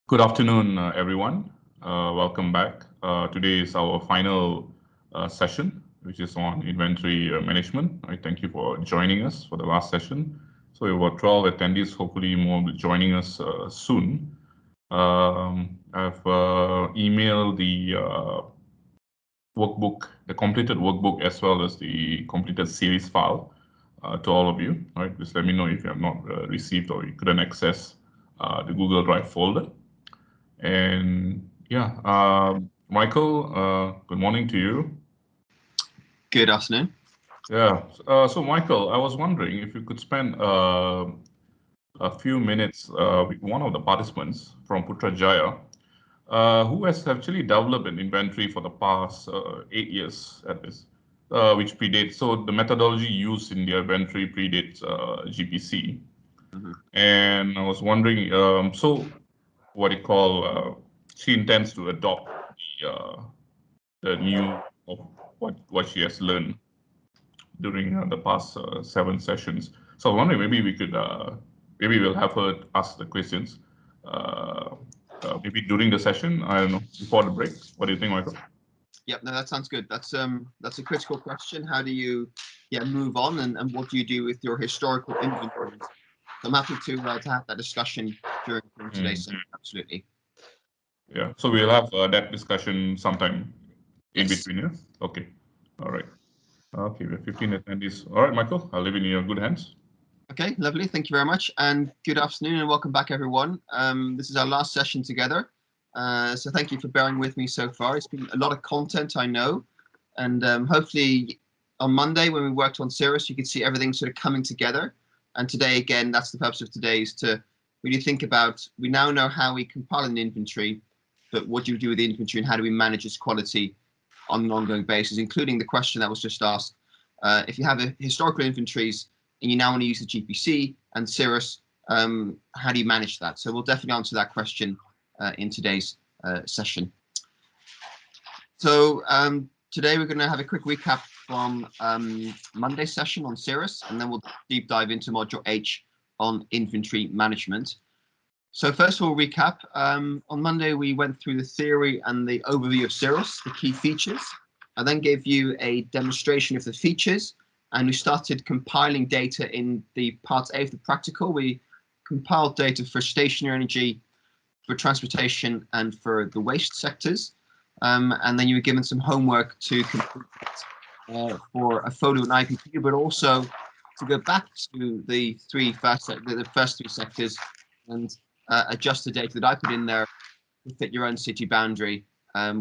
Good afternoon, everyone. Welcome back. Today is our final session, which is on inventory management. I thank you for joining us for the last session. So we have about 12 attendees, hopefully more will be joining us soon. I've emailed the workbook, the completed workbook, as well as the completed series file to all of you. All right, just let me know if you have not received or you couldn't access the Google Drive folder. And yeah, Michael, good morning to you. Good afternoon. Yeah, so Michael, I was wondering if you could spend a few minutes with one of the participants from Putrajaya, who has actually developed an inventory for the past 8 years at this, which predates. So the methodology used in the inventory predates GPC. And I was wondering, so what you call, she intends to adopt the new of what she has learned during the past 7 sessions. So I was wondering maybe we could maybe we'll have her ask the questions maybe during the session. I don't know, before the break. What do you think, Michael? Yep, no, that sounds good. That's a critical question. How do you move on, and what do you do with your historical inventories? So I'm happy to have that discussion during today's session. Absolutely. Yeah, so we'll have that discussion sometime in Yes. between. Yeah. Okay. All right. Okay, we have 15 attendees. All right, Michael, I'll leave it in your good hands. Okay, lovely. Thank you very much, and good afternoon, and welcome back, everyone. This is our last session together, so thank you for bearing with me so far. It's been a lot of content, I know, and hopefully on Monday when we worked on Cirrus, you could see everything sort of coming together. And today, again, that's the purpose of today, is to really think about, we now know how we compile an inventory, but what do you do with the inventory and how do we manage its quality on an ongoing basis, including the question that was just asked. If you have historical inventories and you now want to use the GPC and Cirrus, how do you manage that? So we'll definitely answer that question in today's session. So today we're going to have a quick recap from Monday's session on Cirrus, and then we'll deep dive into Module H on inventory management. So first we'll recap. On Monday we went through the theory and the overview of Cirrus, the key features. I then gave you a demonstration of the features, and we started compiling data in the part A of the practical. We compiled data for stationary energy, for transportation, and for the waste sectors. And then you were given some homework to complete for a photo and IPPU, but also to go back to the first three sectors and adjust the data that I put in there to fit your own city boundary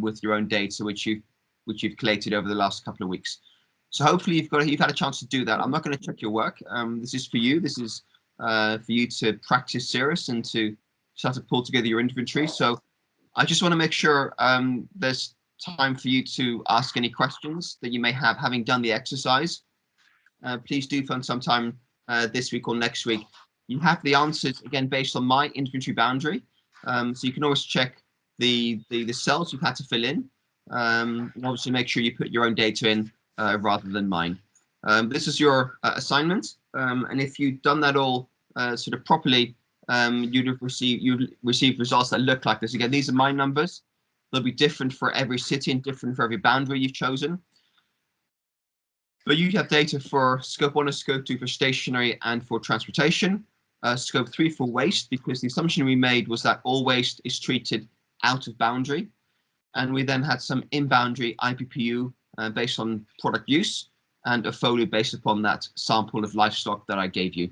with your own data, which you've collated over the last couple of weeks. So hopefully you've had a chance to do that. I'm not going to check your work. This is for you. This is for you to practice Cirrus and to start to pull together your inventory. So I just want to make sure there's time for you to ask any questions that you may have having done the exercise. Please do find some time this week or next week. You have the answers again based on my inventory boundary. So you can always check the cells you've had to fill in. And obviously make sure you put your own data in rather than mine. This is your assignment, and if you've done that all sort of properly, you'd receive results that look like this. Again, these are my numbers. They'll be different for every city and different for every boundary you've chosen. But you have data for scope 1 and scope 2 for stationary and for transportation, scope 3 for waste, because the assumption we made was that all waste is treated out of boundary. And we then had some in-boundary IPPU based on product use, and a folio based upon that sample of livestock that I gave you.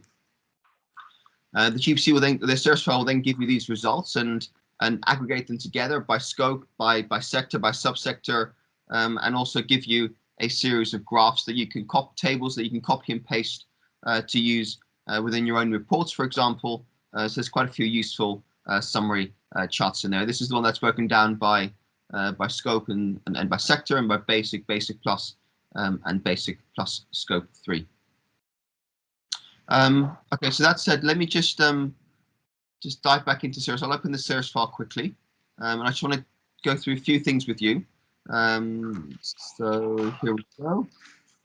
The GPC will then, the Cirrus file will then give you these results and aggregate them together by scope, by sector, by subsector, and also give you a series of graphs that you can tables that you can copy and paste to use within your own reports, for example. So there's quite a few useful summary charts in there. This is the one that's broken down by scope and by sector, and by basic, basic plus, and basic plus scope 3. Okay, so that said, let me just dive back into Cirrus. I'll open the Cirrus file quickly, and I just want to go through a few things with you. So here we go.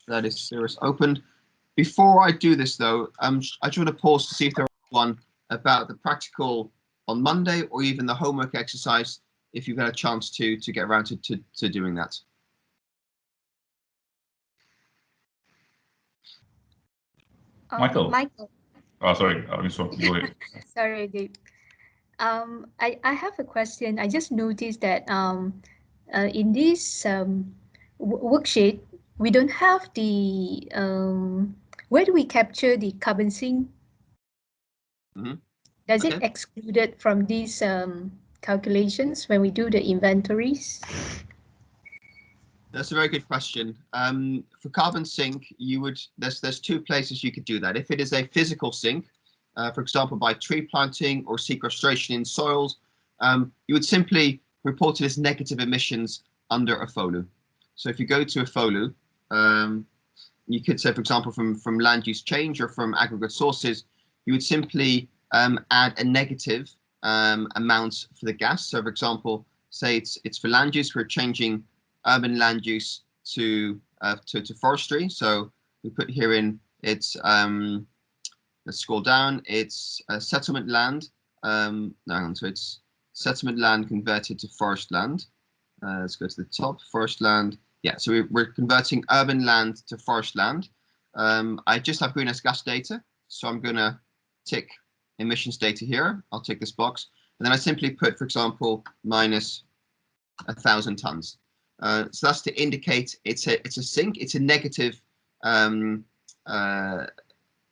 That is Cirrus opened. Before I do this, though, I just want to pause to see if there is one about the practical on Monday, or even the homework exercise if you've had a chance to get around to doing that. Michael. Michael. Oh, sorry, so go ahead. Sorry, Dave. I have a question. I just noticed that in this worksheet, we don't have the where do we capture the carbon sink? Does it excluded from these calculations when we do the inventories? That's a very good question. For carbon sink, you would there's two places you could do that. If it is a physical sink, for example, by tree planting or sequestration in soils, you would simply report it as negative emissions under a FOLU. So if you go to a FOLU, you could say, for example, from land use change or from aggregate sources, you would simply add a negative amount for the gas. So for example, say it's for land use, we're changing urban land use to forestry. So we put here in it's let's scroll down. It's settlement land. So it's settlement land converted to forest land. Let's go to the top. Forest land. Yeah. So we're converting urban land to forest land. I just have greenhouse gas data, so I'm gonna tick emissions data here. I'll tick this box, and then I simply put, for example, minus 1,000 tons. So that's to indicate it's a sink. It's a negative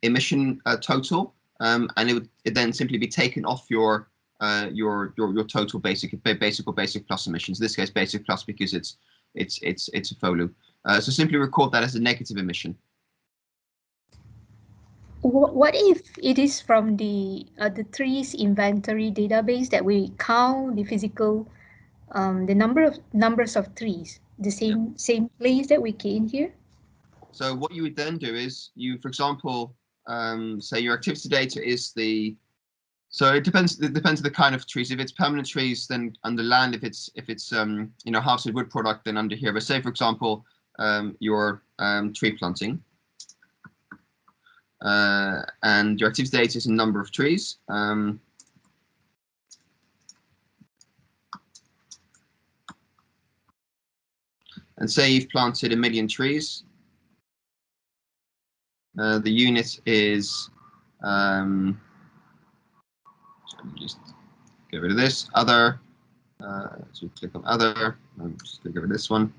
emission total, and it would then simply be taken off your total basic or basic plus emissions. In this case, basic plus because it's a FOLU. So simply record that as a negative emission. What if it is from the trees inventory database that we count the physical the numbers of trees, the same place that we key in here? So what you would then do is you, for example, say your activity data is the. So it depends on the kind of trees. If it's permanent trees, then under land. If it's harvested wood product, then under here. But say, for example, your tree planting, and your activity data is a number of trees. And say you've planted 1 million trees. The unit is. Just get rid of this other. So click on other. Just get rid of this one.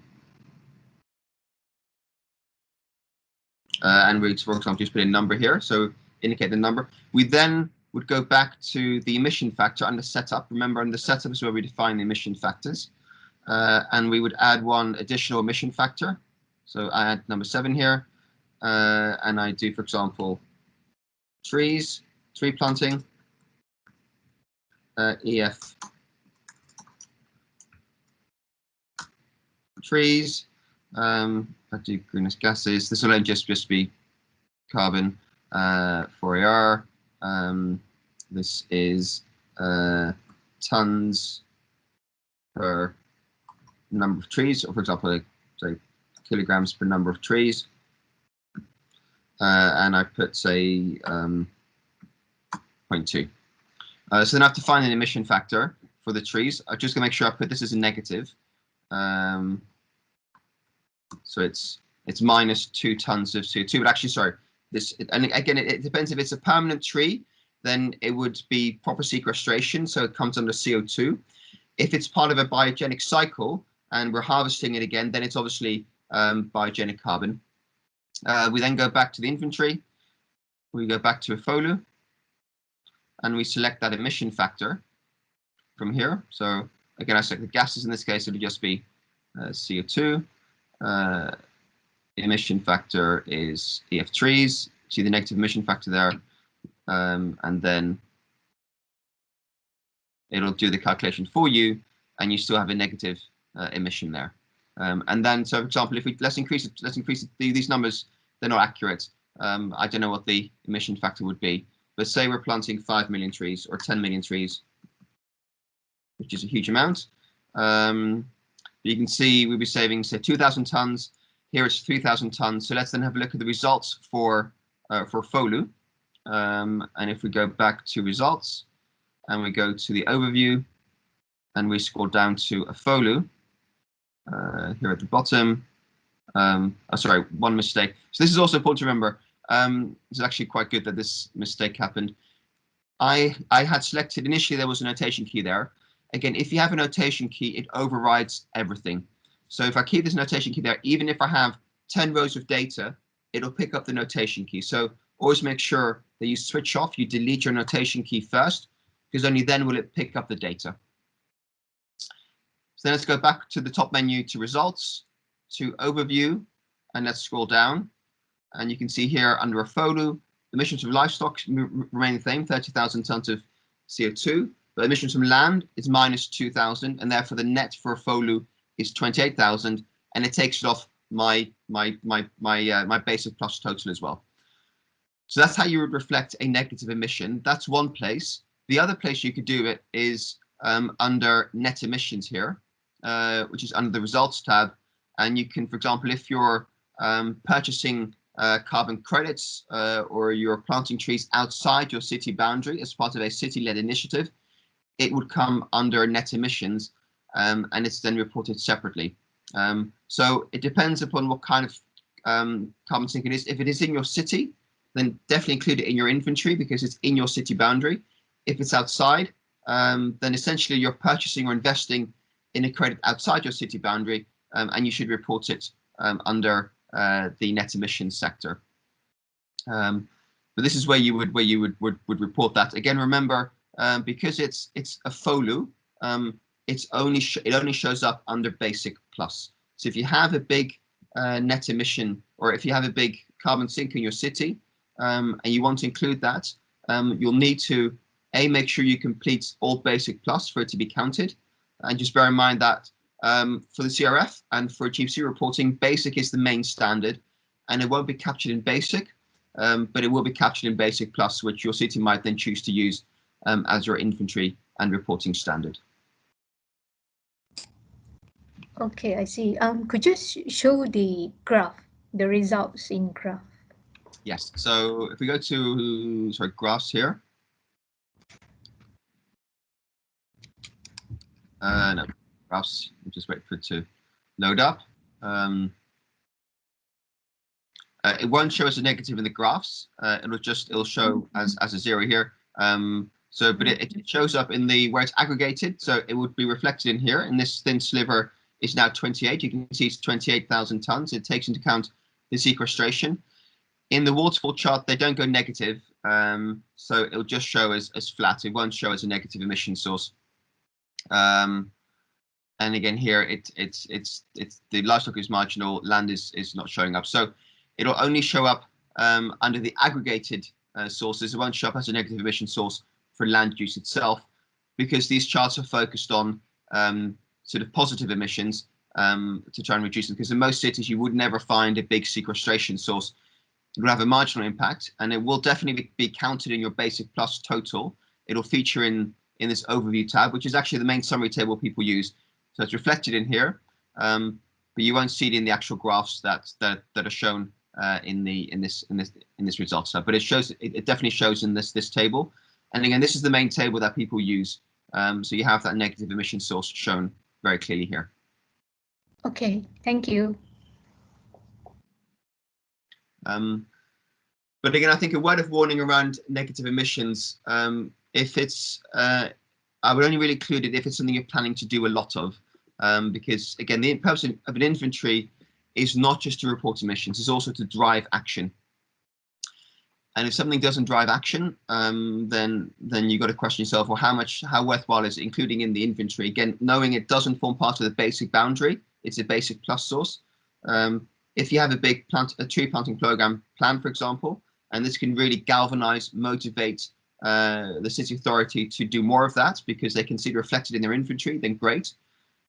And we, for example, just put a number here, so indicate the number. We then would go back to the emission factor under setup. Remember, under setup is where we define the emission factors. And we would add one additional emission factor. So I add number 7 here. And I do, for example, tree planting, EF trees. I do greenhouse gases. This will then just be carbon 4AR. This is tons per number of trees, or for example, say kilograms per number of trees. And I put, say, 0.2. So then I have to find an emission factor for the trees. I'm just going to make sure I put this as a negative. So it's minus 2 tons of CO2. But actually, sorry, and again, it depends. If it's a permanent tree, then it would be proper sequestration, so it comes under CO2. If it's part of a biogenic cycle and we're harvesting it again, then it's obviously biogenic carbon. We then go back to the inventory. We go back to a FOLU, and we select that emission factor from here. So again, I select the gases. In this case, it would just be CO2. Emission factor is EF trees. See the negative emission factor there, and then it'll do the calculation for you, and you still have a negative emission there. And then, so for example, if we let's increase these numbers, they're not accurate. I don't know what the emission factor would be, but say we're planting 5 million trees or 10 million trees, which is a huge amount. You can see we'll be saving, say, 2,000 tons. Here it's 3,000 tons. So let's then have a look at the results for FOLU. And if we go back to results, and we go to the overview, and we scroll down to a FOLU here at the bottom. Sorry, one mistake. So this is also important to remember. It's actually quite good that this mistake happened. I had selected initially there was a notation key there. Again, if you have a notation key, it overrides everything. So if I keep this notation key there, even if I have 10 rows of data, it'll pick up the notation key. So always make sure that you switch off, you delete your notation key first, because only then will it pick up the data. So then let's go back to the top menu to results, to overview, and let's scroll down. And you can see here under a FOLU, emissions from livestock remain the same, 30,000 tons of CO2, but emissions from land is minus 2,000, and therefore the net for a FOLU is 28,000, and it takes it off my basic plus total as well. So that's how you would reflect a negative emission. That's one place. The other place you could do it is under net emissions here, which is under the results tab. And you can, for example, if you're purchasing carbon credits or you're planting trees outside your city boundary as part of a city-led initiative, it would come under net emissions, and it's then reported separately. So it depends upon what kind of carbon sink it is. If it is in your city, then definitely include it in your inventory because it's in your city boundary. If it's outside, then essentially you're purchasing or investing in a credit outside your city boundary, and you should report it under the net emissions sector. But this is where you would report that. Again, remember, because it's a FOLU, it only shows up under basic plus. So if you have a big net emission, or if you have a big carbon sink in your city, and you want to include that, you'll need to make sure you complete all basic plus for it to be counted. And just bear in mind that for the CRF and for GHG reporting, basic is the main standard, and it won't be captured in basic, but it will be captured in basic plus, which your city might then choose to use as your inventory and reporting standard. Okay, I see. Could you show the graph, the results in graph? Yes. So if we go to graphs here. No, graphs. We'll just wait for it to load up. It won't show as a negative in the graphs. It'll show as a 0 here. But it shows up in the where it's aggregated. So it would be reflected in here. And this thin sliver is now 28. You can see it's 28,000 tons. It takes into account the sequestration. In the waterfall chart, they don't go negative. So it'll just show as flat. It won't show as a negative emission source. And again here, it's the livestock is marginal, land is not showing up. So it'll only show up under the aggregated sources. It won't show up as a negative emission source for land use itself, because these charts are focused on sort of positive emissions to try and reduce them. Because in most cities, you would never find a big sequestration source. It will have a marginal impact, and it will definitely be counted in your basic plus total. It'll feature in this overview tab, which is actually the main summary table people use. So it's reflected in here, but you won't see it in the actual graphs that are shown in this results tab. But it shows, it definitely shows in this table. And again, this is the main table that people use. So you have that negative emission source shown very clearly here. Okay, thank you. But again, I think a word of warning around negative emissions. If it's, I would only really include it if it's something you're planning to do a lot of, because again, the purpose of an inventory is not just to report emissions; it's also to drive action. And if something doesn't drive action, then you've got to question yourself: well, how worthwhile is it including in the inventory? Again, knowing it doesn't form part of the basic boundary, it's a basic plus source. If you have a big tree planting program plan, for example, and this can really galvanize, motivate the city authority to do more of that because they can see it reflected in their inventory, then great.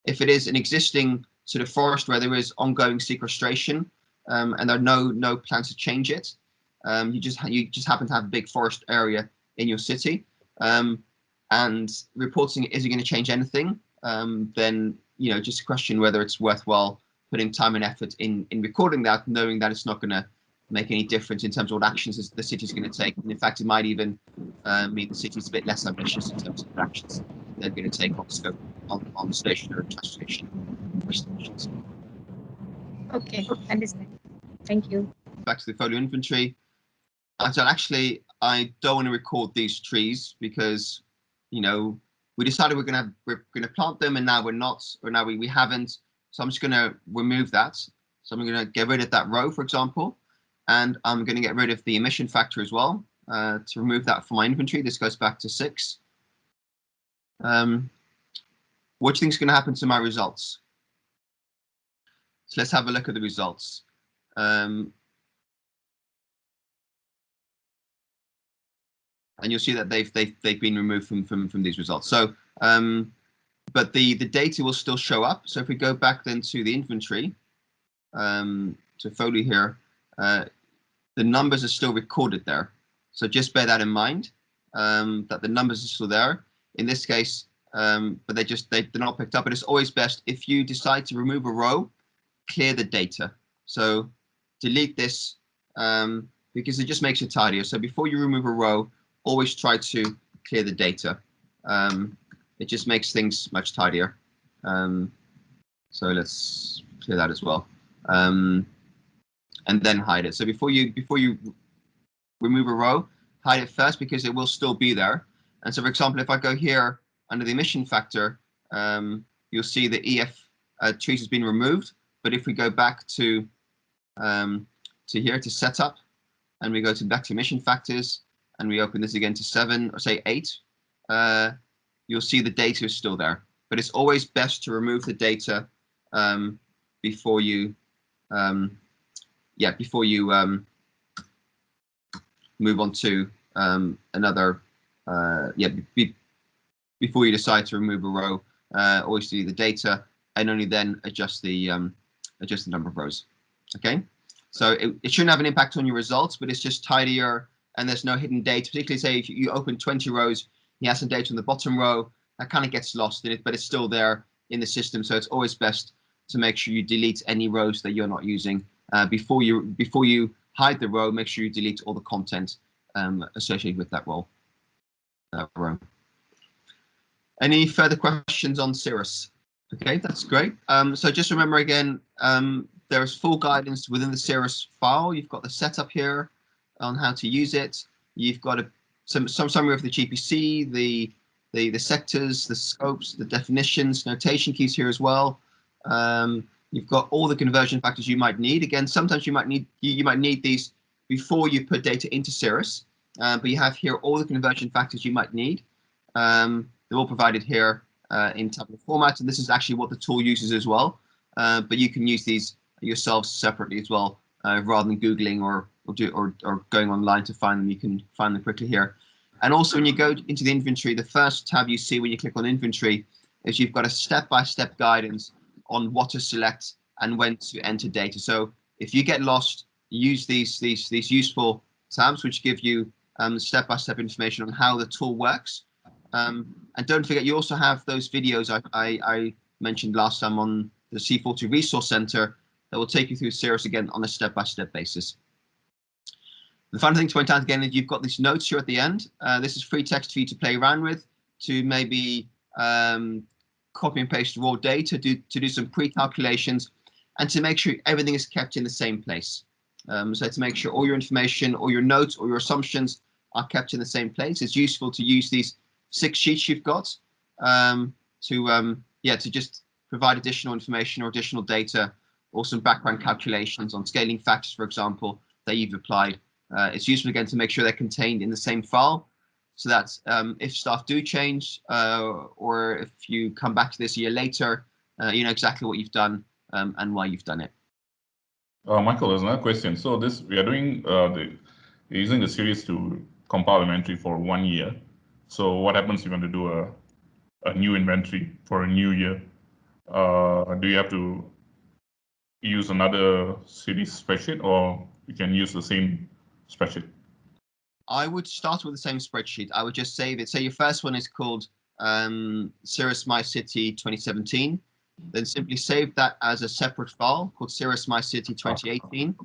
If it is an existing sort of forest where there is ongoing sequestration and there are no plans to change it, you just happen to have a big forest area in your city, and reporting it isn't going to change anything, then just question whether it's worthwhile putting time and effort in recording that, knowing that it's not going to make any difference in terms of what actions the city is going to take. And in fact, it might even mean the city's a bit less ambitious in terms of the actions they're going to take on scope on stationary transportation stations. Okay, understand. Thank you. Back to the folio inventory. I don't want to record these trees because, you know, we decided we're gonna plant them and now we're not, or now we haven't. So I'm just gonna remove that. So I'm gonna get rid of that row, for example, and I'm gonna get rid of the emission factor as well to remove that from my inventory. This goes back to 6. What do you think is gonna happen to my results? So let's have a look at the results. And you'll see that they've been removed from these results. So, but the data will still show up. So if we go back then to the inventory, to folio here, the numbers are still recorded there. So just bear that in mind, that the numbers are still there. In this case, but they're not picked up. But it's always best if you decide to remove a row, clear the data. So delete this because it just makes it tidier. So before you remove a row, always try to clear the data. It just makes things much tidier. So let's clear that as well. And then hide it. So before you remove a row, hide it first because it will still be there. And so, for example, if I go here under the emission factor, you'll see the EF trees has been removed. But if we go back to here to setup, and we go back to emission factors, and we open this again to 7 or say 8, you'll see the data is still there. But it's always best to remove the data before you move on to another before you decide to remove a row. Always see the data and only then adjust the number of rows. Okay, so it shouldn't have an impact on your results, but it's just tidier and there's no hidden data. Particularly say if you open 20 rows, you have some data on the bottom row, that kind of gets lost in it, but it's still there in the system. So it's always best to make sure you delete any rows that you're not using. Before you hide the row, make sure you delete all the content associated with that row. Any further questions on Cirrus? Okay, that's great. So just remember again, there is full guidance within the Cirrus file. You've got the setup here on how to use it. You've got some summary of the GPC, the sectors, the scopes, the definitions, notation keys here as well. You've got all the conversion factors you might need. Again, sometimes you might need these before you put data into Cirrus, but you have here all the conversion factors you might need. They're all provided here in tabular format, and this is actually what the tool uses as well. But you can use these yourselves separately as well, rather than Googling or going online to find them. You can find them quickly here. And also when you go into the inventory, the first tab you see when you click on inventory is you've got a step-by-step guidance on what to select and when to enter data. So if you get lost, use these useful tabs which give you step-by-step information on how the tool works. And don't forget, you also have those videos I mentioned last time on the C40 Resource Center that will take you through Cirrus again on a step-by-step basis. The final thing to point out again is you've got these notes here at the end. This is free text for you to play around with, to maybe copy and paste raw data, to do some pre-calculations, and to make sure everything is kept in the same place. So to make sure all your information, all your notes, or your assumptions are kept in the same place. It's useful to use these 6 sheets you've got to just provide additional information or additional data, or some background calculations on scaling factors, for example, that you've applied. It's useful again to make sure they're contained in the same file, so that if staff do change or if you come back to this a year later, you know exactly what you've done and why you've done it. Michael, there's another question. So we are doing using the series to compile inventory for 1 year. So what happens if you want to do a new inventory for a new year? Do you have to use another series spreadsheet, or you can use the same spreadsheet? I would start with the same spreadsheet. I would just save it. Say your first one is called Cirrus My City 2017. Then simply save that as a separate file called Cirrus My City 2018,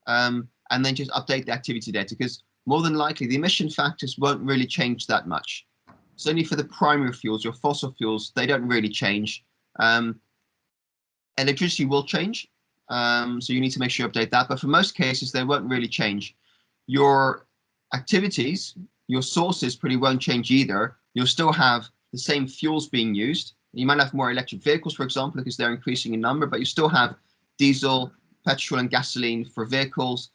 and then just update the activity data. Because more than likely the emission factors won't really change that much. Certainly for the primary fuels, your fossil fuels, they don't really change. Electricity will change, so you need to make sure you update that. But for most cases, they won't really change. Your activities, your sources pretty won't change either. You'll still have the same fuels being used. You might have more electric vehicles, for example, because they're increasing in number, but you still have diesel, petrol and gasoline for vehicles.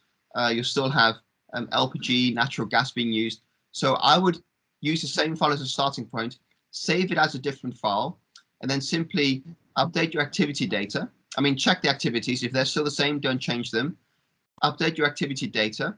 You'll still have LPG, natural gas being used. So I would use the same file as a starting point, save it as a different file, and then simply update your activity data. I mean, check the activities. If they're still the same, don't change them. Update your activity data.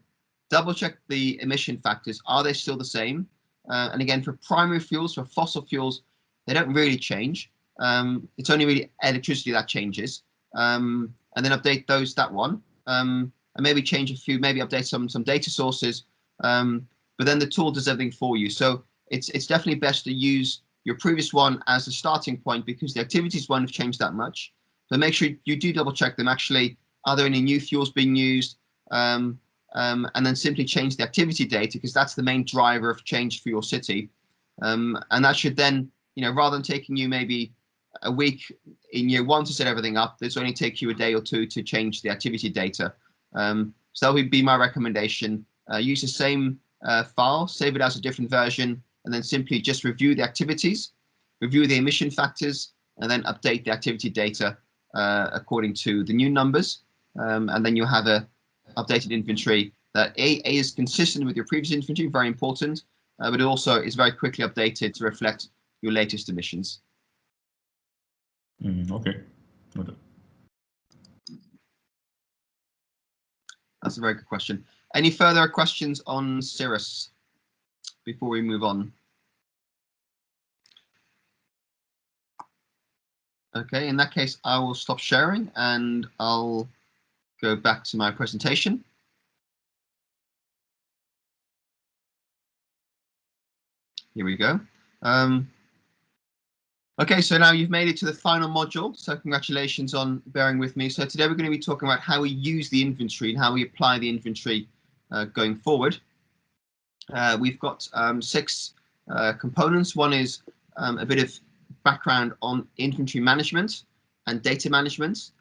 Double check the emission factors. Are they still the same? And again, for primary fuels, for fossil fuels, they don't really change. It's only really electricity that changes. And then update that one. And maybe change a few, maybe update some data sources. But then the tool does everything for you. So it's definitely best to use your previous one as a starting point because the activities won't have changed that much. But make sure you do double check them. Actually, are there any new fuels being used? And then simply change the activity data because that's the main driver of change for your city. And that should then, rather than taking you maybe a week in year one to set everything up, this only take you a day or two to change the activity data. So that would be my recommendation. Use the same file, save it as a different version, and then simply just review the activities, review the emission factors, and then update the activity data according to the new numbers. And then you'll have a updated inventory that A is consistent with your previous inventory, very important, but it also is very quickly updated to reflect your latest emissions. Okay. That's a very good question. Any further questions on Cirrus before we move on? Okay, in that case, I will stop sharing and I'll go back to my presentation. Here we go. Okay, so now you've made it to the final module, so congratulations on bearing with me. So today we're going to be talking about how we use the inventory and how we apply the inventory going forward. We've got 6 components. One is a bit of background on inventory management and data management.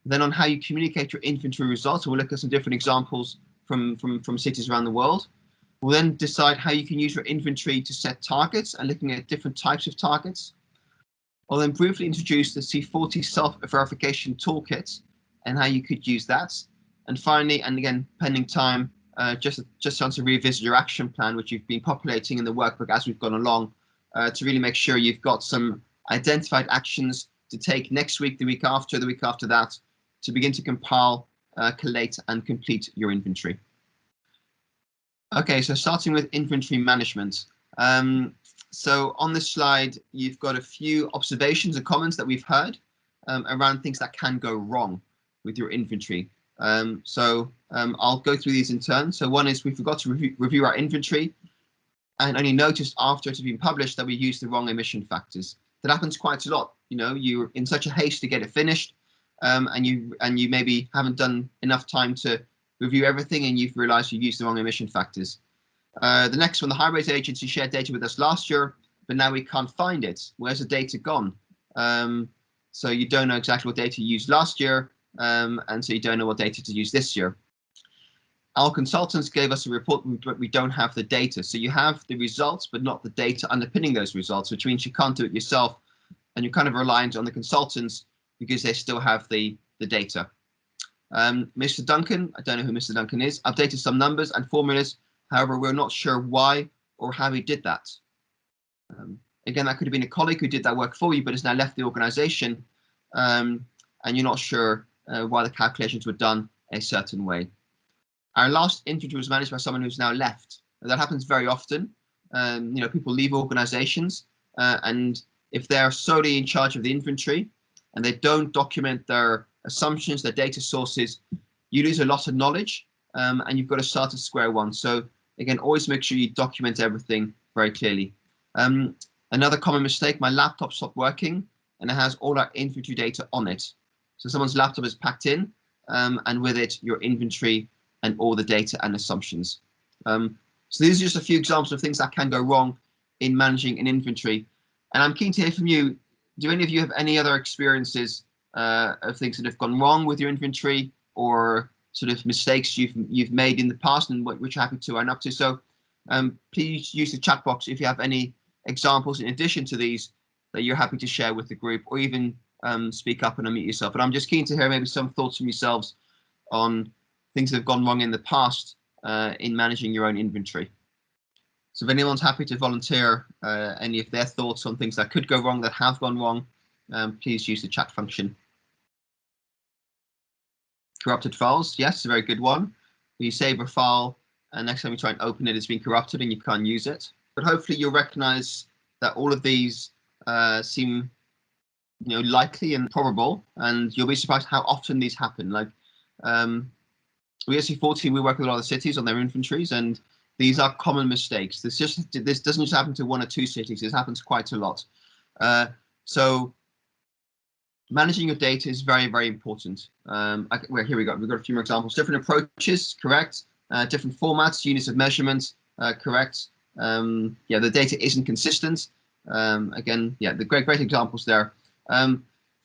Then on how you communicate your inventory results. We'll look at some different examples from cities around the world. We'll then decide how you can use your inventory to set targets and looking at different types of targets. I'll then briefly introduce the C40 self-verification toolkit and how you could use that. And finally, and again, pending time, just want to revisit your action plan, which you've been populating in the workbook as we've gone along, to really make sure you've got some identified actions to take next week, the week after that, to begin to compile, collate, and complete your inventory. Okay, so starting with inventory management. So on this slide, you've got a few observations and comments that we've heard around things that can go wrong with your inventory. I'll go through these in turn. So one is we forgot to review our inventory and only noticed after it had been published that we used the wrong emission factors. That happens quite a lot. You're in such a haste to get it finished, and you maybe haven't done enough time to review everything and you've realized you used the wrong emission factors. The next one, the highways agency shared data with us last year, but now we can't find it. Where's the data gone? So you don't know exactly what data you used last year, and so you don't know what data to use this year. Our consultants gave us a report, but we don't have the data. So you have the results, but not the data underpinning those results, which means you can't do it yourself, and you're kind of reliant on the consultants because they still have the data. Mr. Duncan, I don't know who Mr. Duncan is, updated some numbers and formulas. However, we're not sure why or how he did that. Again, that could have been a colleague who did that work for you, but has now left the organization, and you're not sure why the calculations were done a certain way. Our last inventory was managed by someone who's now left. That happens very often. People leave organizations, and if they're solely in charge of the inventory and they don't document their assumptions, their data sources, you lose a lot of knowledge, and you've got to start at square one. So again, always make sure you document everything very clearly. Another common mistake, my laptop stopped working and it has all our inventory data on it. So someone's laptop is packed in, and with it, your inventory and all the data and assumptions. So these are just a few examples of things that can go wrong in managing an inventory. And I'm keen to hear from you. Do any of you have any other experiences of things that have gone wrong with your inventory, or sort of mistakes you've made in the past and which you're happy to own up to? So please use the chat box if you have any examples in addition to these that you're happy to share with the group, or even speak up and unmute yourself. But I'm just keen to hear maybe some thoughts from yourselves on things that have gone wrong in the past in managing your own inventory. So if anyone's happy to volunteer any of their thoughts on things that could go wrong, that have gone wrong, please use the chat function. Corrupted files, yes, a very good one. You save a file, and next time you try and open it, it's been corrupted and you can't use it. But hopefully you'll recognize that all of these seem, likely and probable, and you'll be surprised how often these happen. Like we actually 14, we work with a lot of cities on their inventories, and these are common mistakes. This doesn't just happen to 1 or 2 cities. This happens quite a lot. So managing your data is very, very important. Well, here we go. We've got a few more examples. Different approaches, correct. Different formats, units of measurement, correct. Yeah, the data isn't consistent. Again, yeah, the great examples there. So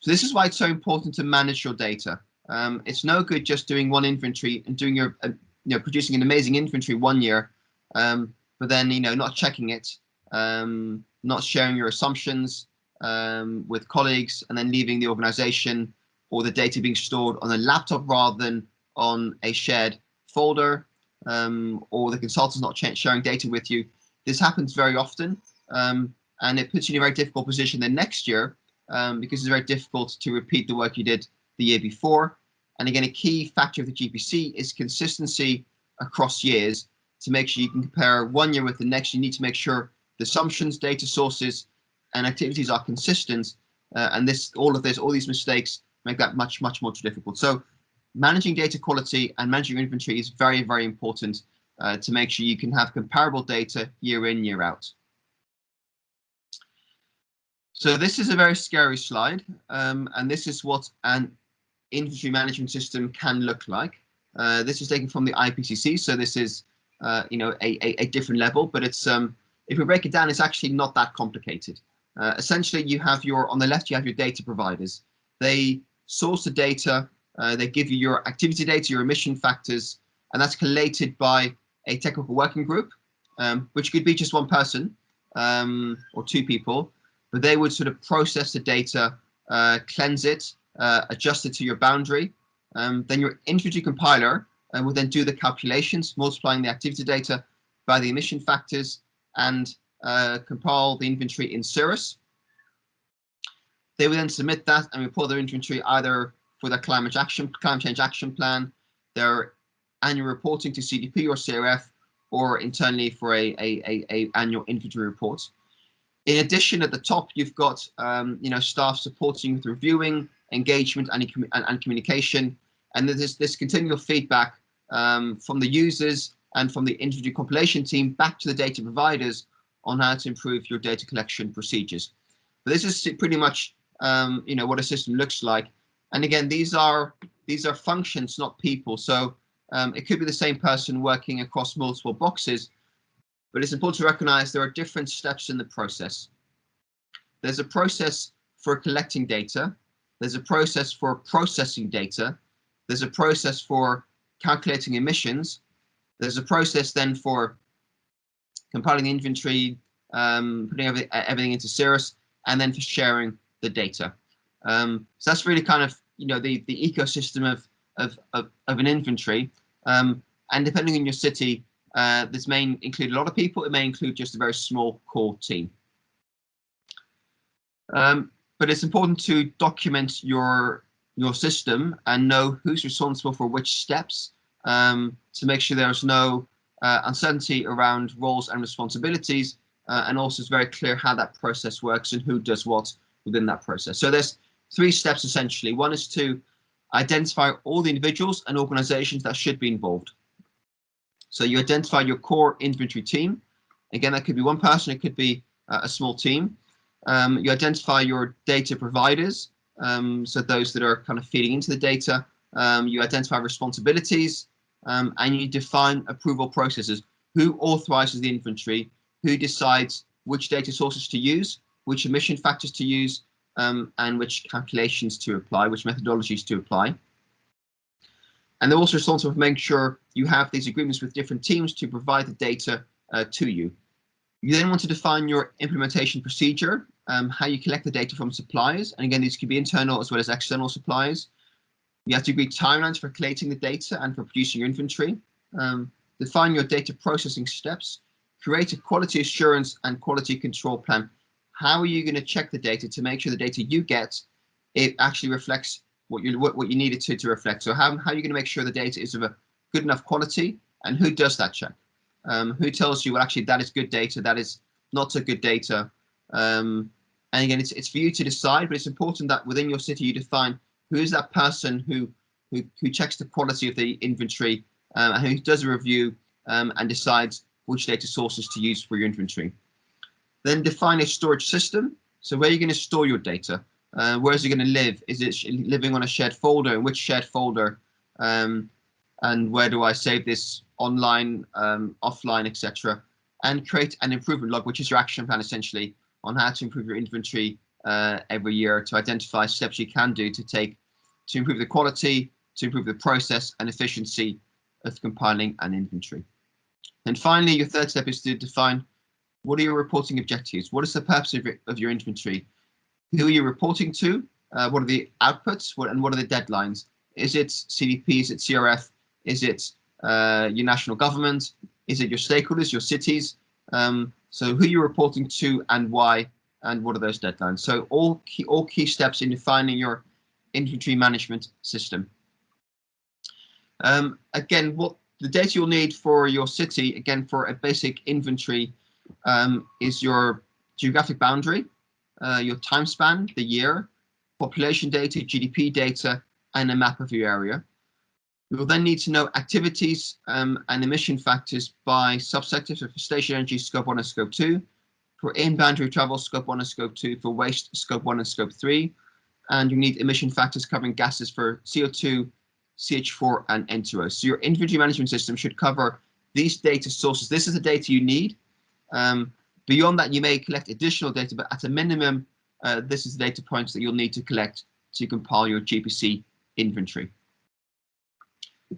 this is why it's so important to manage your data. It's no good just doing one inventory and doing your, producing an amazing inventory one year, but then, not checking it, not sharing your assumptions with colleagues, and then leaving the organization or the data being stored on a laptop rather than on a shared folder, or the consultant's not sharing data with you. This happens very often, and it puts you in a very difficult position then next year, because it's very difficult to repeat the work you did the year before. And again, a key factor of the GPC is consistency across years. To make sure you can compare one year with the next, you need to make sure the assumptions, data sources, and activities are consistent. And all these mistakes make that much more difficult. So managing data quality and managing your inventory is very, very important to make sure you can have comparable data year in, year out. So this is a very scary slide, and this is what an inventory management system can look like. This is taken from the IPCC, so this is a different level, but it's if we break it down, it's actually not that complicated. Essentially, you have on the left, you have your data providers. They source the data, they give you your activity data, your emission factors, and that's collated by a technical working group, which could be just one person or 2 people, but they would sort of process the data, cleanse it, adjust it to your boundary. Then your inventory compiler will then do the calculations, multiplying the activity data by the emission factors, and compile the inventory in Cirrus. They will then submit that and report their inventory either for their climate change action plan, their annual reporting to CDP or CRF, or internally for a annual inventory report. In addition, at the top, you've got staff supporting with reviewing, engagement, and communication, and there's this continual feedback from the users and from the inventory compilation team back to the data providers on how to improve your data collection procedures. But this is pretty much what a system looks like. And again, these are functions, not people. So it could be the same person working across multiple boxes, but it's important to recognize there are different steps in the process. There's a process for collecting data. There's a process for processing data. There's a process for calculating emissions. There's a process then for compiling the inventory, putting everything into Cirrus, and then for sharing the data. So that's really kind of the ecosystem of an inventory. And depending on your city, this may include a lot of people. It may include just a very small core team. But it's important to document your system and know who's responsible for which steps, to make sure there's no uncertainty around roles and responsibilities, and also it's very clear how that process works and who does what within that process. So there's 3 steps essentially. One is to identify all the individuals and organizations that should be involved. So you identify your core inventory team. Again, that could be one person, it could be a small team. You identify your data providers, so those that are kind of feeding into the data. You identify responsibilities, and you define approval processes. who authorizes the inventory, who decides which data sources to use, which emission factors to use, and which calculations to apply, which methodologies to apply. And they're also responsible for making sure you have these agreements with different teams to provide the data to you. You then want to define your implementation procedure, how you collect the data from suppliers. And again, these could be internal as well as external suppliers. You have to agree timelines for collating the data and for producing your inventory. Define your data processing steps. Create a quality assurance and quality control plan. How are you going to check the data to make sure the data you get, it actually reflects what you need it to reflect? So how are you going to make sure the data is of a good enough quality, and who does that check? Who tells you, well, actually, that is good data, that is not so good data? And again, it's for you to decide, but it's important that within your city you define who is that person who checks the quality of the inventory, and who does a review and decides which data sources to use for your inventory. Then define a storage system. So where are you going to store your data? Where is it going to live? Is it living on a shared folder? In which shared folder? And where do I save this? Online, offline, etc. And create an improvement log, which is your action plan essentially on how to improve your inventory every year, to identify steps you can do to improve the quality, to improve the process and efficiency of compiling an inventory. And finally, your third step is to define what are your reporting objectives? What is the purpose of your inventory? Who are you reporting to? What are the outputs? And what are the deadlines? Is it CDP? Is it CRF? Is it your national government? Is it your stakeholders, your cities? So who you're reporting to and why, and what are those deadlines? So all key steps in defining your inventory management system. Again, what the data you'll need for your city, again, for a basic inventory, is your geographic boundary, your time span, the year, population data, GDP data, and a map of your area. You'll then need to know activities and emission factors by subsector, so for station energy, scope 1 and scope 2, for in-boundary travel, scope 1 and scope 2, for waste, scope 1 and scope 3, and you need emission factors covering gases for CO2, CH4, and N2O. So your inventory management system should cover these data sources. This is the data you need. Beyond that, you may collect additional data, but at a minimum, this is the data points that you'll need to collect to compile your GPC inventory.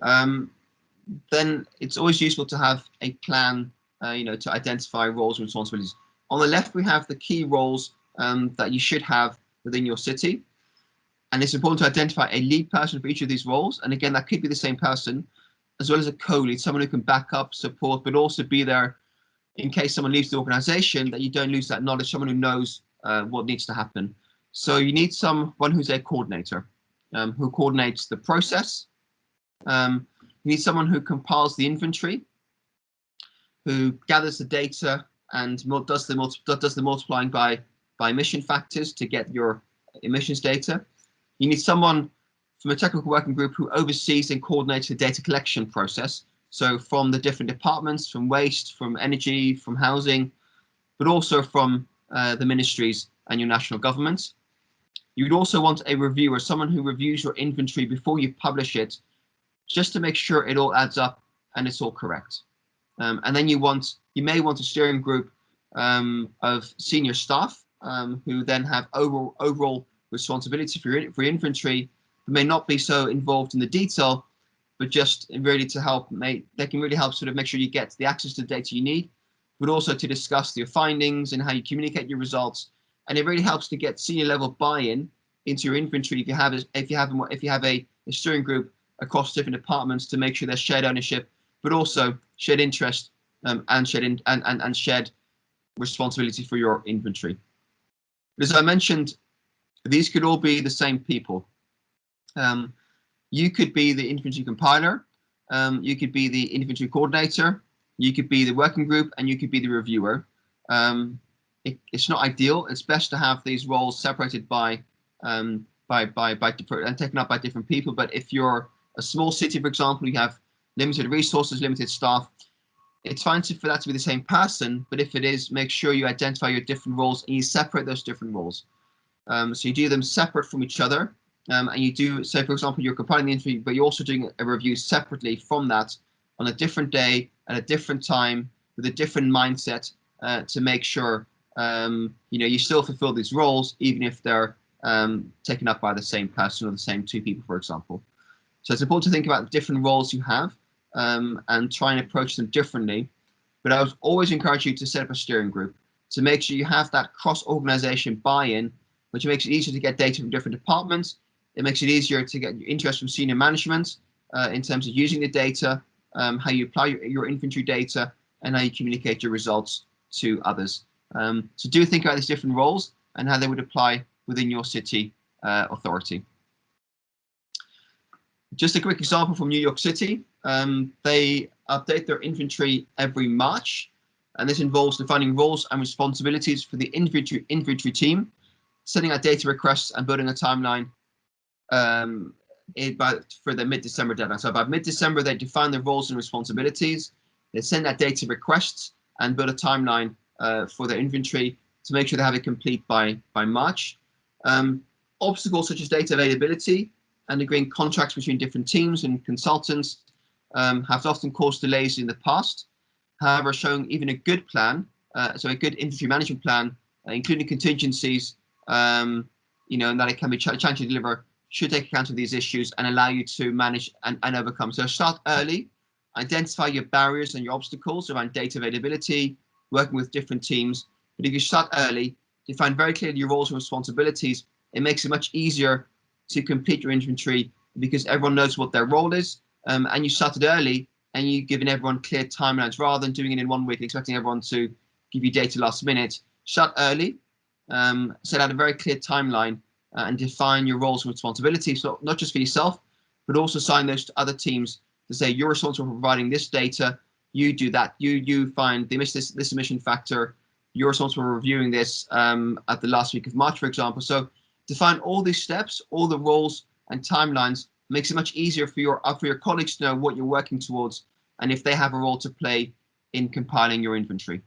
Then it's always useful to have a plan, to identify roles and responsibilities. On the left, we have the key roles that you should have within your city. And it's important to identify a lead person for each of these roles. And again, that could be the same person, as well as a co-lead, someone who can back up, support, but also be there in case someone leaves the organization, that you don't lose that knowledge, someone who knows what needs to happen. So you need someone who's a coordinator, who coordinates the process. You need someone who compiles the inventory, who gathers the data and does the multiplying by emission factors to get your emissions data. You need someone from a technical working group who oversees and coordinates the data collection process. So from the different departments, from waste, from energy, from housing, but also from the ministries and your national governments. You would also want a reviewer, someone who reviews your inventory before you publish it, just to make sure it all adds up and it's all correct. And then you may want a steering group of senior staff who then have overall responsibility for your inventory, who may not be so involved in the detail, but just really to help they can really help sort of make sure you get the access to the data you need, but also to discuss your findings and how you communicate your results. And it really helps to get senior level buy-in into your inventory if you have a steering group across different departments, to make sure there's shared ownership, but also shared interest and shared responsibility for your inventory. But as I mentioned, these could all be the same people. You could be the inventory compiler, you could be the inventory coordinator, you could be the working group, and you could be the reviewer. It's not ideal. It's best to have these roles separated by and taken up by different people. But if you're a small city, for example, you have limited resources, limited staff, it's fine for that to be the same person. But if it is, make sure you identify your different roles and you separate those different roles. So you do them separate from each other. And you do, say, for example, you're compiling the inventory, but you're also doing a review separately from that on a different day at a different time with a different mindset to make sure you still fulfill these roles, even if they're taken up by the same person or the same two people, for example. So it's important to think about the different roles you have and try and approach them differently. But I would always encourage you to set up a steering group to make sure you have that cross-organization buy-in, which makes it easier to get data from different departments. It makes it easier to get interest from senior management in terms of using the data, how you apply your inventory data, and how you communicate your results to others. So do think about these different roles and how they would apply within your city authority. Just a quick example from New York City. They update their inventory every March, and this involves defining roles and responsibilities for the inventory team, sending out data requests and building a timeline for the mid-December deadline. So by mid-December, they define the roles and responsibilities. They send out data requests and build a timeline for their inventory to make sure they have it complete by March. Obstacles such as data availability and agreeing contracts between different teams and consultants have often caused delays in the past. However, showing even a good plan, so a good inventory management plan, including contingencies, and that it can be challenging to deliver, should take account of these issues and allow you to manage and overcome. So start early, identify your barriers and your obstacles around data availability, working with different teams. But if you start early, define very clearly your roles and responsibilities, it makes it much easier to complete your inventory because everyone knows what their role is, and you started early and you've given everyone clear timelines rather than doing it in 1 week and expecting everyone to give you data last minute. Start early, set out a very clear timeline and define your roles and responsibilities, so not just for yourself, but also assign those to other teams to say you're responsible for providing this data, you do that, you find this emission factor, you're responsible for reviewing this at the last week of March, for example. So define all these steps, all the roles and timelines, makes it much easier for your colleagues to know what you're working towards and if they have a role to play in compiling your inventory.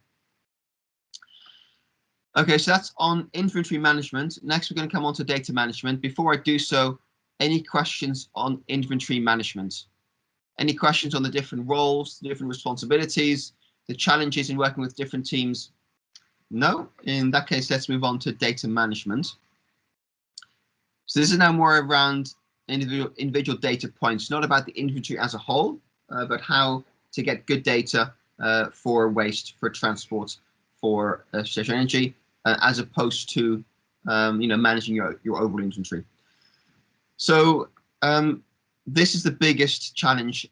Okay, so that's on inventory management. Next, we're going to come on to data management. Before I do so, any questions on inventory management? Any questions on the different roles, the different responsibilities, the challenges in working with different teams? No? In that case, let's move on to data management. So this is now more around individual data points, not about the inventory as a whole, but how to get good data for waste, for transport, for stationary energy, as opposed to managing your overall inventory. So this is the biggest challenge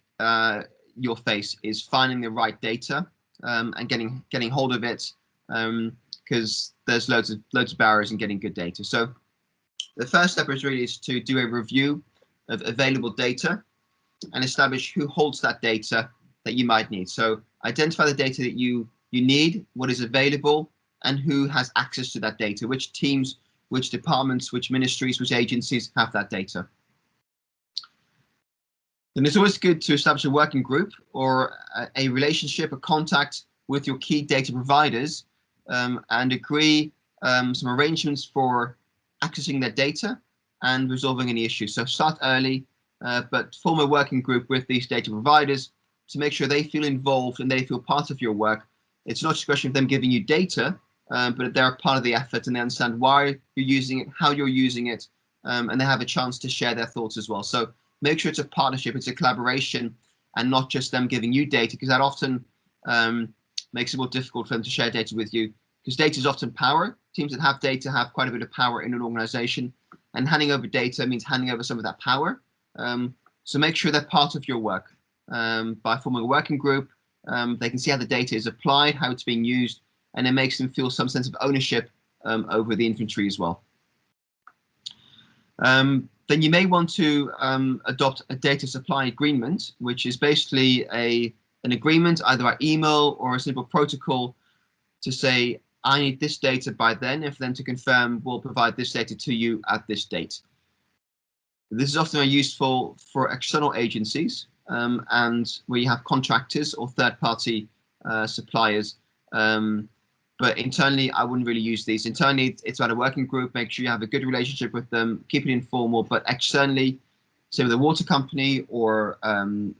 you'll face, is finding the right data and getting hold of it, because there's loads of barriers in getting good data. So the first step is to do a review of available data and establish who holds that data that you might need. So identify the data that you need, what is available, and who has access to that data, which teams, which departments, which ministries, which agencies have that data. Then it's always good to establish a working group or a relationship, a contact with your key data providers and agree some arrangements for accessing their data and resolving any issues. So start early, but form a working group with these data providers to make sure they feel involved and they feel part of your work. It's not just a question of them giving you data, but they're part of the effort and they understand why you're using it, how you're using it, and they have a chance to share their thoughts as well. So make sure it's a partnership, it's a collaboration, and not just them giving you data, because that often makes it more difficult for them to share data with you, because data is often power. Teams that have data have quite a bit of power in an organization, and handing over data means handing over some of that power. So make sure they're part of your work by forming a working group. They can see how the data is applied, how it's being used, and it makes them feel some sense of ownership over the inventory as well. Then you may want to adopt a data supply agreement, which is basically an agreement either by email or a simple protocol to say, I need this data by then, and for them to confirm we'll provide this data to you at this date. This is often useful for external agencies and where you have contractors or third-party suppliers. But internally, I wouldn't really use these. Internally, it's about a working group. Make sure you have a good relationship with them, keep it informal. But externally, say with a water company or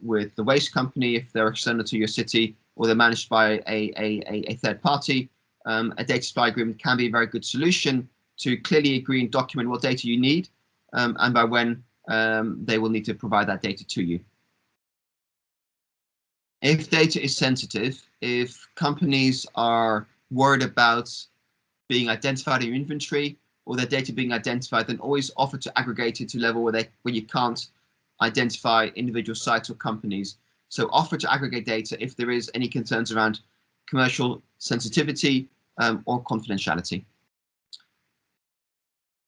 with the waste company, if they're external to your city or they're managed by a third party, a data supply agreement can be a very good solution to clearly agree and document what data you need and by when they will need to provide that data to you. If data is sensitive, if companies are worried about being identified in your inventory or their data being identified, then always offer to aggregate it to a level where you can't identify individual sites or companies. So offer to aggregate data if there is any concerns around commercial sensitivity or confidentiality.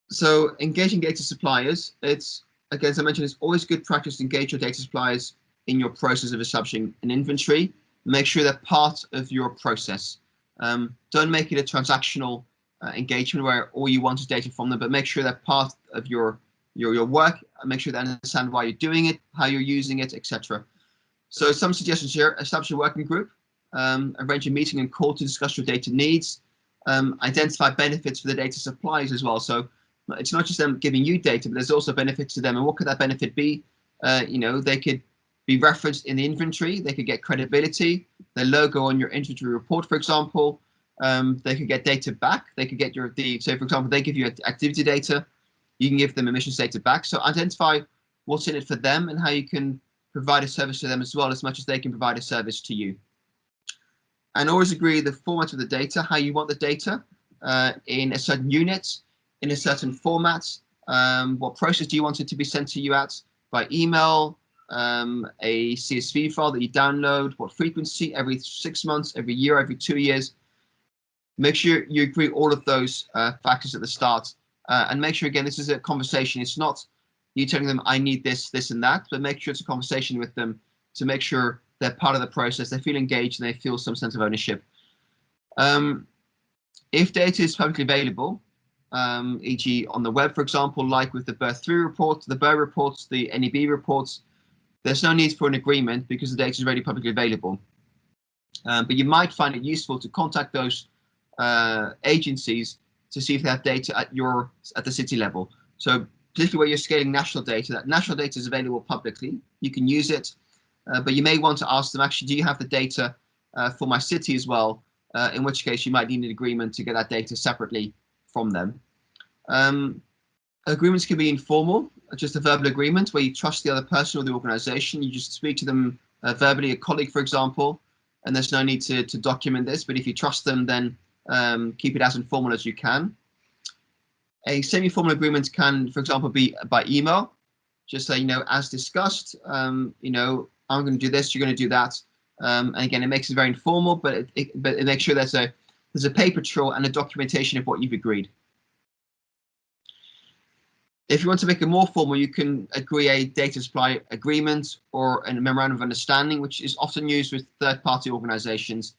So engaging data suppliers, it's, again, as I mentioned, it's always good practice to engage your data suppliers in your process of establishing an inventory. Make sure they're part of your process. Don't make it a transactional engagement where all you want is data from them, but make sure they're part of your work, and make sure they understand why you're doing it, how you're using it, etc. So some suggestions here: establish a working group, arrange a meeting and call to discuss your data needs, identify benefits for the data suppliers as well. So it's not just them giving you data, but there's also benefits to them. And what could that benefit be? They could be referenced in the inventory, they could get credibility, their logo on your inventory report, for example. They could get data back. They could get say, for example, they give you activity data, you can give them emissions data back. So identify what's in it for them and how you can provide a service to them as well, as much as they can provide a service to you. And always agree the format of the data, how you want the data in a certain unit, in a certain format. What process do you want it to be sent to you at? By email, a CSV file that you download, what frequency, every 6 months, every year, every 2 years. Make sure you agree all of those factors at the start, and make sure, again, this is a conversation. It's not you telling them, I need this, this and that, but make sure it's a conversation with them to make sure they're part of the process, they feel engaged, and they feel some sense of ownership. If data is publicly available, e.g. on the web, for example, like with the birth through report, the BER reports, the NEB reports, there's no need for an agreement because the data is already publicly available. But you might find it useful to contact those agencies to see if they have data at the city level. So particularly where you're scaling national data, that national data is available publicly, you can use it, but you may want to ask them, actually, do you have the data for my city as well? In which case you might need an agreement to get that data separately from them. Agreements can be informal, just a verbal agreement where you trust the other person or the organization. You just speak to them verbally, a colleague, for example, and there's no need to document this, but if you trust them, then keep it as informal as you can. A semi-formal agreement can, for example, be by email. Just say, as discussed, I'm going to do this, you're going to do that. And again, it makes it very informal, but it makes sure there's a paper trail and a documentation of what you've agreed. If you want to make it more formal, you can agree a data supply agreement or a memorandum of understanding, which is often used with third-party organizations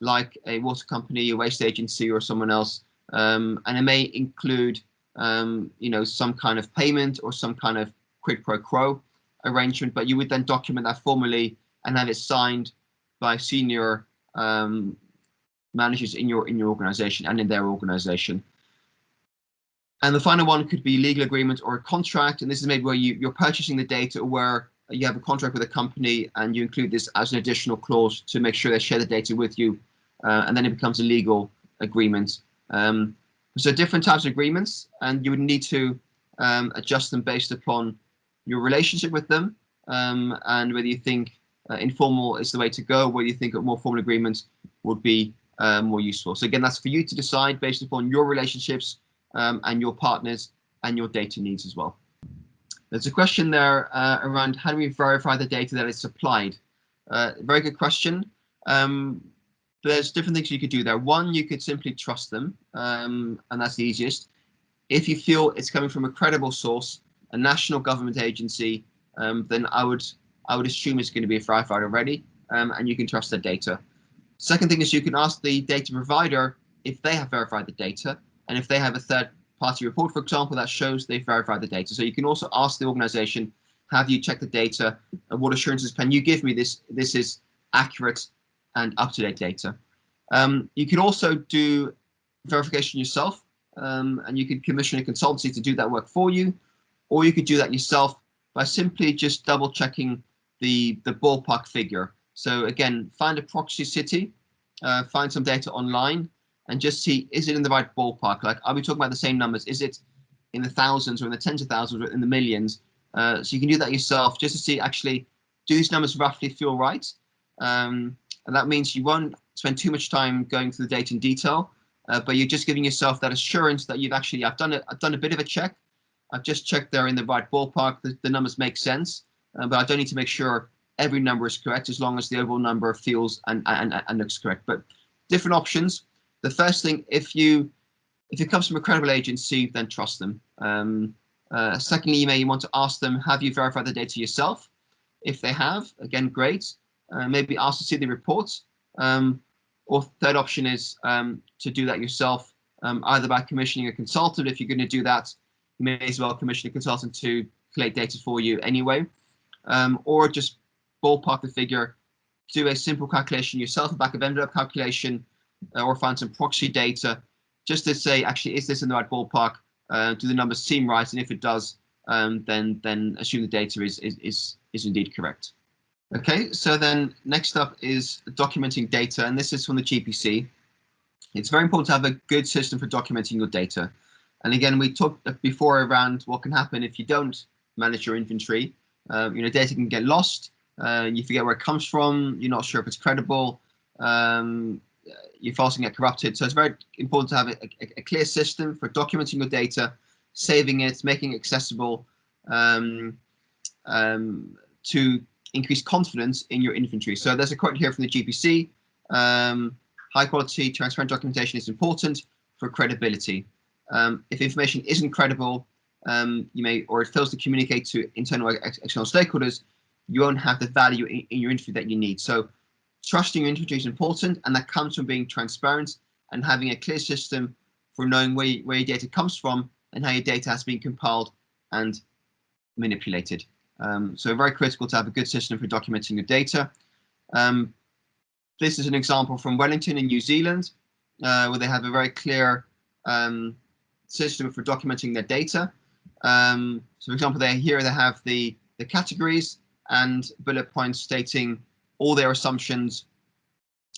like a water company, a waste agency, or someone else. And it may include, some kind of payment or some kind of quid pro quo arrangement, but you would then document that formally and have it signed by senior managers in your organization and in their organization. And the final one could be legal agreement or a contract, and this is maybe where you're purchasing the data, or where you have a contract with a company and you include this as an additional clause to make sure they share the data with you, and then it becomes a legal agreement. So different types of agreements, and you would need to adjust them based upon your relationship with them, and whether you think informal is the way to go, whether you think a more formal agreement would be more useful. So again, that's for you to decide based upon your relationships and your partners and your data needs as well. There's a question there around how do we verify the data that is supplied? Very good question. There's different things you could do there. One, you could simply trust them, and that's the easiest. If you feel it's coming from a credible source, a national government agency, then I would assume it's going to be verified already, and you can trust their data. Second thing is you can ask the data provider if they have verified the data, and if they have a third-party report, for example, that shows they've verified the data. So you can also ask the organization, have you checked the data? What assurances can you give me this is accurate and up-to-date data? You can also do verification yourself, and you could commission a consultancy to do that work for you, or you could do that yourself by simply just double checking the ballpark figure. So again, find a proxy city, find some data online, and just see, is it in the right ballpark? Like, are we talking about the same numbers? Is it in the thousands or in the tens of thousands or in the millions? So you can do that yourself just to see, actually, do these numbers roughly feel right? And that means you won't spend too much time going through the data in detail, but you're just giving yourself that assurance that you've actually, I've done a bit of a check. I've just checked they're in the right ballpark. The numbers make sense, but I don't need to make sure every number is correct, as long as the overall number feels and looks correct. But different options. The first thing, if it comes from a credible agency, then trust them. Secondly, you want to ask them, have you verified the data yourself? If they have, again, great. Maybe ask to see the reports. Or third option is to do that yourself, either by commissioning a consultant. If you're going to do that, you may as well commission a consultant to collate data for you anyway, or just ballpark the figure, do a simple calculation yourself, a back of envelope calculation, or find some proxy data, just to say, actually, is this in the right ballpark? Do the numbers seem right? And if it does, then assume the data is indeed correct. Okay, so then next up is documenting data, and this is from the GPC. It's very important to have a good system for documenting your data. And again, we talked before around what can happen if you don't manage your inventory. Data can get lost. You forget where it comes from. You're not sure if it's credible. Your files can get corrupted. So it's very important to have a clear system for documenting your data, saving it, making it accessible, to increase confidence in your inventory. So there's a quote here from the GPC. High quality, transparent documentation is important for credibility. If information isn't credible, or it fails to communicate to internal or external stakeholders, you won't have the value in your inventory that you need. So trusting your inventory is important, and that comes from being transparent and having a clear system for knowing where your data comes from and how your data has been compiled and manipulated. So very critical to have a good system for documenting your data. This is an example from Wellington in New Zealand, where they have a very clear system for documenting their data. So for example, they have the categories and bullet points stating all their assumptions,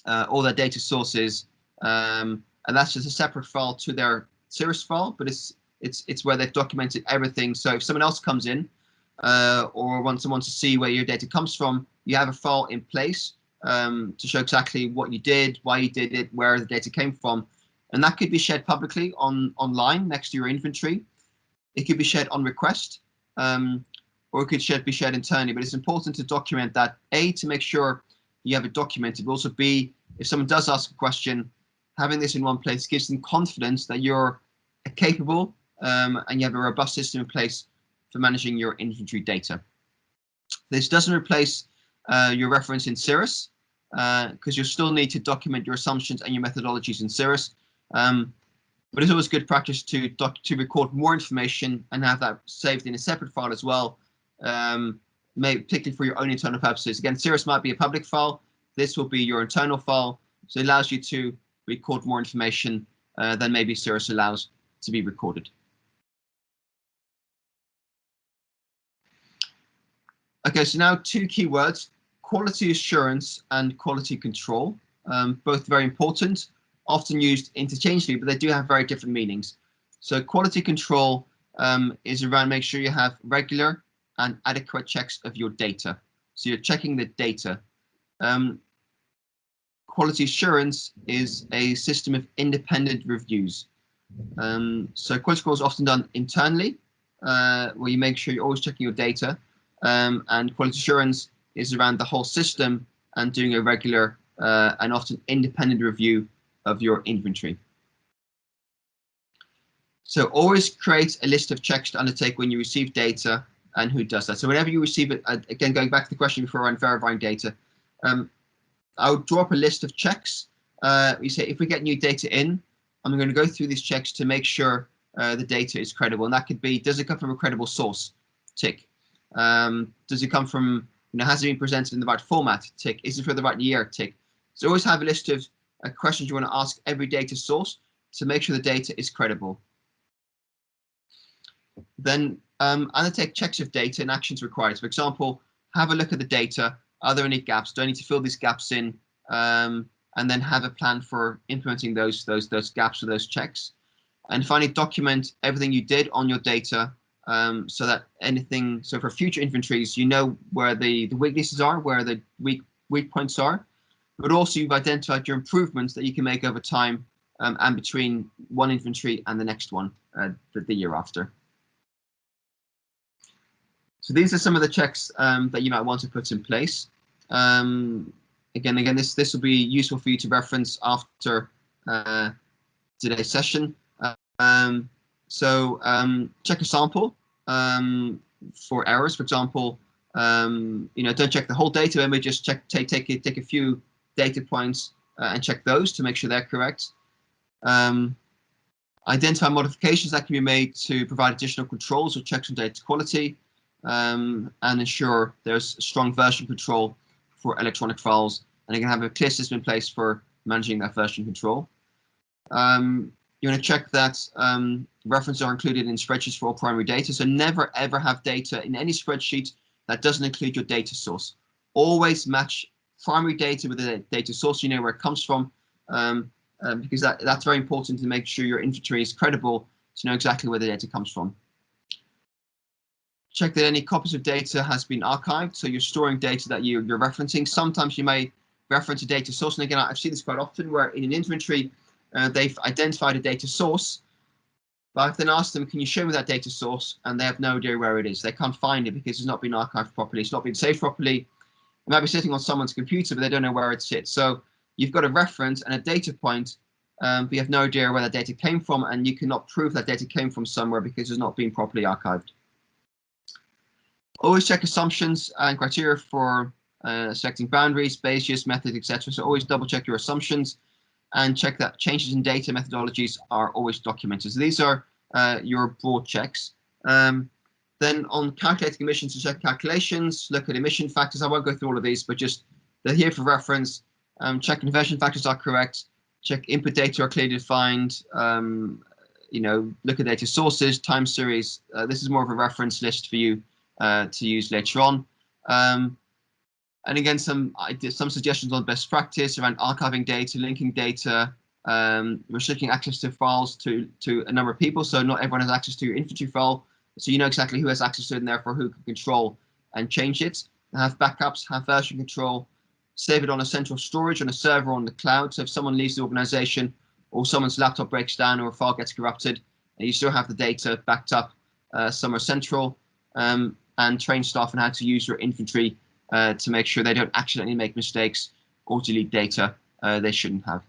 all their data sources, and that's just a separate file to their Cirrus file, but it's where they've documented everything. So if someone else comes in or wants someone to see where your data comes from, you have a file in place to show exactly what you did, why you did it, where the data came from, and that could be shared publicly online next to your inventory. It could be shared on request, or it could be shared internally. But it's important to document that, A, to make sure you have it documented, but also B, if someone does ask a question, having this in one place gives them confidence that you're capable and you have a robust system in place for managing your inventory data. This doesn't replace your reference in Cirrus, because you'll still need to document your assumptions and your methodologies in Cirrus. But it's always good practice to record more information and have that saved in a separate file as well, particularly for your own internal purposes. Again, Cirrus might be a public file. This will be your internal file, so it allows you to record more information than maybe Cirrus allows to be recorded. Okay, so now two key words: quality assurance and quality control. Both very important, often used interchangeably, but they do have very different meanings. So quality control is around making sure you have regular and adequate checks of your data. So you're checking the data. Quality assurance is a system of independent reviews. So quality control is often done internally, where you make sure you're always checking your data. And quality assurance is around the whole system and doing a regular and often independent review of your inventory. So always create a list of checks to undertake when you receive data and who does that. So whenever you receive it, again, going back to the question before on verifying data, I would draw up a list of checks. You say, if we get new data in, I'm going to go through these checks to make sure the data is credible. And that could be, does it come from a credible source? Tick. Does it come from, has it been presented in the right format? Tick. Is it for the right year? Tick. So always have a list of questions you want to ask every data source to make sure the data is credible. Then undertake checks of data and actions required. For example, have a look at the data. Are there any gaps? Do I need to fill these gaps in? And then have a plan for implementing those gaps or those checks. And finally, document everything you did on your data, so that so for future inventories, you know where the weaknesses are, where the weak points are, but also you've identified your improvements that you can make over time, and between one inventory and the next one, the year after. So these are some of the checks that you might want to put in place. Again, this will be useful for you to reference after today's session. Check a sample for errors. For example, don't check the whole data, maybe just take a few data points and check those to make sure they're correct. Identify modifications that can be made to provide additional controls or checks on data quality, and ensure there's strong version control for electronic files, and you can have a clear system in place for managing that version control. You want to check that references are included in spreadsheets for all primary data. So never ever have data in any spreadsheet that doesn't include your data source. Always match primary data with the data source. You know where it comes from, because that's very important to make sure your inventory is credible, to know exactly where the data comes from. Check that any copies of data has been archived. So you're storing data that you're referencing. Sometimes you may reference a data source, and again, I've seen this quite often where in an inventory they've identified a data source, but I've then asked them, can you show me that data source? And they have no idea where it is. They can't find it because it's not been archived properly. It's not been saved properly. It might be sitting on someone's computer, but they don't know where it sits. So you've got a reference and a data point, but you have no idea where that data came from, and you cannot prove that data came from somewhere because it's not been properly archived. Always check assumptions and criteria for selecting boundaries, Bayesian methods, etc. So always double check your assumptions and check that changes in data methodologies are always documented. So these are your broad checks. Then on calculating emissions, to check calculations, look at emission factors. I won't go through all of these, but just they're here for reference. Check conversion factors are correct. Check input data are clearly defined. Look at data sources, time series. This is more of a reference list for you to use later on. And again, I did some suggestions on best practice around archiving data, linking data, restricting access to files to a number of people. So not everyone has access to your inventory file. So you know exactly who has access to it and therefore who can control and change it. And have backups, have version control, save it on a central storage on a server on the cloud. So if someone leaves the organization or someone's laptop breaks down or a file gets corrupted, you still have the data backed up somewhere central, and train staff on how to use your inventory to make sure they don't accidentally make mistakes or delete data they shouldn't have.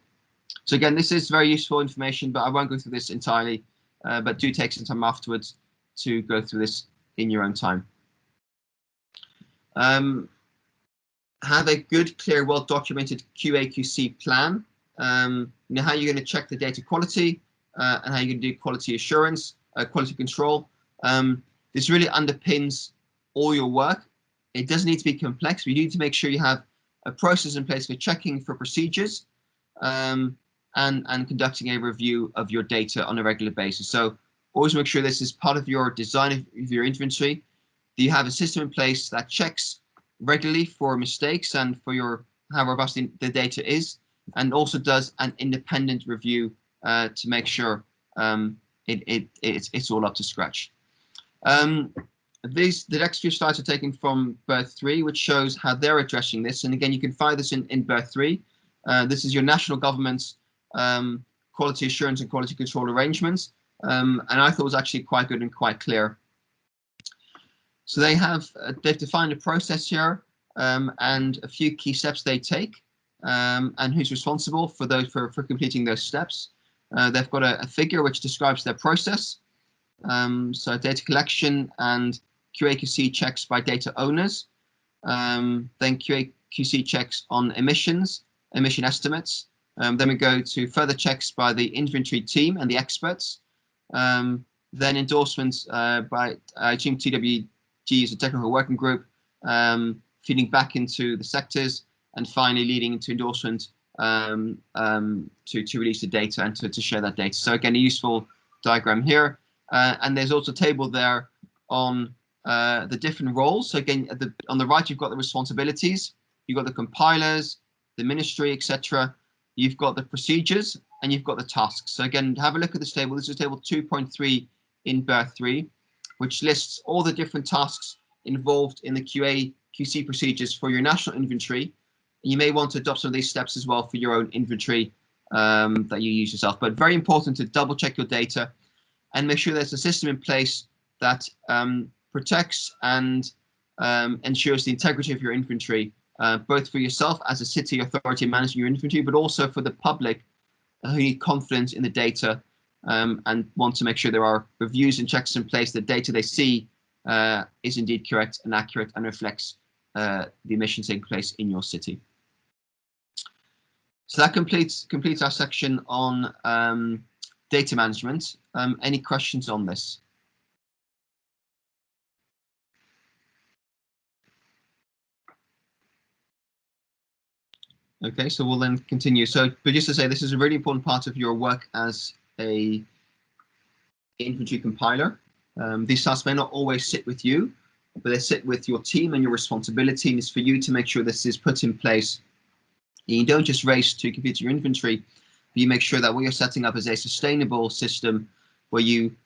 So again, this is very useful information, but I won't go through this entirely, but do take some time afterwards to go through this in your own time. Have a good, clear, well-documented QA/QC plan. How you're going to check the data quality and how you're going to do quality assurance, quality control. This really underpins all your work. It doesn't need to be complex, but you need to make sure you have a process in place for checking for procedures, and conducting a review of your data on a regular basis. So always make sure this is part of your design of your inventory, that you have a system in place that checks regularly for mistakes and for how robust the data is, and also does an independent review to make sure it's all up to scratch. The next few slides are taken from BERT 3, which shows how they're addressing this. And again, you can find this in BERT 3. This is your national government's quality assurance and quality control arrangements. And I thought it was actually quite good and quite clear. So they've defined a process here, and a few key steps they take, and who's responsible for completing those steps. They've got a figure which describes their process. So data collection and QA/QC checks by data owners, then QA/QC checks on emission estimates. Then we go to further checks by the inventory team and the experts. Then endorsements by Team TWG is a technical working group, feeding back into the sectors, and finally leading into endorsement to release the data and to share that data. So again, a useful diagram here. And there's also a table there on the different roles. So again, on the right, you've got the responsibilities, you've got the compilers, the ministry, etc. You've got the procedures, and you've got the tasks. So again, have a look at this table. This is table 2.3 in BER 3, which lists all the different tasks involved in the QA/QC procedures for your national inventory. You may want to adopt some of these steps as well for your own inventory that you use yourself. But very important to double check your data and make sure there's a system in place that protects and ensures the integrity of your inventory, both for yourself as a city authority managing your inventory, but also for the public who need confidence in the data and want to make sure there are reviews and checks in place that data they see is indeed correct and accurate and reflects the emissions taking place in your city. So that completes our section on data management. Any questions on this? Okay, so we'll then continue. So, but just to say, this is a really important part of your work as a inventory compiler. These tasks may not always sit with you, but they sit with your team, and your responsibility is for you to make sure this is put in place. And you don't just race to complete your inventory, but you make sure that what you're setting up is a sustainable system where you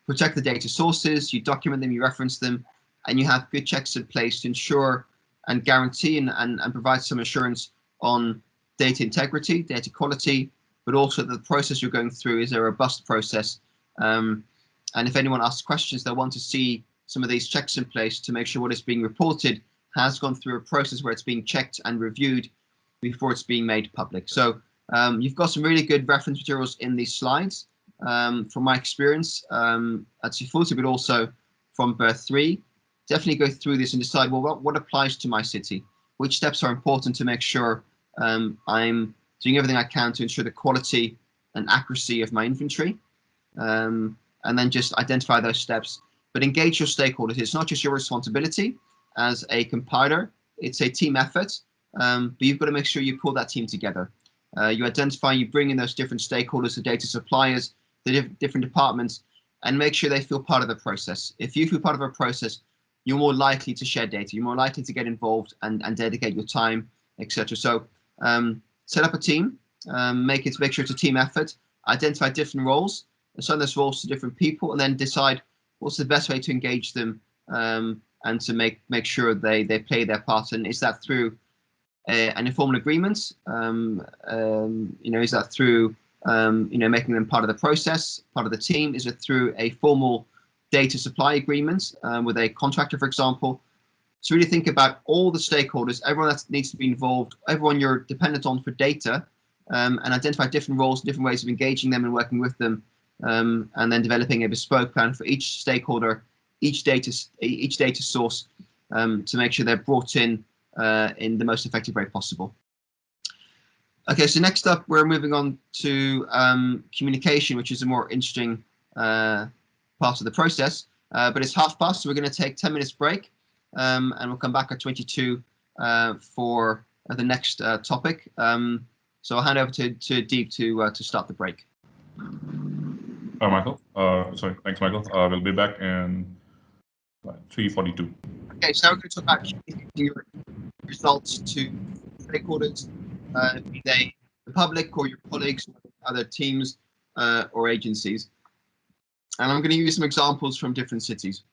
protect the data sources, you document them, you reference them, and you have good checks in place to ensure and guarantee and provide some assurance on data integrity, data quality, but also that the process you're going through is a robust process. And if anyone asks questions, they'll want to see some of these checks in place to make sure what is being reported has gone through a process where it's being checked and reviewed before it's being made public. So you've got some really good reference materials in these slides from my experience at C40, but also from BER 3. Definitely go through this and decide, well, what applies to my city? Which steps are important to make sure I'm doing everything I can to ensure the quality and accuracy of my inventory, and then just identify those steps. But engage your stakeholders. It's not just your responsibility as a compiler, it's a team effort, but you've got to make sure you pull that team together. You identify, you bring in those different stakeholders, the data suppliers, the different departments, and make sure they feel part of the process. If you feel part of a process, you're more likely to share data, you're more likely to get involved and dedicate your time, etc. So set up a team, make sure it's a team effort, identify different roles, assign those roles to different people, and then decide what's the best way to engage them and to make sure they play their part. And is that through an informal agreement? Is that through making them part of the process, part of the team? Is it through a formal data supply agreement with a contractor, for example? So really think about all the stakeholders, everyone that needs to be involved, everyone you're dependent on for data, and identify different roles, different ways of engaging them and working with them, and then developing a bespoke plan for each stakeholder, each data source, to make sure they're brought in the most effective way possible. Okay, so next up, we're moving on to communication, which is a more interesting part of the process, but it's past, so we're going to take 10 minutes break, and we'll come back at 22 for the next topic. So I'll hand over to Deep to start the break. Michael. Sorry, thanks, Michael. We'll be back in 3:42. Okay, so now we're going to talk about communicating your results to stakeholders, be they the public or your colleagues, other teams or agencies. And I'm going to give you some examples from different cities.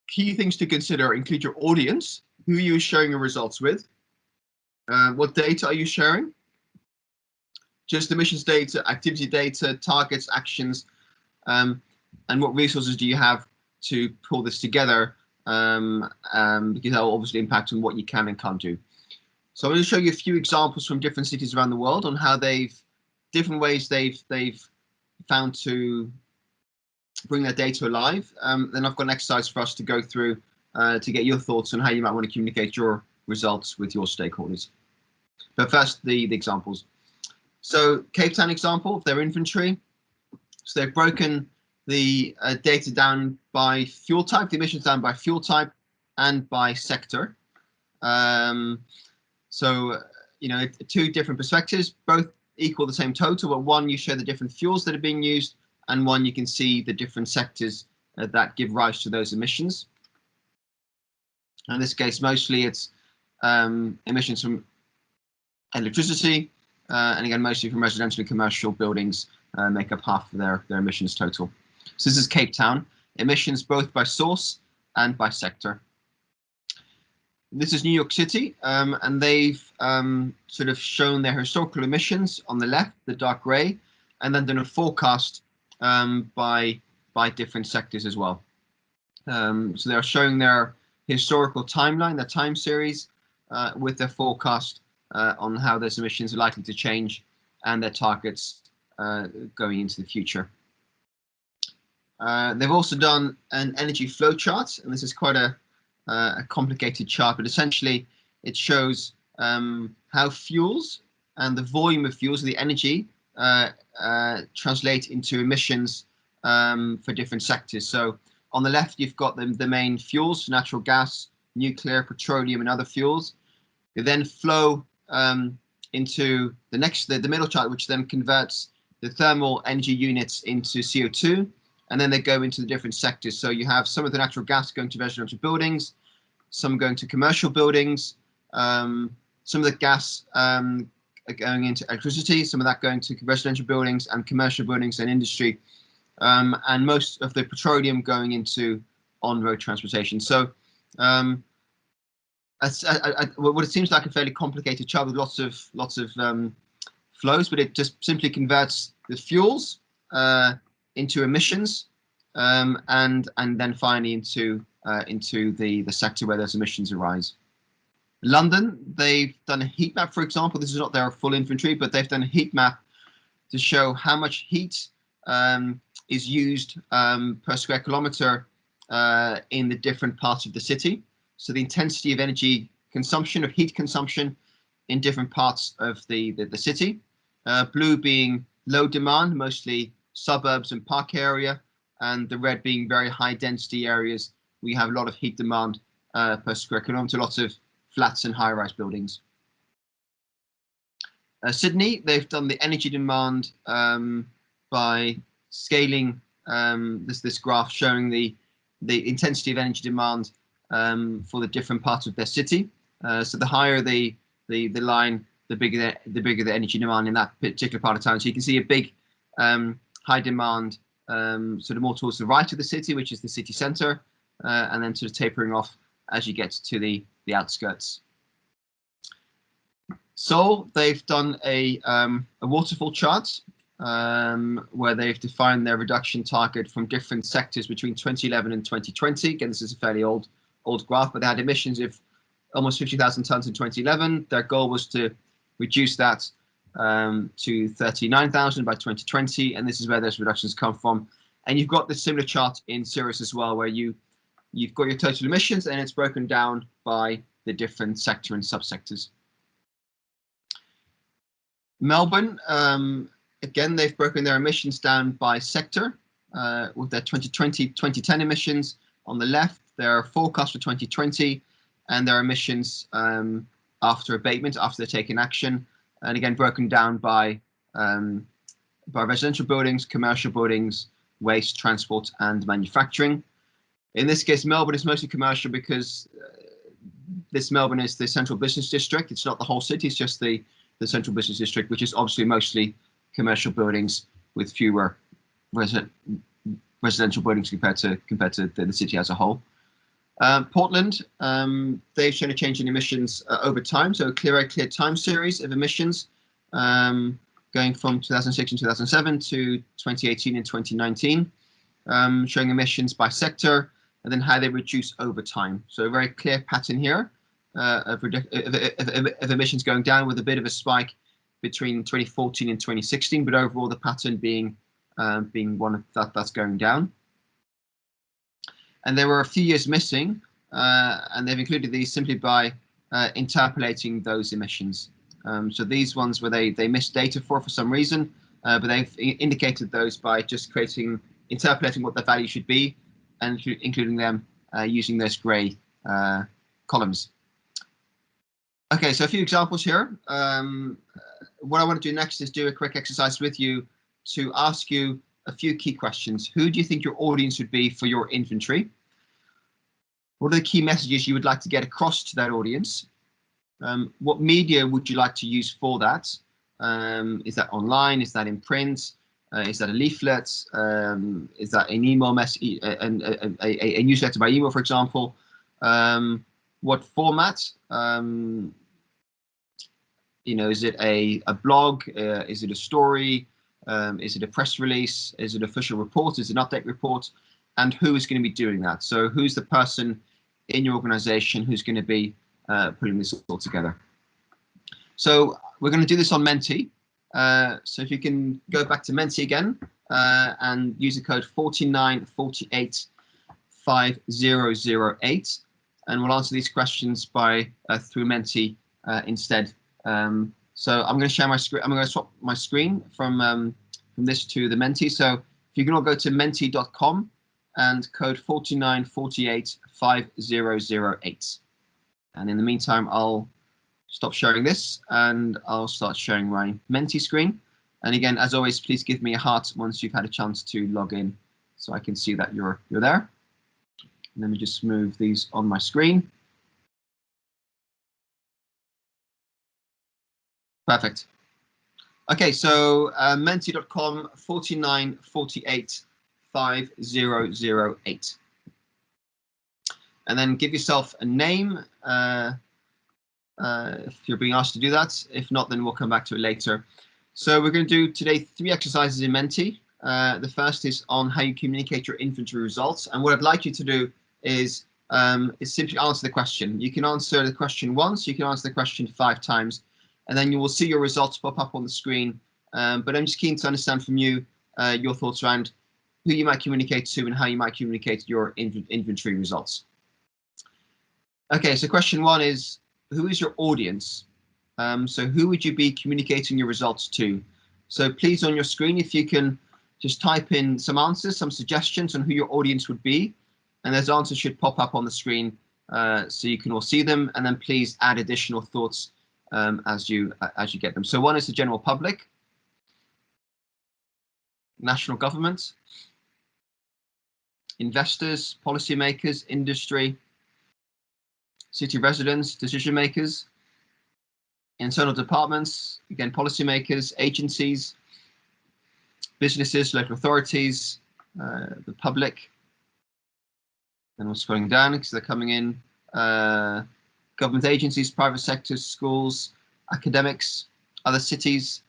Key things to consider include your audience, who are you sharing your results with, what data are you sharing, just emissions data, activity data, targets, actions, and what resources do you have to pull this together, because that will obviously impact on what you can and can't do. So I'm going to show you a few examples from different cities around the world on how different ways they've found to bring their data alive. Then I've got an exercise for us to go through to get your thoughts on how you might want to communicate your results with your stakeholders. But first, the examples. So Cape Town example of their inventory. So they've broken the data down by fuel type, the emissions down by fuel type and by sector. So, two different perspectives, both equal the same total, but one you show the different fuels that are being used, and one you can see the different sectors that give rise to those emissions. In this case, mostly it's emissions from electricity, and again, mostly from residential and commercial buildings make up half of their emissions total. So this is Cape Town, emissions both by source and by sector. This is New York City, and they've sort of shown their historical emissions on the left, the dark grey, and then done a forecast by different sectors as well. So they're showing their historical timeline, their time series, with their forecast on how those emissions are likely to change and their targets going into the future. They've also done an energy flow chart, and this is quite a complicated chart, but essentially it shows how fuels and the volume of fuels, the energy, translate into emissions for different sectors. So on the left, you've got the main fuels, natural gas, nuclear, petroleum, and other fuels. They then flow into the middle chart, which then converts the thermal energy units into CO2, and then they go into the different sectors. So you have some of the natural gas going to residential buildings, some going to commercial buildings, some of the gas are going into electricity, some of that going to residential buildings and commercial buildings and industry, and most of the petroleum going into on-road transportation. So what it seems like a fairly complicated chart with lots of flows, but it just simply converts the fuels into emissions, and then finally into the sector where those emissions arise. London, they've done a heat map, for example. This is not their full inventory, but they've done a heat map to show how much heat is used per square kilometre in the different parts of the city. So the intensity of energy consumption, of heat consumption in different parts of the city. Blue being low demand, mostly suburbs and park area, and the red being very high density areas. We have a lot of heat demand per square kilometre, lots of flats and high-rise buildings. Sydney, they've done the energy demand by scaling this graph showing the intensity of energy demand for the different parts of their city. So the higher the line, the bigger the energy demand in that particular part of town. So you can see a big high demand sort of more towards the right of the city, which is the city centre, and then sort of tapering off as you get to the outskirts. Seoul, they've done a waterfall chart where they've defined their reduction target from different sectors between 2011 and 2020. Again, this is a fairly old graph, but they had emissions of almost 50,000 tons in 2011. Their goal was to reduce that to 39,000 by 2020, and this is where those reductions come from. And you've got the similar chart in Cirrus as well, where you've got your total emissions, and it's broken down by the different sector and subsectors. Melbourne, again, they've broken their emissions down by sector with their 2020-2010 emissions on the left, their forecast for 2020, and their emissions after abatement, after they're taking action, and again broken down by residential buildings, commercial buildings, waste, transport, and manufacturing. In this case, Melbourne is mostly commercial because this Melbourne is the central business district. It's not the whole city, it's just the central business district, which is obviously mostly commercial buildings with fewer residential buildings compared to the city as a whole. Portland, they've shown a change in emissions over time, so a clear time series of emissions going from 2006 and 2007 to 2018 and 2019, showing emissions by sector and then how they reduce over time. So a very clear pattern here of emissions going down with a bit of a spike between 2014 and 2016, but overall the pattern being one that's going down. And there were a few years missing, and they've included these simply by interpolating those emissions. So these ones where they missed data for some reason, but they've indicated those by just interpolating what the value should be, and including them using those grey columns. Okay, so a few examples here. what I want to do next is do a quick exercise with you to ask you a few key questions. Who do you think your audience would be for your inventory? What are the key messages you would like to get across to that audience? What media would you like to use for that? Is that online? Is that in print? Is that a leaflet? Is that an email message, a newsletter by email, for example? What format? You know, is it a blog? Is it a story? Is it a press release? Is it an official report? Is it an update report? And who is going to be doing that? So who's the person in your organization who's going to be putting this all together? So we're going to do this on Menti. So if you can go back to Menti again and use the code 49485008, and we'll answer these questions by through Menti instead. So I'm going to share my screen. I'm going to swap my screen from this to the Menti. So if you can all go to menti.com and code 49485008. And in the meantime, I'll stop sharing this and I'll start sharing my Menti screen. And again, as always, please give me a heart once you've had a chance to log in so I can see that you're there. And let me just move these on my screen. Perfect. Okay, so menti.com 49485008. And then give yourself a name if you're being asked to do that. If not, then we'll come back to it later. So we're going to do today 3 exercises in Menti. The first is on how you communicate your inventory results. And what I'd like you to do is simply answer the question. You can answer the question once, you can answer the question 5 times, and then you will see your results pop up on the screen. But I'm just keen to understand from you your thoughts around who you might communicate to and how you might communicate your inventory results. Okay, so question 1 is, who is your audience? So who would you be communicating your results to? So please, on your screen, if you can just type in some answers, some suggestions on who your audience would be, and those answers should pop up on the screen so you can all see them, and then please add additional thoughts as you get them. So 1 is the general public, national government, investors, policymakers, industry, city residents, decision makers, internal departments, again, policymakers, agencies, businesses, local authorities, the public. And we're scrolling down because they're coming in. Government agencies, private sectors, schools, academics, other cities,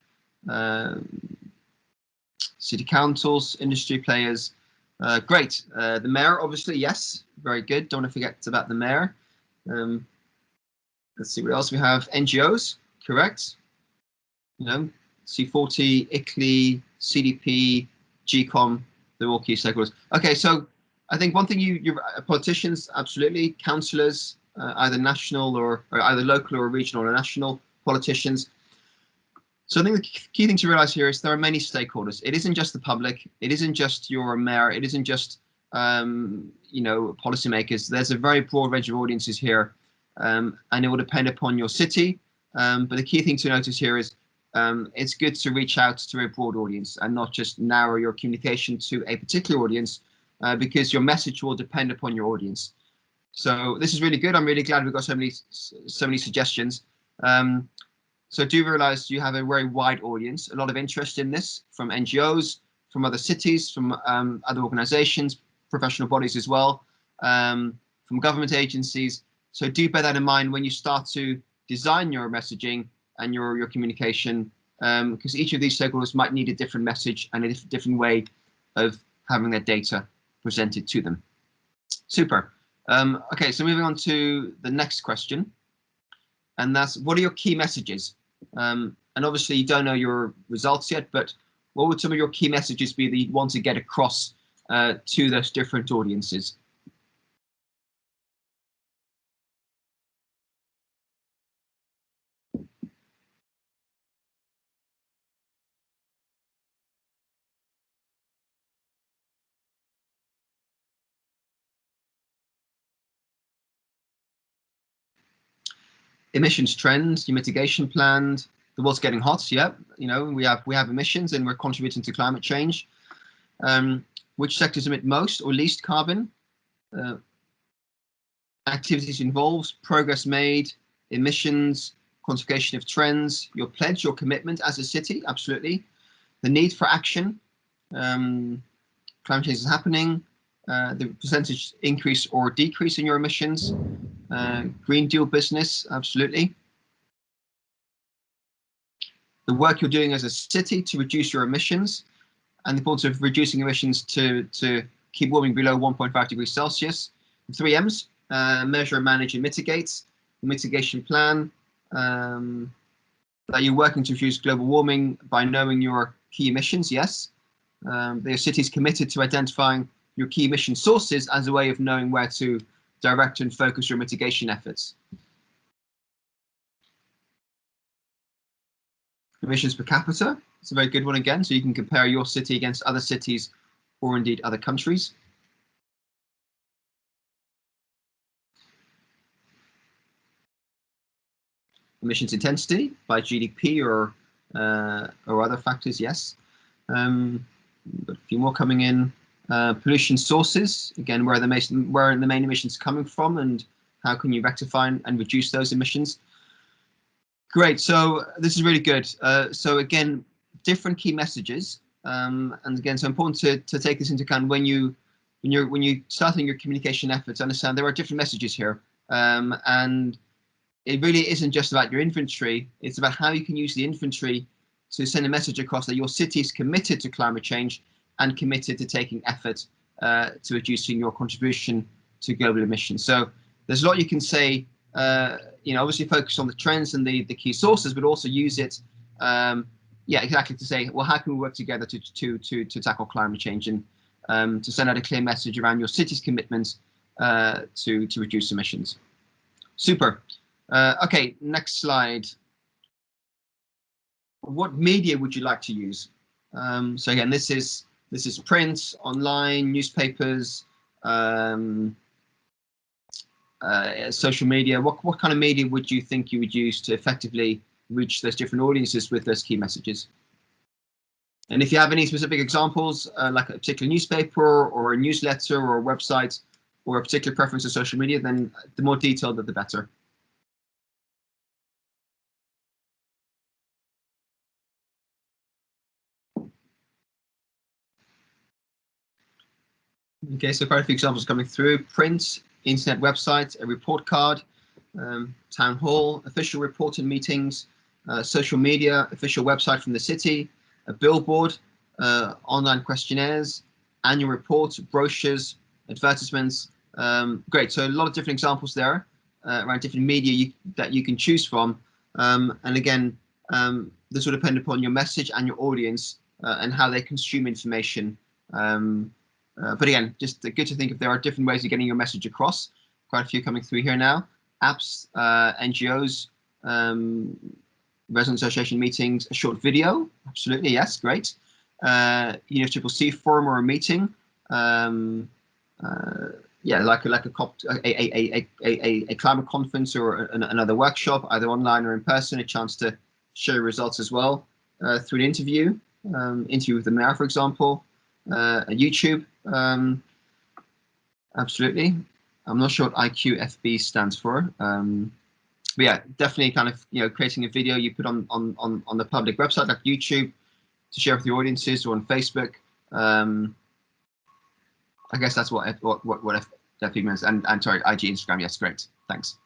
city councils, industry players. Great. The mayor, obviously, yes, very good. Don't want to forget about the mayor. Let's see what else we have. NGOs, correct. You know, C40, ICLI, CDP, GCOM, they're all key stakeholders. Okay, so I think one thing you politicians, absolutely, councillors, either national or either local or regional or national politicians. So I think the key thing to realize here is there are many stakeholders. It isn't just the public. It isn't just your mayor. It isn't just you know, policymakers. There's a very broad range of audiences here, and it will depend upon your city. But the key thing to notice here is it's good to reach out to a broad audience and not just narrow your communication to a particular audience, because your message will depend upon your audience. So this is really good. I'm really glad we've got so many suggestions. So do realize you have a very wide audience, a lot of interest in this from NGOs, from other cities, from other organizations, professional bodies as well, from government agencies. So do bear that in mind when you start to design your messaging and your communication, because each of these stakeholders might need a different message and a different way of having their data presented to them. Super. Okay, so moving on to the next question, and that's, what are your key messages? And obviously you don't know your results yet, but what would some of your key messages be that you want to get across to those different audiences? Emissions trends, your mitigation plans, the world's getting hot. Yeah, we have emissions and we're contributing to climate change. Which sectors emit most or least carbon? Activities involved, progress made, emissions, quantification of trends, your pledge, your commitment as a city, absolutely. The need for action, climate change is happening, the percentage increase or decrease in your emissions, Green Deal business, absolutely. The work you're doing as a city to reduce your emissions, and the importance of reducing emissions to keep warming below 1.5 degrees Celsius. The 3 M's, measure, manage, and mitigate. The mitigation plan, that you're working to reduce global warming by knowing your key emissions, yes. The city is committed to identifying your key emission sources as a way of knowing where to direct and focus your mitigation efforts. Emissions per capita, it's a very good one again, so you can compare your city against other cities or indeed other countries. Emissions intensity by GDP or other factors, yes. Got a few more coming in. Pollution sources, again, where are the main emissions coming from and how can you rectify and reduce those emissions? Great, so this is really good. So again, different key messages, and again, so important to take this into account when you're starting your communication efforts. Understand there are different messages here, and it really isn't just about your inventory. It's about how you can use the inventory to send a message across that your city is committed to climate change and committed to taking effort to reducing your contribution to global emissions. So there's a lot you can say. Obviously focus on the trends and the key sources, but also use it, exactly, to say, well, how can we work together to tackle climate change and to send out a clear message around your city's commitments to reduce emissions. Super. Okay, next slide. What media would you like to use? So again, this is print, online, newspapers, social media. What kind of media would you think you would use to effectively reach those different audiences with those key messages? And if you have any specific examples, like a particular newspaper or a newsletter or a website or a particular preference of social media, then the more detailed, the better. Okay, so quite a few examples coming through. Print, internet website, a report card, town hall, official reported meetings, social media, official website from the city, a billboard, online questionnaires, annual reports, brochures, advertisements. Great, so a lot of different examples there around different media that you can choose from. And again, this will depend upon your message and your audience and how they consume information. But again, just good to think if there are different ways of getting your message across. Quite a few coming through here now. Apps, NGOs, resident association meetings, a short video. Absolutely, yes, great. CCC forum or a meeting. Like a climate conference or another workshop, either online or in person. A chance to share results as well through an interview with the mayor, for example. A YouTube. Absolutely. I'm not sure what IQFB stands for. But yeah, definitely kind of, creating a video you put on the public website like YouTube to share with your audiences or on Facebook. I guess that's what FB means. And sorry, IG, Instagram. Yes, great. Thanks.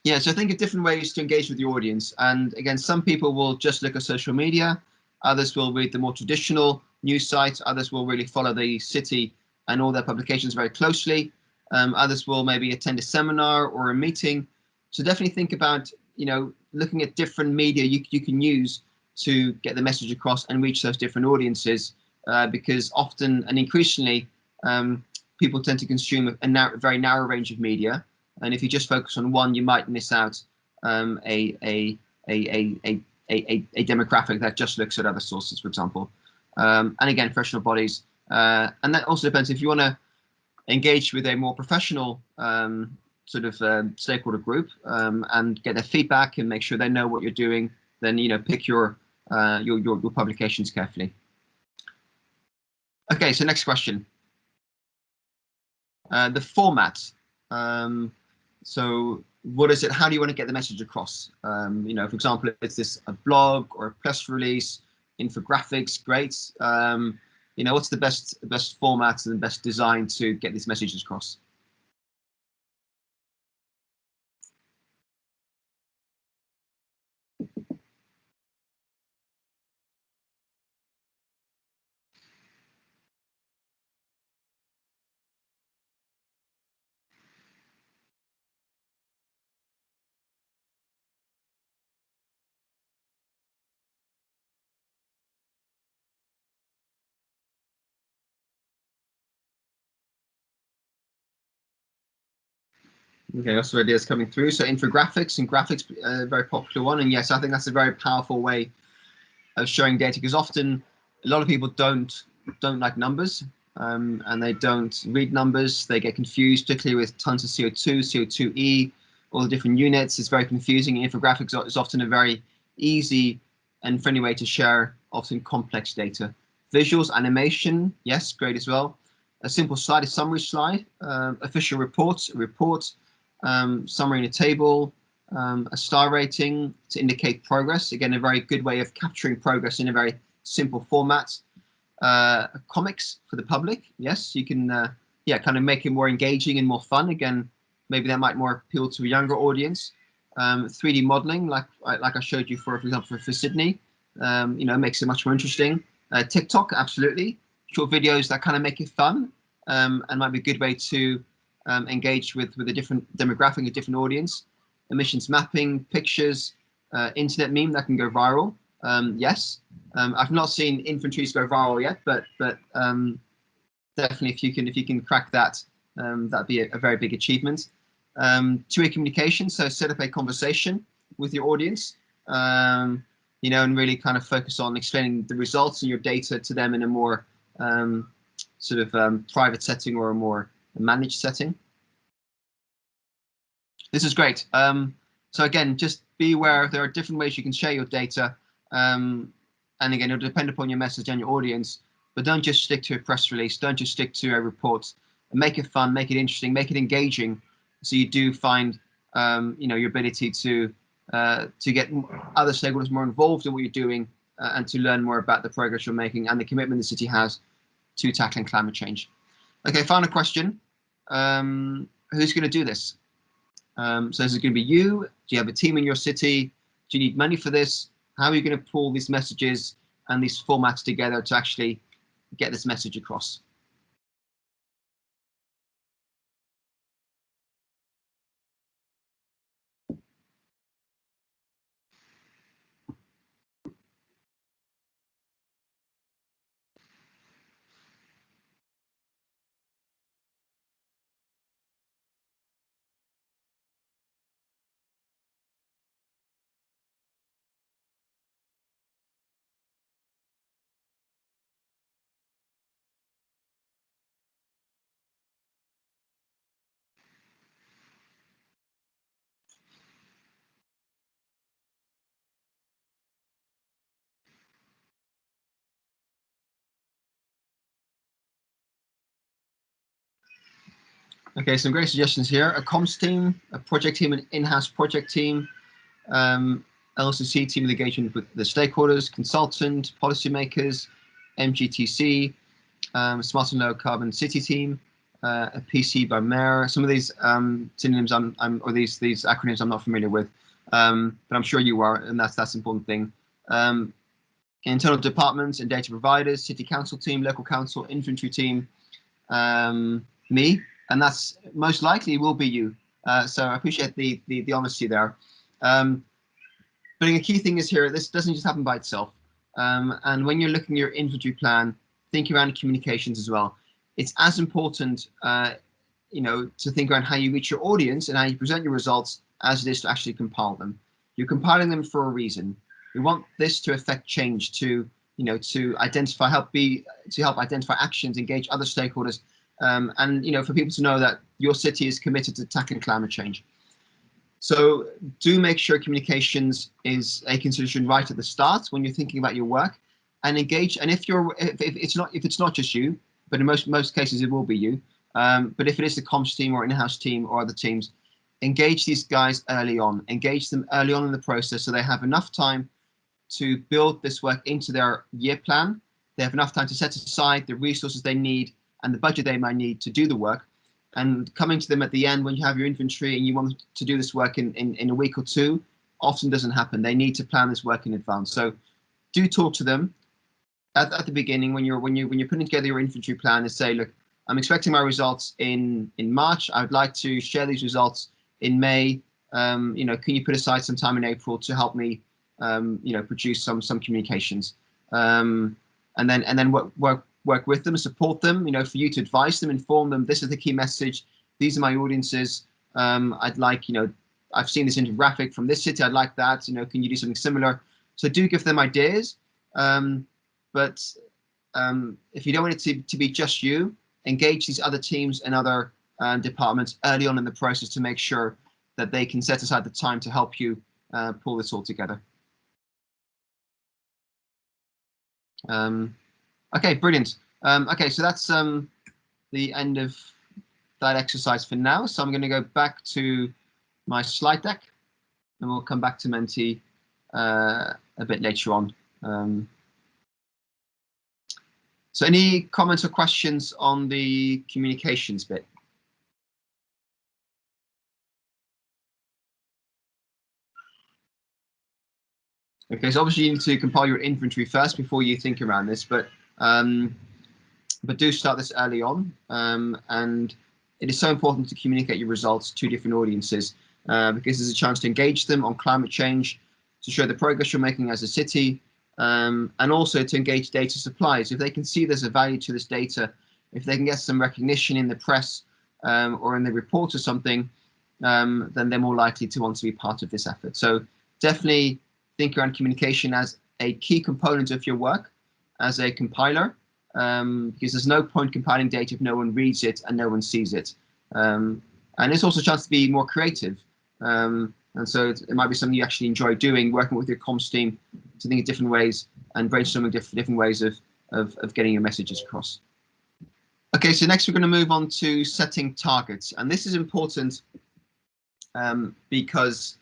Yeah, so think of different ways to engage with your audience. And again, some people will just look at social media. Others will read the more traditional news sites. Others will really follow the city and all their publications very closely. Others will maybe attend a seminar or a meeting. So definitely think about, looking at different media you can use to get the message across and reach those different audiences, because often and increasingly, people tend to consume a very narrow range of media. And if you just focus on one, you might miss out a demographic that just looks at other sources, for example. And again, professional bodies. And that also depends if you want to engage with a more professional sort of stakeholder group and get their feedback and make sure they know what you're doing. Then pick your publications carefully. Okay, so next question. The format. So what is it? How do you want to get the message across? For example, is this a blog or a press release, infographics? Great. What's the best format and the best design to get these messages across? Okay, lots of ideas coming through. So infographics and graphics, a very popular one. And yes, I think that's a very powerful way of showing data, because often a lot of people don't like numbers and they don't read numbers. They get confused, particularly with tons of CO2, CO2e, all the different units. It's very confusing. Infographics is often a very easy and friendly way to share often complex data. Visuals, animation, yes, great as well. A simple slide, a summary slide, official reports, a report, summary in a table, a star rating to indicate progress. Again, a very good way of capturing progress in a very simple format. Comics for the public. Yes, you can kind of make it more engaging and more fun. Again, maybe that might more appeal to a younger audience. 3D modeling, like I showed you for example for Sydney, makes it much more interesting. TikTok, absolutely. Short videos that kind of make it fun and might be a good way to engage with a different demographic, a different audience. Emissions mapping, pictures, internet meme that can go viral. Yes, I've not seen infantries go viral yet, but definitely if you can crack that, that'd be a very big achievement. Two-way communication, so set up a conversation with your audience, and really kind of focus on explaining the results and your data to them in a more private setting or a more managed setting. This is great. So again, just be aware there are different ways you can share your data. And again, it'll depend upon your message and your audience, but don't just stick to a press release. Don't just stick to a report. Make it fun, make it interesting, make it engaging. So you do find, your ability to get other stakeholders more involved in what you're doing and to learn more about the progress you're making and the commitment the city has to tackling climate change. Okay, final question. Who's going to do this? So this is going to be you. Do you have a team in your city? Do you need money for this? How are you going to pull these messages and these formats together to actually get this message across? Okay, some great suggestions here. A comms team, a project team, an in-house project team, LCC team engagement with the stakeholders, consultant, policymakers, MGTC, smart and low carbon city team, a PC by mayor. Some of these synonyms or these acronyms I'm not familiar with, but I'm sure you are, and that's the important thing. Internal departments and data providers, city council team, local council, infantry team, me. And that's most likely will be you. So I appreciate the honesty there. But the key thing is here, this doesn't just happen by itself. And when you're looking at your infantry plan, think around communications as well. It's as important, to think around how you reach your audience and how you present your results as it is to actually compile them. You're compiling them for a reason. We want this to affect change, to identify, help identify actions, engage other stakeholders, and for people to know that your city is committed to tackling climate change. So do make sure communications is a consideration right at the start when you're thinking about your work, and engage. And if it's not just you, but in most cases it will be you. But if it is the comms team or in-house team or other teams, engage these guys early on. Engage them early on in the process so they have enough time to build this work into their year plan. They have enough time to set aside the resources they need and the budget they might need to do the work. And coming to them at the end when you have your inventory and you want to do this work in a week or two, often doesn't happen. They need to plan this work in advance. So do talk to them at the beginning when you're putting together your inventory plan and say, look, I'm expecting my results in March. I would like to share these results in May. Can you put aside some time in April to help me produce some communications, and then work with them, support them, for you to advise them, inform them, this is the key message, these are my audiences, I'd like, I've seen this infographic from this city, I'd like that, can you do something similar? So do give them ideas, but if you don't want it to be just you, engage these other teams and other departments early on in the process to make sure that they can set aside the time to help you pull this all together. Okay, brilliant. Okay, so that's the end of that exercise for now. So I'm going to go back to my slide deck, and we'll come back to Menti a bit later on. So any comments or questions on the communications bit? Okay, so obviously you need to compile your inventory first before you think around this, but do start this early on, and it is so important to communicate your results to different audiences because there's a chance to engage them on climate change, to show the progress you're making as a city, and also to engage data suppliers. If they can see there's a value to this data, if they can get some recognition in the press or in the report or something, then they're more likely to want to be part of this effort. So definitely think around communication as a key component of your work as a compiler, because there's no point compiling data if no one reads it and no one sees it. And it's also a chance to be more creative. And so it might be something you actually enjoy doing, working with your comms team to think of different ways and brainstorming different ways of getting your messages across. Okay, so next we're going to move on to setting targets. And this is important because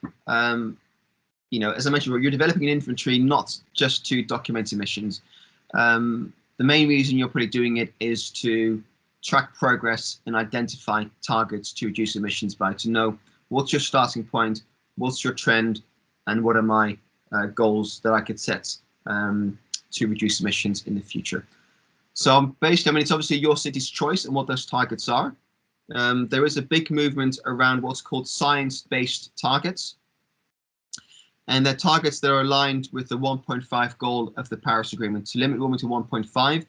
as I mentioned, you're developing an inventory not just to document emissions. The main reason you're probably doing it is to track progress and identify targets to reduce emissions by, to know what's your starting point, what's your trend, and what are my goals that I could set to reduce emissions in the future. So basically, it's obviously your city's choice and what those targets are. There is a big movement around what's called science-based targets. And they're targets that are aligned with the 1.5 goal of the Paris Agreement, to limit warming to 1.5.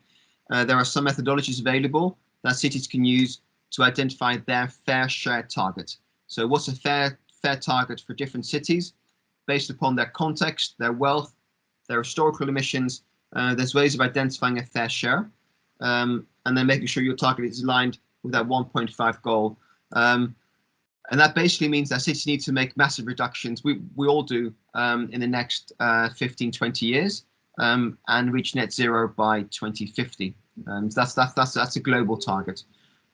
There are some methodologies available that cities can use to identify their fair share target. So what's a fair target for different cities based upon their context, their wealth, their historical emissions? There's ways of identifying a fair share, and then making sure your target is aligned with that 1.5 goal. And that basically means that cities need to make massive reductions. We all do in the next 15, 20 years, and reach net zero by 2050. So that's a global target.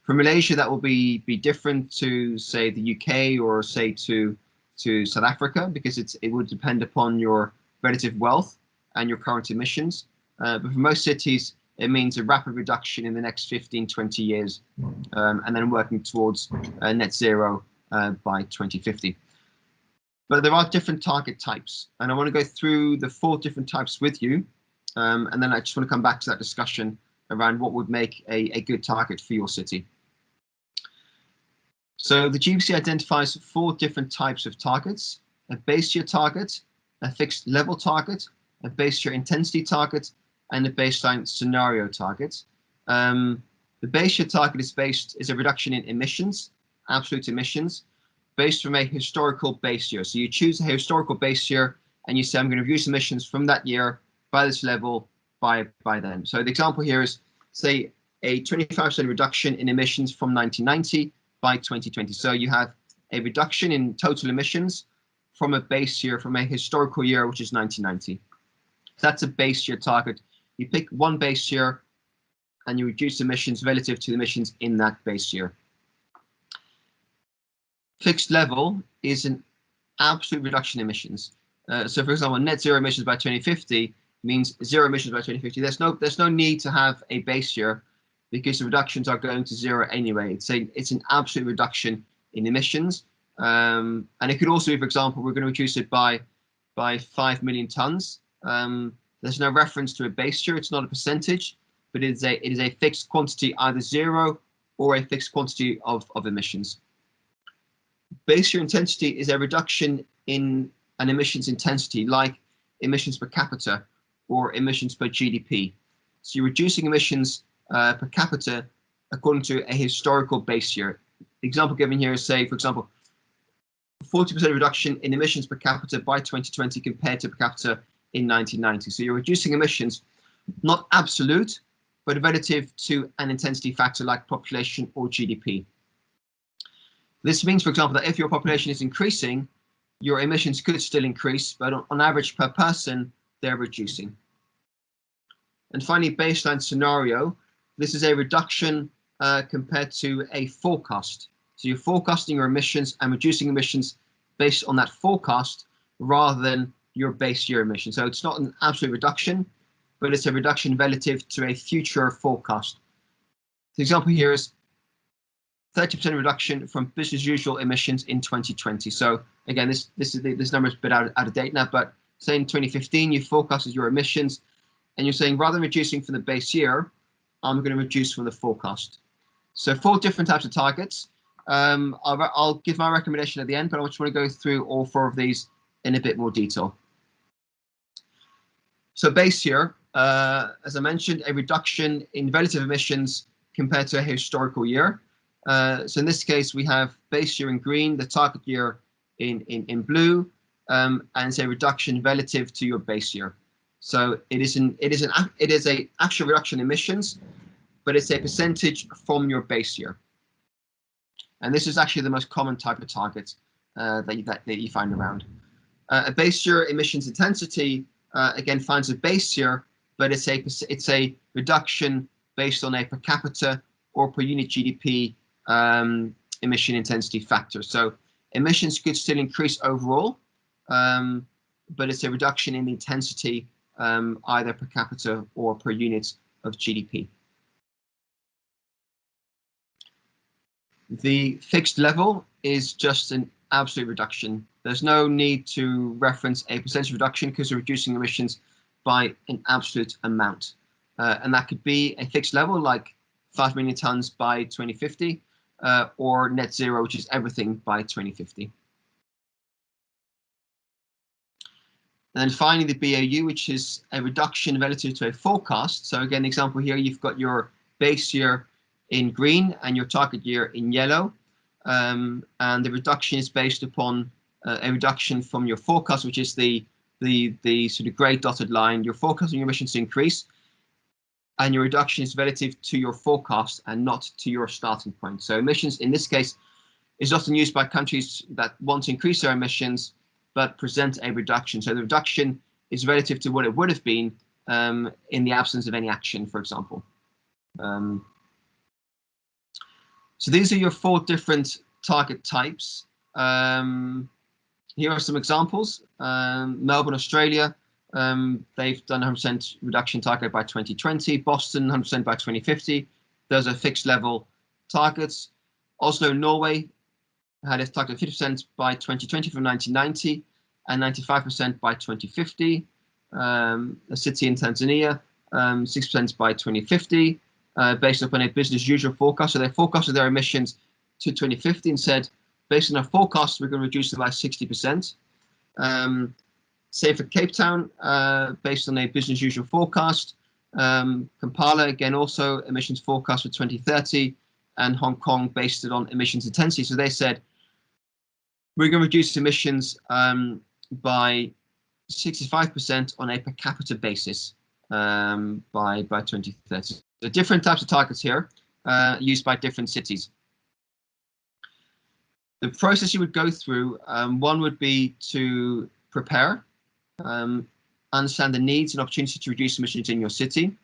For Malaysia, that will be different to, say, the UK or, say, to South Africa, because it would depend upon your relative wealth and your current emissions. But for most cities, it means a rapid reduction in the next 15, 20 years, and then working towards net zero by 2050. But there are different target types, and I want to go through the 4 different types with you, and then I just want to come back to that discussion around what would make a good target for your city. So the GBC identifies 4 different types of targets: a base year target, a fixed level target, a base year intensity target, and a baseline scenario target. The base year target is a reduction in emissions, absolute emissions, based from a historical base year. So you choose a historical base year and you say, I'm going to reduce emissions from that year by this level by then. So the example here is, say, a 25% reduction in emissions from 1990 by 2020. So you have a reduction in total emissions from a base year, from a historical year, which is 1990. So that's a base year target. You pick one base year and you reduce emissions relative to the emissions in that base year. Fixed level is an absolute reduction in emissions. So for example, net zero emissions by 2050 means zero emissions by 2050. There's no need to have a base year because the reductions are going to zero anyway. It's an absolute reduction in emissions. And it could also be, for example, we're going to reduce it by 5 million tons. There's no reference to a base year. It's not a percentage, but it is a fixed quantity, either zero or a fixed quantity of emissions. Base year intensity is a reduction in an emissions intensity, like emissions per capita or emissions per GDP. So you're reducing emissions per capita according to a historical base year. The example given here is, say, for example, 40% reduction in emissions per capita by 2020 compared to per capita in 1990. So you're reducing emissions, not absolute, but relative to an intensity factor like population or GDP. This means, for example, that if your population is increasing, your emissions could still increase, but on average per person, they're reducing. And finally, baseline scenario. This is a reduction compared to a forecast. So you're forecasting your emissions and reducing emissions based on that forecast rather than your base year emission. So it's not an absolute reduction, but it's a reduction relative to a future forecast. The example here is 30% reduction from business as usual emissions in 2020. So again, this number is a bit out of date now, but say in 2015 you forecasted your emissions and you're saying rather than reducing from the base year, I'm going to reduce from the forecast. So 4 different types of targets. I'll give my recommendation at the end, but I just want to go through all 4 of these in a bit more detail. So base year, as I mentioned, a reduction in relative emissions compared to a historical year. So in this case, we have base year in green, the target year in blue, and it's a reduction relative to your base year. So it is a actual reduction in emissions, but it's a percentage from your base year. And this is actually the most common type of target that you find around. A base year emissions intensity again finds a base year, but it's a reduction based on a per capita or per unit GDP emission intensity factor. So emissions could still increase overall, but it's a reduction in the intensity either per capita or per unit of GDP. The fixed level is just an absolute reduction. There's no need to reference a percentage reduction because we're reducing emissions by an absolute amount. And that could be a fixed level like 5 million tons by 2050 or net zero, which is everything by 2050. And then finally, the BAU, which is a reduction relative to a forecast. So again, the example here, you've got your base year in green and your target year in yellow. And the reduction is based upon a reduction from your forecast, which is the sort of grey dotted line. You're forecasting your emissions to increase, and your reduction is relative to your forecast and not to your starting point. So emissions in this case is often used by countries that want to increase their emissions but present a reduction. So the reduction is relative to what it would have been in the absence of any action, for example. So these are your 4 different target types. Here are some examples. Melbourne, Australia, they've done 100% reduction target by 2020. Boston, 100% by 2050. Those are fixed level targets. Oslo, Norway, had a target of 50% by 2020 from 1990 and 95% by 2050. A city in Tanzania, 6% by 2050, based upon a business as usual forecast. So they forecasted their emissions to 2050 and said, based on our forecast, we're going to reduce them by 60%. Say for Cape Town, based on a business as usual forecast. Kampala, again, also emissions forecast for 2030, and Hong Kong based it on emissions intensity. So they said, we're going to reduce emissions by 65% on a per capita basis by 2030. The different types of targets here used by different cities. The process you would go through, one would be to prepare, understand the needs and opportunities to reduce emissions in your city,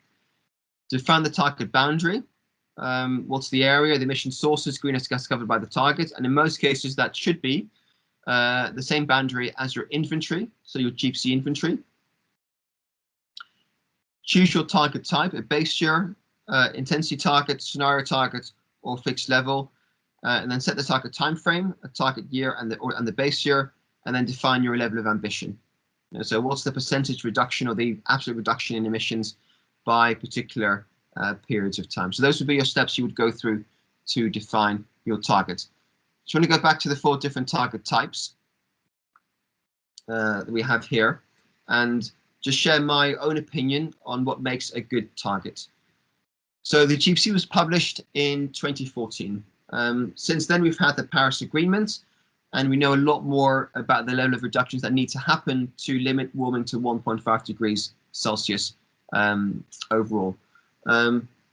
define the target boundary, what's the area, the emission sources, greenhouse gas covered by the target, and in most cases that should be the same boundary as your inventory, so your GPC inventory. Choose your target type, a base year, intensity target, scenario target, or fixed level, and then set the target time frame, a target year, and the base year, and then define your level of ambition. So what's the percentage reduction or the absolute reduction in emissions by particular periods of time? So those would be your steps you would go through to define your targets. So I'm going to go back to the 4 different target types that we have here, and just share my own opinion on what makes a good target. So the GPC was published in 2014. Since then, we've had the Paris Agreement, and we know a lot more about the level of reductions that need to happen to limit warming to 1.5 degrees Celsius overall.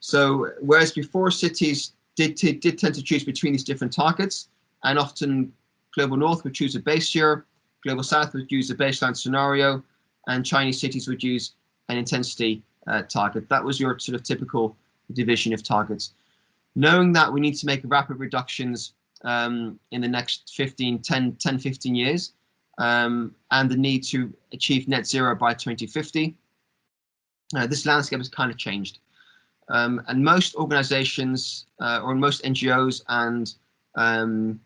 So whereas before, cities did tend to choose between these different targets, and often Global North would choose a base year, Global South would use a baseline scenario, and Chinese cities would use an intensity target. That was your sort of typical division of targets. Knowing that we need to make rapid reductions in the next 10-15 years, and the need to achieve net zero by 2050, this landscape has kind of changed. And most organizations or most NGOs and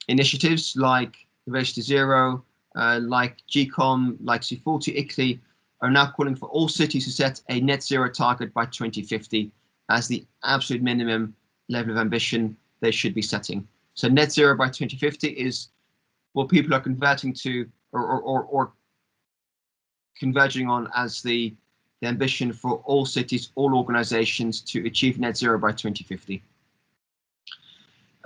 initiatives like the Race to Zero, like GCOM, like C40, ICLEI, are now calling for all cities to set a net zero target by 2050 as the absolute minimum level of ambition they should be setting. So net zero by 2050 is what people are converting to or converging on as the ambition for all cities, all organizations to achieve net zero by 2050.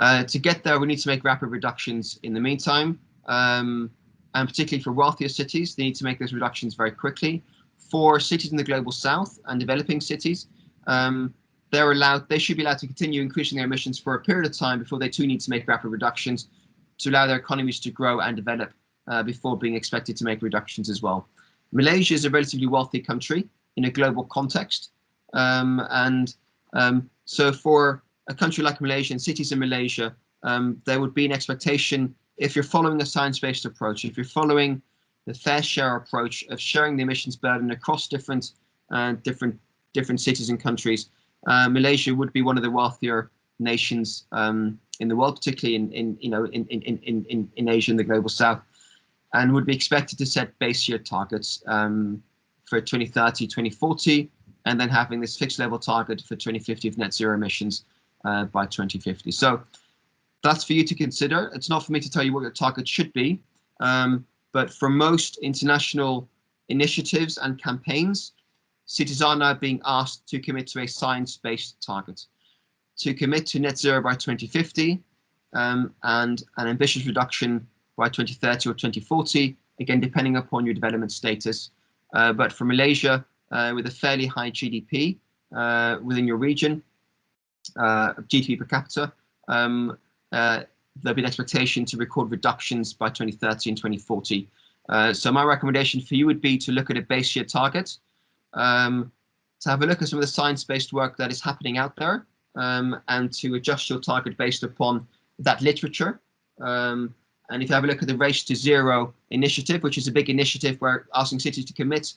To get there, we need to make rapid reductions in the meantime, and particularly for wealthier cities, they need to make those reductions very quickly. For cities in the global south and developing cities, they should be allowed to continue increasing their emissions for a period of time before they too need to make rapid reductions to allow their economies to grow and develop before being expected to make reductions as well. Malaysia is a relatively wealthy country in a global context, so for a country like Malaysia and cities in Malaysia, there would be an expectation, if you're following a science-based approach, if you're following the fair share approach of sharing the emissions burden across different cities and countries, Malaysia would be one of the wealthier nations in the world, particularly in Asia and the global south, and would be expected to set base year targets for 2030, 2040, and then having this fixed level target for 2050 of net zero emissions by 2050. So that's for you to consider. It's not for me to tell you what your target should be, but for most international initiatives and campaigns, cities are now being asked to commit to a science-based target, to commit to net zero by 2050 and an ambitious reduction by 2030 or 2040, again, depending upon your development status. But for Malaysia, with a fairly high GDP within your region, GDP per capita, there'll be an expectation to record reductions by 2030 and 2040. So my recommendation for you would be to look at a base year target, to have a look at some of the science-based work that is happening out there, and to adjust your target based upon that literature. And if you have a look at the Race to Zero initiative, which is a big initiative where asking cities to commit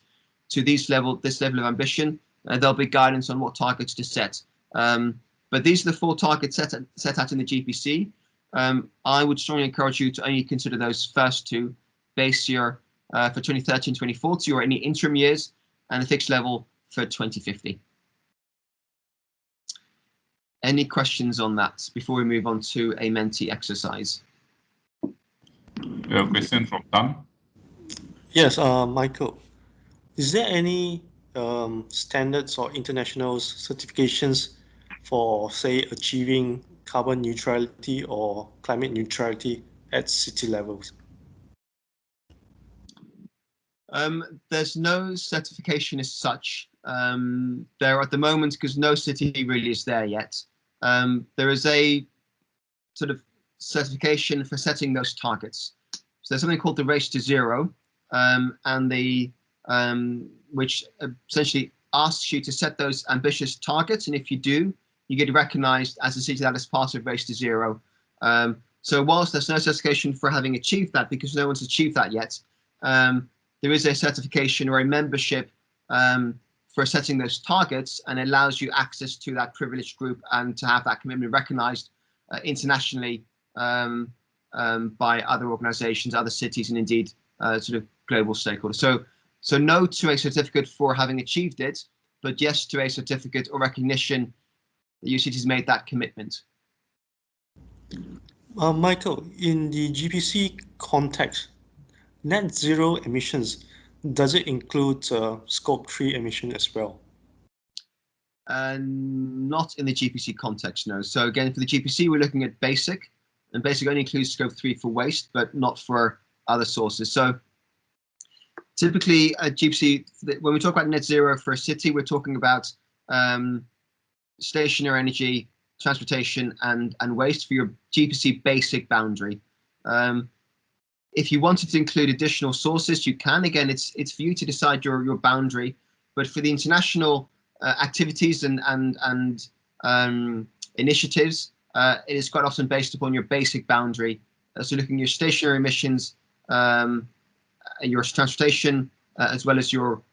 to this level of ambition, there'll be guidance on what targets to set. But these are the 4 targets set out in the GPC. I would strongly encourage you to only consider those first 2, base year for 2030 and 2040, or any interim years, and a fixed level for 2050. Any questions on that before we move on to a Menti exercise? We have a question from Dan. Yes, Michael. Is there any standards or international certifications for, say, achieving carbon neutrality or climate neutrality at city levels? There's no certification as such. There at the moment, because no city really is there yet. There is a sort of certification for setting those targets. So there's something called the Race to Zero, and the which essentially asks you to set those ambitious targets, and if you do, you get recognised as a city that is part of Race to Zero. So whilst there's no certification for having achieved that, because no one's achieved that yet, there is a certification or a membership for setting those targets, and it allows you access to that privileged group and to have that commitment recognised internationally by other organisations, other cities, and indeed sort of global stakeholders. So no to a certificate for having achieved it, but yes to a certificate or recognition that your city's made that commitment. Michael, in the GPC context, net zero emissions, does it include scope 3 emission as well? Not in the GPC context, no. So again, for the GPC, we're looking at basic, and basic only includes scope 3 for waste, but not for other sources. So typically at GPC, when we talk about net zero for a city, we're talking about stationary energy, transportation, and waste for your GPC basic boundary. If you wanted to include additional sources, you can. Again, it's for you to decide your boundary. But for the international activities and initiatives, it is quite often based upon your basic boundary. So looking at your stationary emissions, your transportation, as well as your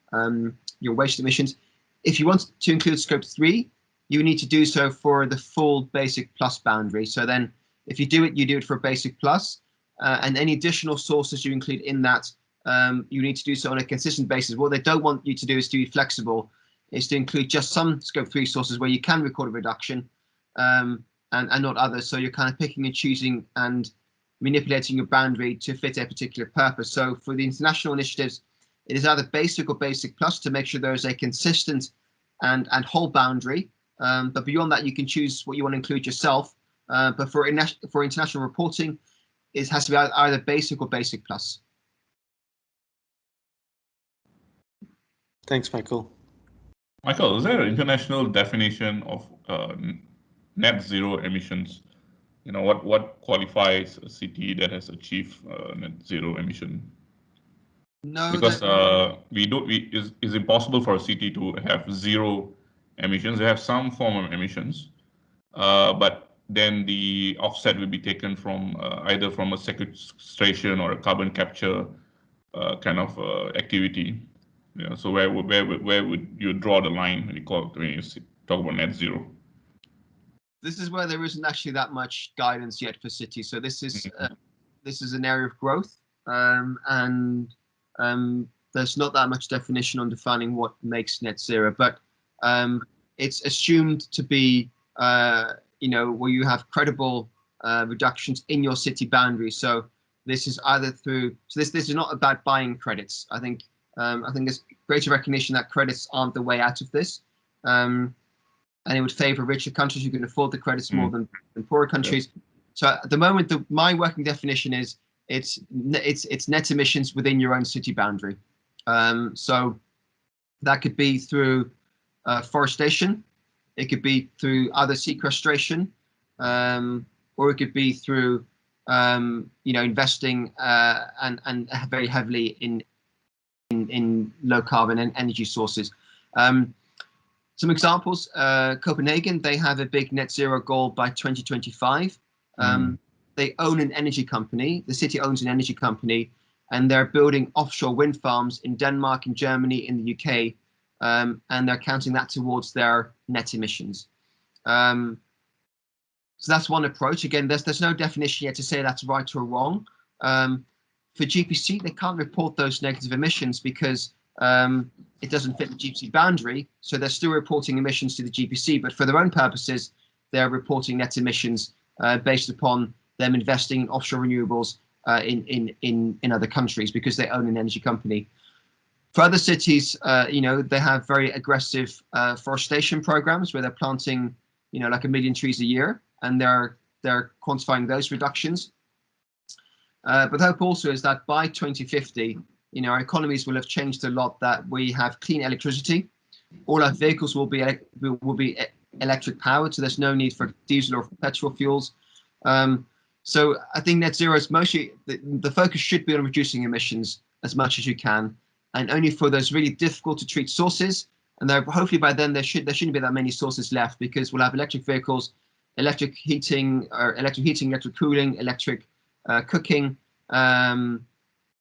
waste emissions. If you want to include scope 3, you need to do so for the full basic plus boundary. So then if you do it for basic plus, and any additional sources you include in that, you need to do so on a consistent basis. What they don't want you to do is to be flexible, is to include just some scope 3 sources where you can record a reduction and not others. So you're kind of picking and choosing and manipulating your boundary to fit a particular purpose. So for the international initiatives, it is either basic or basic plus to make sure there is a consistent and whole boundary. But beyond that, you can choose what you want to include yourself. But for international reporting, it has to be either basic or basic plus. Thanks, Michael. Michael, is there an international definition of net zero emissions? You know, what qualifies a city that has achieved net zero emission? No, because it's impossible for a city to have zero emissions. They have some form of emissions, but then the offset will be taken from either from a sequestration or a carbon capture kind of activity. Yeah, so where would you draw the line when you talk about net zero? This is where there isn't actually that much guidance yet for cities. So this is an area of growth, and there's not that much definition on defining what makes net zero, but it's assumed to be where you have credible reductions in your city boundaries. So this is either through this is not about buying credits. I think there's greater recognition that credits aren't the way out of this, and it would favour richer countries who can afford the credits more than poorer countries. Yeah. So at the moment, my working definition is it's net emissions within your own city boundary. So that could be through forestation, it could be through other sequestration, or it could be through investing and very heavily in low carbon and energy sources. Some examples: Copenhagen, they have a big net zero goal by 2025. They own an energy company. The city owns an energy company, and they're building offshore wind farms in Denmark, in Germany, in the UK, and they're counting that towards their net emissions. So that's one approach. Again, there's no definition yet to say that's right or wrong. For GPC, they can't report those negative emissions because it doesn't fit the GPC boundary, so they're still reporting emissions to the GPC, but for their own purposes, they're reporting net emissions based upon them investing in offshore renewables in other countries because they own an energy company. For other cities, they have very aggressive forestation programs where they're planting, like 1 million trees a year, and they're quantifying those reductions. But the hope also is that by 2050, our economies will have changed a lot, that we have clean electricity. All our vehicles will be electric powered, so there's no need for diesel or petrol fuels. So I think net zero is mostly, the focus should be on reducing emissions as much as you can, and only for those really difficult to treat sources. And hopefully by then there shouldn't be that many sources left, because we'll have electric vehicles, electric heating, electric cooling, electric cooking, and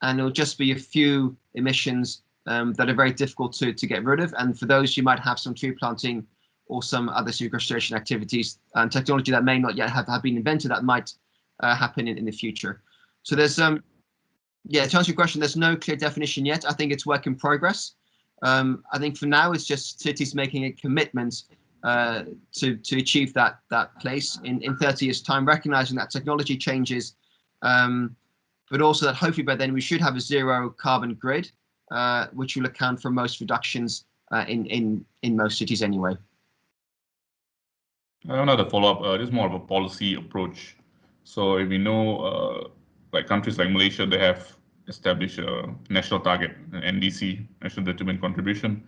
it'll just be a few emissions that are very difficult to get rid of. And for those, you might have some tree planting or some other sequestration activities and technology that may not yet have been invented that might happen in the future. So there's yeah, to answer your question, there's no clear definition yet. I think it's work in progress. I think for now it's just cities making a commitment to achieve that place in 30 years' time, recognizing that technology changes, but also that hopefully by then we should have a zero carbon grid, which will account for most reductions in most cities anyway. Another follow-up, this is more of a policy approach. So if we know, like countries like Malaysia, they have established a national target, an NDC, National Determined Contribution.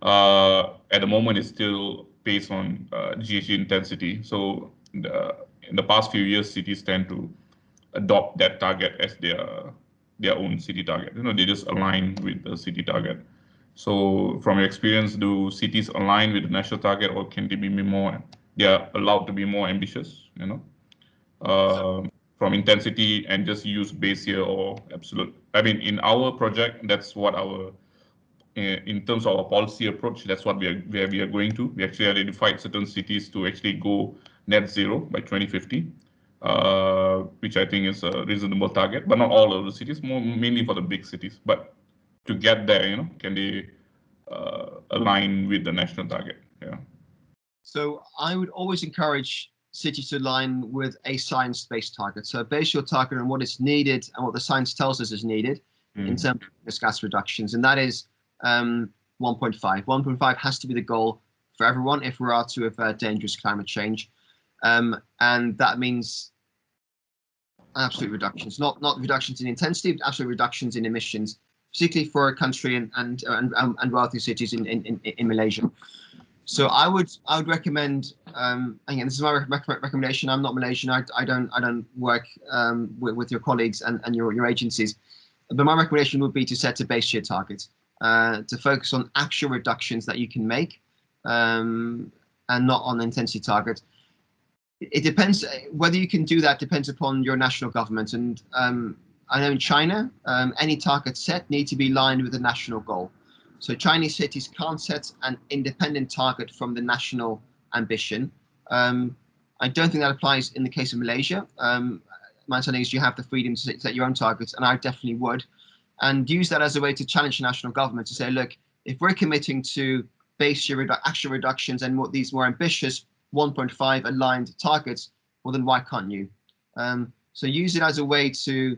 At the moment, it's still based on GHG intensity. So in the past few years, cities tend to adopt that target as their own city target. They just align with the city target. So from your experience, do cities align with the national target, or can they be more? They are allowed to be more ambitious, from intensity and just use base year or absolute. I mean, in our project, that's what in terms of our policy approach, that's what we are going to. We actually identified certain cities to actually go net zero by 2050, which I think is a reasonable target, but not all of the cities, mainly for the big cities. But to get there, can they align with the national target? Yeah. So I would always encourage cities to align with a science-based target. So base your target on what is needed and what the science tells us is needed in terms of gas reductions, and that is 1.5. 1.5 has to be the goal for everyone if we are to avert dangerous climate change, and that means absolute reductions, not reductions in intensity, but absolute reductions in emissions, particularly for a country and wealthy cities in Malaysia. So I would recommend, again, this is my recommendation. I'm not Malaysian. I don't work with your colleagues and your agencies, but my recommendation would be to set a base year target, to focus on actual reductions that you can make, and not on intensity target. It depends whether you can do that. Depends upon your national government, and I know in China, any target set need to be aligned with the national goal. So Chinese cities can't set an independent target from the national ambition. I don't think that applies in the case of Malaysia. My understanding is you have the freedom to set your own targets, and I definitely would. And use that as a way to challenge the national government to say, look, if we're committing to base year actual reductions and what these more ambitious 1.5 aligned targets, well, then why can't you? So use it as a way to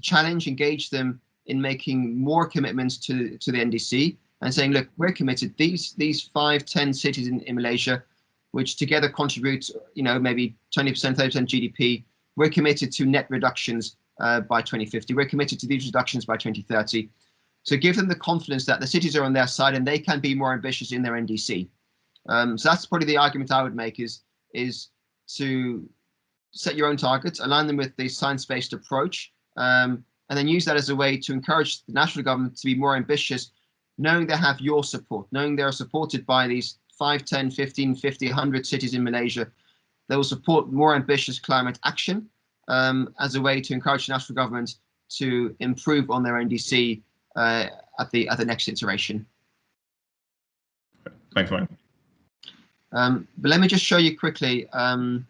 challenge, engage them in making more commitments to the NDC and saying, look, we're committed. These 5-10 cities in Malaysia, which together contribute, maybe 20%, 30% GDP, we're committed to net reductions by 2050. We're committed to these reductions by 2030. So give them the confidence that the cities are on their side and they can be more ambitious in their NDC. So that's probably the argument I would make is to set your own targets, align them with the science-based approach, and then use that as a way to encourage the national government to be more ambitious, knowing they have your support, knowing they are supported by these 5, 10, 15, 50, 100 cities in Malaysia. They will support more ambitious climate action as a way to encourage the national government to improve on their NDC at the next iteration. Thanks, Mike. But let me just show you quickly. Just want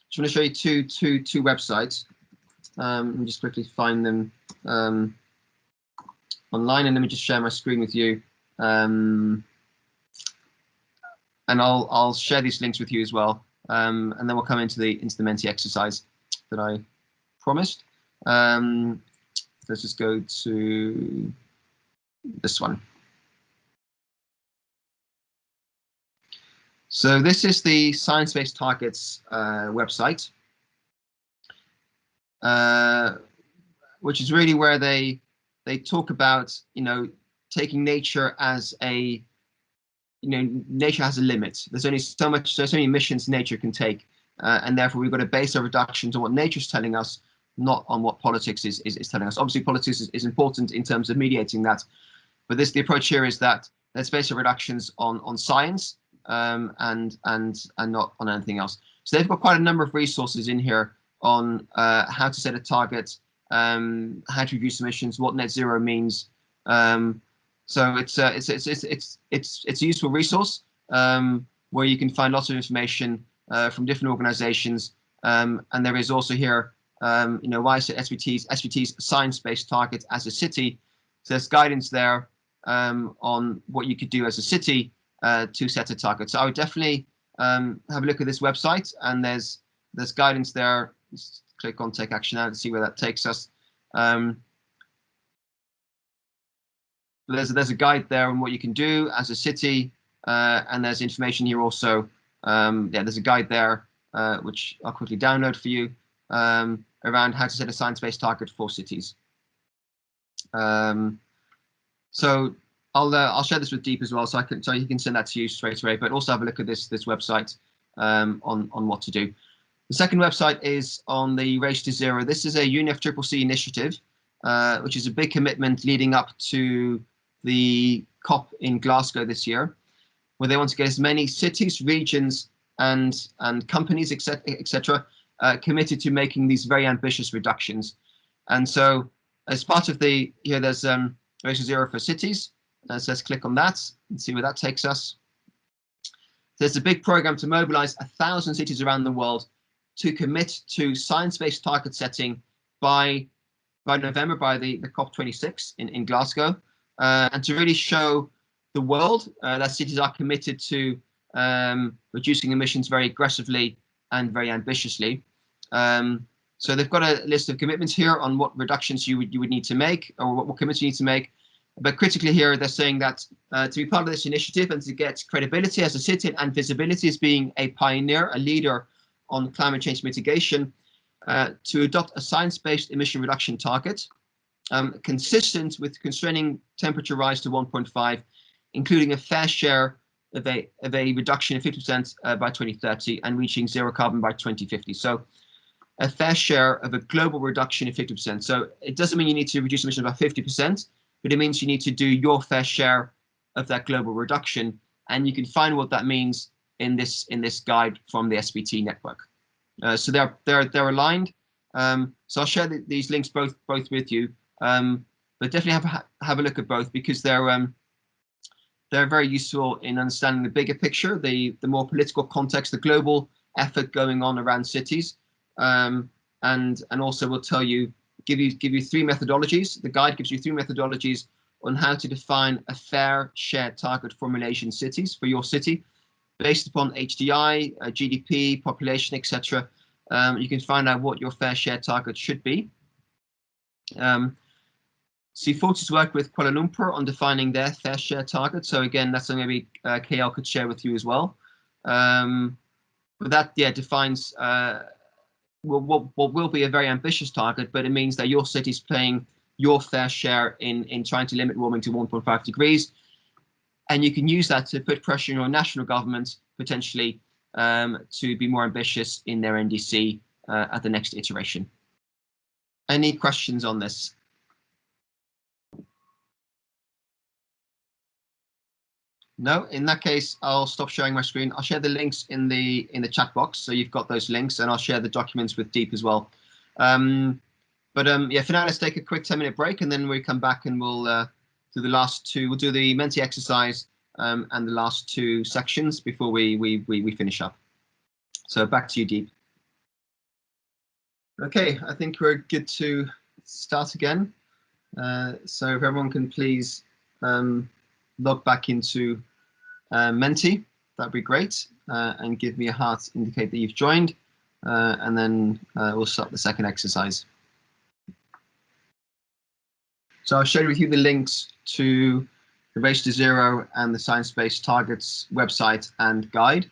to show you two websites. Let me just quickly find them online, and let me just share my screen with you. And I'll share these links with you as well. And then we'll come into the Menti exercise that I promised. Let's just go to this one. So this is the Science-Based Targets website, which is really where they they talk about, taking nature as a, nature has a limit. There's only so many emissions nature can take, and therefore we've got to base our reductions on what nature's telling us, not on what politics is telling us. Obviously, politics is important in terms of mediating that, but the approach here is that let's base our reductions on science, and not on anything else. So they've got quite a number of resources in here on how to set a target, how to reduce emissions, what net zero means. So it's a useful resource where you can find lots of information from different organisations, and there is also here, why is it SVT's science-based target as a city. So there's guidance there on what you could do as a city to set a target. So I would definitely have a look at this website, and there's guidance there. Just click on Take Action Now to see where that takes us. There's a guide there on what you can do as a city, and there's information here also. There's a guide there which I'll quickly download for you around how to set a science-based target for cities. So I'll share this with Deep as well, so he can send that to you straight away. But also have a look at this website on what to do. The second website is on the Race to Zero. This is a UNFCCC initiative, which is a big commitment leading up to the COP in Glasgow this year, where they want to get as many cities, regions, and companies, etc., committed to making these very ambitious reductions. And so, as part of there's Race to Zero for cities. So let's click on that and see where that takes us. There's a big program to mobilize 1,000 cities around the world to commit to science-based target setting by November, by the COP26 in Glasgow, and to really show the world that cities are committed to reducing emissions very aggressively and very ambitiously. So they've got a list of commitments here on what reductions you would need to make, or what commitments you need to make. But critically here, they're saying that to be part of this initiative and to get credibility as a city and visibility as being a pioneer, a leader on climate change mitigation, to adopt a science-based emission reduction target consistent with constraining temperature rise to 1.5, including a fair share of a reduction of 50% by 2030 and reaching zero carbon by 2050. So a fair share of a global reduction of 50%. So it doesn't mean you need to reduce emissions by 50%, but it means you need to do your fair share of that global reduction. And you can find what that means in this guide from the SBT network. So they're aligned. So I'll share these links both with you. But definitely have a look at both, because they're very useful in understanding the bigger picture, the more political context, the global effort going on around cities, and also will tell you, give you three methodologies. The guide gives you three methodologies on how to define a fair shared target formulation cities for your city, based upon HDI, GDP, population, etc. You can find out what your fair share target should be. C40's worked with Kuala Lumpur on defining their fair share target. So again, that's something maybe KL could share with you as well. But that, defines what will be a very ambitious target, but it means that your city's playing your fair share in trying to limit warming to 1.5 degrees. And you can use that to put pressure on your national government, potentially, to be more ambitious in their NDC at the next iteration. Any questions on this? No, in that case, I'll stop sharing my screen. I'll share the links in the chat box, so you've got those links, and I'll share the documents with Deep as well. For now, let's take a quick 10-minute break, and then we come back and we'll do the last two. We'll do the Menti exercise and the last two sections before we finish up. So back to you, Deep. Okay, I think we're good to start again. So if everyone can please log back into Menti, that'd be great, and give me a heart to indicate that you've joined, and then we'll start the second exercise. So I'll share with you the links to the Race to Zero and the Science Based Targets website and guide.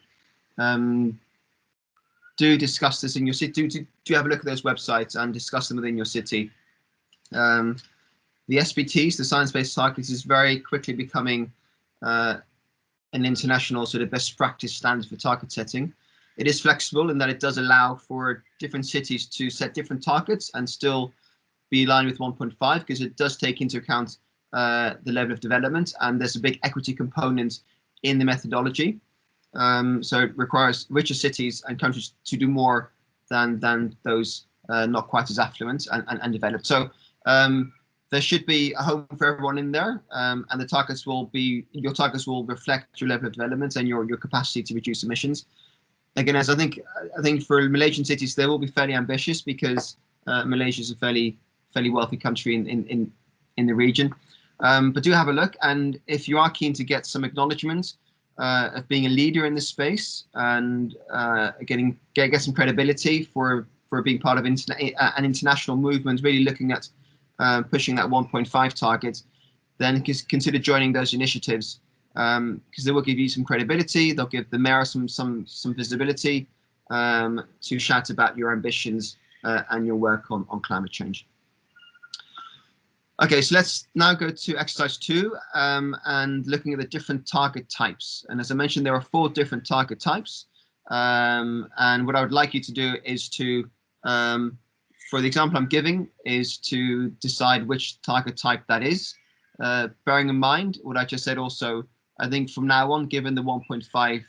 Do discuss this in your city. Do have a look at those websites and discuss them within your city. The SBTs, the science-based targets, is very quickly becoming an international sort of best practice standard for target setting. It is flexible in that it does allow for different cities to set different targets and still be aligned with 1.5, because it does take into account the level of development, and there's a big equity component in the methodology. So it requires richer cities and countries to do more than those not quite as affluent and developed. So there should be a home for everyone in there, and the targets will be, your targets will reflect your level of development and your capacity to reduce emissions. Again, as I think for Malaysian cities, they will be fairly ambitious, because Malaysia is a fairly wealthy country in the region. But do have a look, and if you are keen to get some acknowledgement of being a leader in this space and get some credibility for being part of an international movement, really looking at pushing that 1.5 target, then consider joining those initiatives, because they will give you some credibility. They'll give the mayor some visibility to shout about your ambitions and your work on climate change. Okay, so let's now go to exercise 2 and looking at the different target types. And as I mentioned, there are 4 different target types. And what I would like you to do is to, for the example I'm giving, is to decide which target type that is. Bearing in mind what I just said also, I think from now on, given the 1.5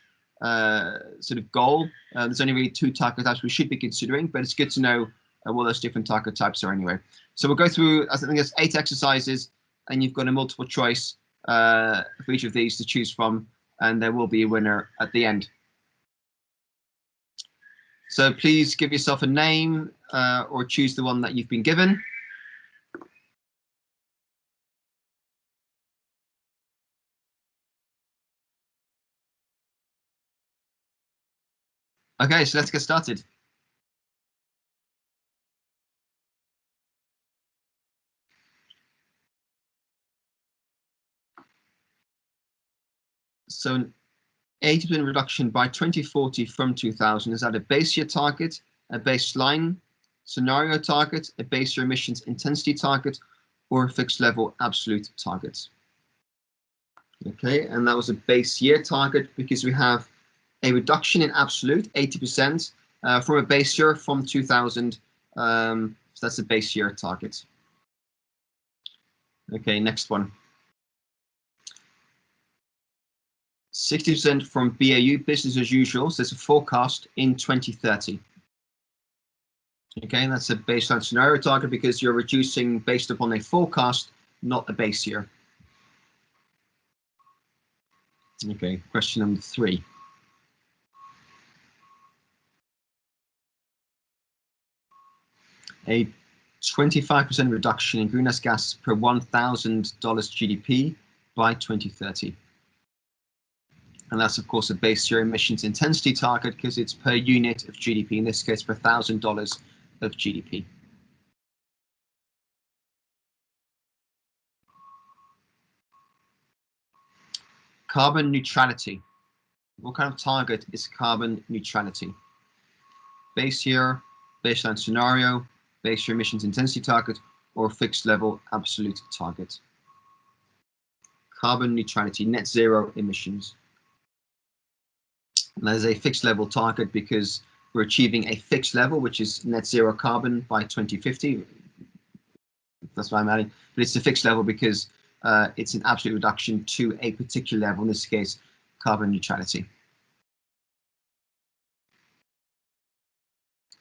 sort of goal, there's only really 2 target types we should be considering, but it's good to know what those different target types are anyway. So we'll go through, I think there's 8 exercises, and you've got a multiple choice for each of these to choose from, and there will be a winner at the end. So please give yourself a name or choose the one that you've been given. Okay, so let's get started. So 80% reduction by 2040 from 2000, is that a base year target, a baseline scenario target, a base year emissions intensity target, or a fixed level absolute target? Okay, and that was a base year target because we have a reduction in absolute 80% from a base year from 2000. So that's a base year target. Okay, next one. 60% from BAU, business as usual, so it's a forecast in 2030. Okay, and that's a baseline scenario target because you're reducing based upon a forecast, not a base year. Okay, question number 3. A 25% reduction in greenhouse gas per $1,000 GDP by 2030. And that's, of course, a base year emissions intensity target because it's per unit of GDP, in this case, per $1,000 of GDP. Carbon neutrality. What kind of target is carbon neutrality? Base year, baseline scenario, base year emissions intensity target, or fixed level absolute target? Carbon neutrality, net zero emissions. And that is a fixed level target because we're achieving a fixed level, which is net zero carbon by 2050. That's what I'm adding. But it's a fixed level because it's an absolute reduction to a particular level, in this case, carbon neutrality.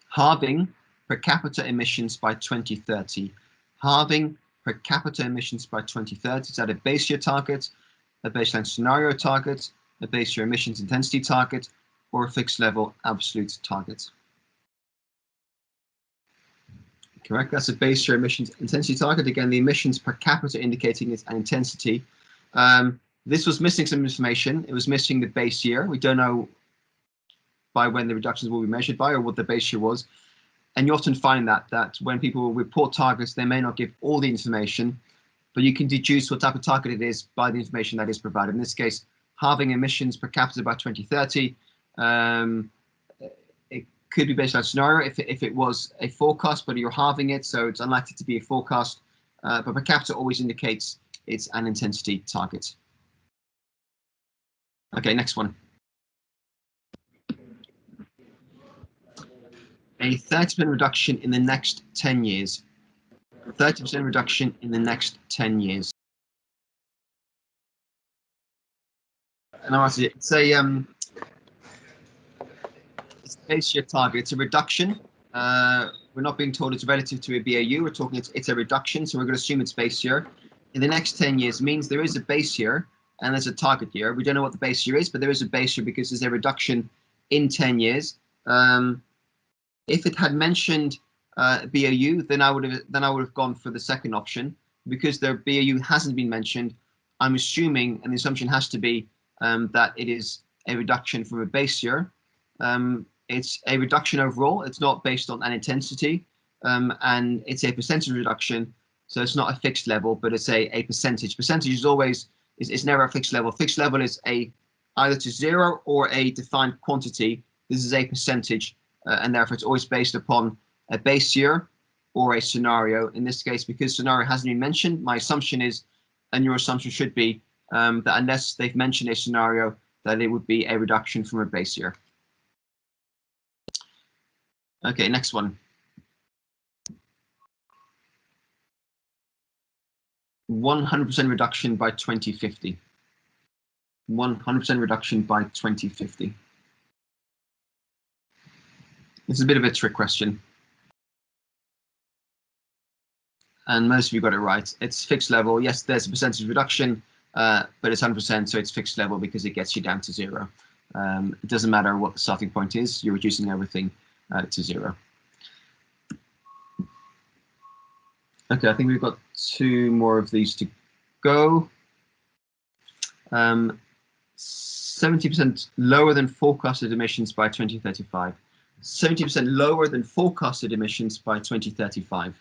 Halving per capita emissions by 2030. Halving per capita emissions by 2030. Is that a base year target, a baseline scenario target, a base year emissions intensity target, or a fixed level absolute target? Correct, that's a base year emissions intensity target. Again, the emissions per capita indicating it's an intensity. This was missing some information. It was missing the base year. We don't know by when the reductions will be measured by or what the base year was. And you often find that when people report targets, they may not give all the information, but you can deduce what type of target it is by the information that is provided. In this case, halving emissions per capita by 2030. It could be based on a scenario if it was a forecast, but you're halving it, so it's unlikely to be a forecast. but per capita always indicates it's an intensity target. Okay, next one. A 30% reduction in the next 10 years. 30% reduction in the next 10 years. And it's a base year target. It's a reduction. We're not being told it's relative to a BAU. We're talking it's a reduction, so we're going to assume it's base year. In the next 10 years means there is a base year and there's a target year. We don't know what the base year is, but there is a base year because there's a reduction in 10 years. If it had mentioned BAU, then I would have gone for the second option. Because their BAU hasn't been mentioned, I'm assuming, and the assumption has to be that it is a reduction from a base year. It's a reduction overall. It's not based on an intensity, and it's a percentage reduction. So it's not a fixed level, but it's a percentage. Percentage is always is never a fixed level. Fixed level is either to 0 or a defined quantity. This is a percentage, and therefore it's always based upon a base year or a scenario. In this case, because scenario hasn't been mentioned, my assumption is, and your assumption should be, that unless they've mentioned a scenario, that it would be a reduction from a base year. Okay, next one. 100% reduction by 2050. 100% reduction by 2050. It's a bit of a trick question. And most of you got it right. It's fixed level. Yes, there's a percentage reduction, but it's 100%, so it's fixed level because it gets you down to 0. It doesn't matter what the starting point is. You're reducing everything to 0. Okay, I think we've got 2 more of these to go. 70% lower than forecasted emissions by 2035. 70% lower than forecasted emissions by 2035.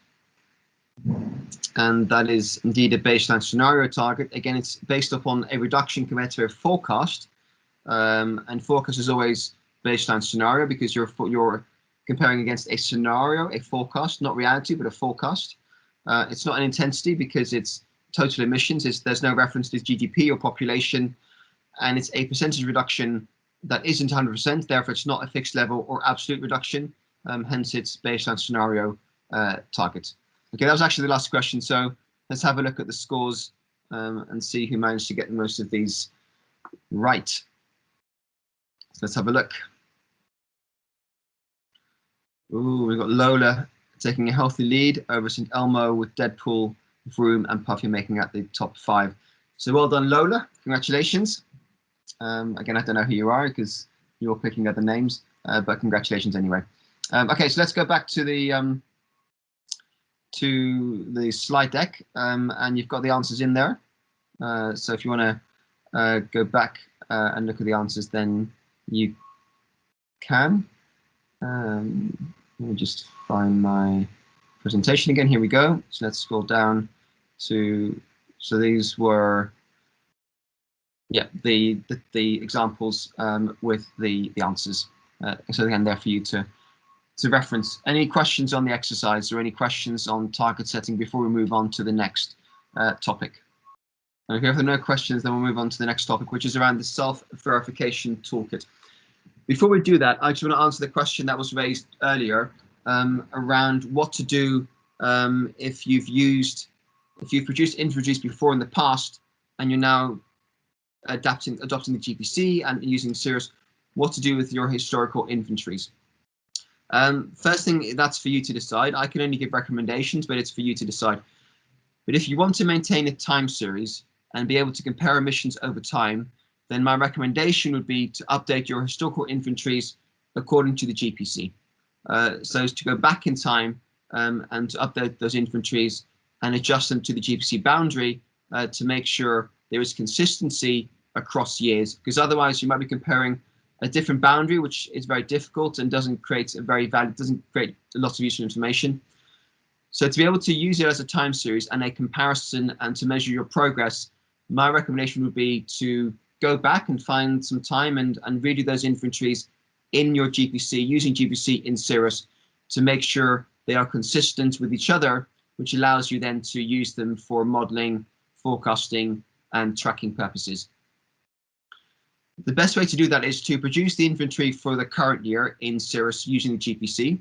And that is indeed a baseline scenario target. Again, it's based upon a reduction compared to a forecast. And forecast is always baseline scenario because you're comparing against a scenario, a forecast, not reality, but a forecast. It's not an intensity because it's total emissions. There's no reference to GDP or population, and it's a percentage reduction that isn't 100%. Therefore, it's not a fixed level or absolute reduction. Hence, it's baseline scenario target. Okay, that was actually the last question. So let's have a look at the scores and see who managed to get most of these right. So let's have a look. Ooh, we've got Lola taking a healthy lead over St. Elmo with Deadpool, Vroom, and Puffy making out the top 5. So well done, Lola. Congratulations. Again, I don't know who you are because you're picking other names, but congratulations anyway. Okay, so let's go back to the slide deck, and you've got the answers in there. So if you want to go back and look at the answers, then you can. Let me just find my presentation again. Here we go. So let's scroll down to, so these were, yeah, the examples with the answers. So again, there for you to reference. Any questions on the exercise or any questions on target setting before we move on to the next topic? Okay, if there are no questions, then we'll move on to the next topic, which is around the self-verification toolkit. Before we do that, I just want to answer the question that was raised earlier around what to do if you've produced inventories before in the past and you're now adopting the GPC and using Cirrus, what to do with your historical inventories. First thing, that's for you to decide. I can only give recommendations, but it's for you to decide. But if you want to maintain a time series and be able to compare emissions over time, then my recommendation would be to update your historical inventories according to the GPC. So as to go back in time and to update those inventories and adjust them to the GPC boundary to make sure there is consistency across years, because otherwise you might be comparing a different boundary, which is very difficult and doesn't create a lot of useful information. So to be able to use it as a time series and a comparison and to measure your progress, my recommendation would be to go back and find some time and redo those inventories in your GPC, using GPC in Cirrus to make sure they are consistent with each other which allows you then to use them for modeling, forecasting, and tracking purposes. The best way to do that is to produce the inventory for the current year in Cirrus using the GPC,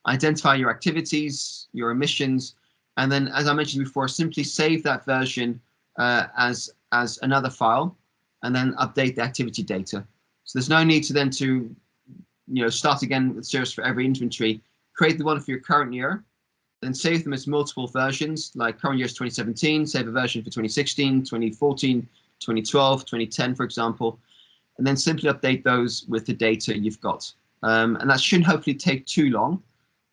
identify your activities, your emissions, and then, as I mentioned before, simply save that version as another file, and then update the activity data. So there's no need to then to start again with Cirrus for every inventory. Create the one for your current year, then save them as multiple versions, like current year is 2017, save a version for 2016, 2014, 2012, 2010, for example, and then simply update those with the data you've got. And that shouldn't hopefully take too long,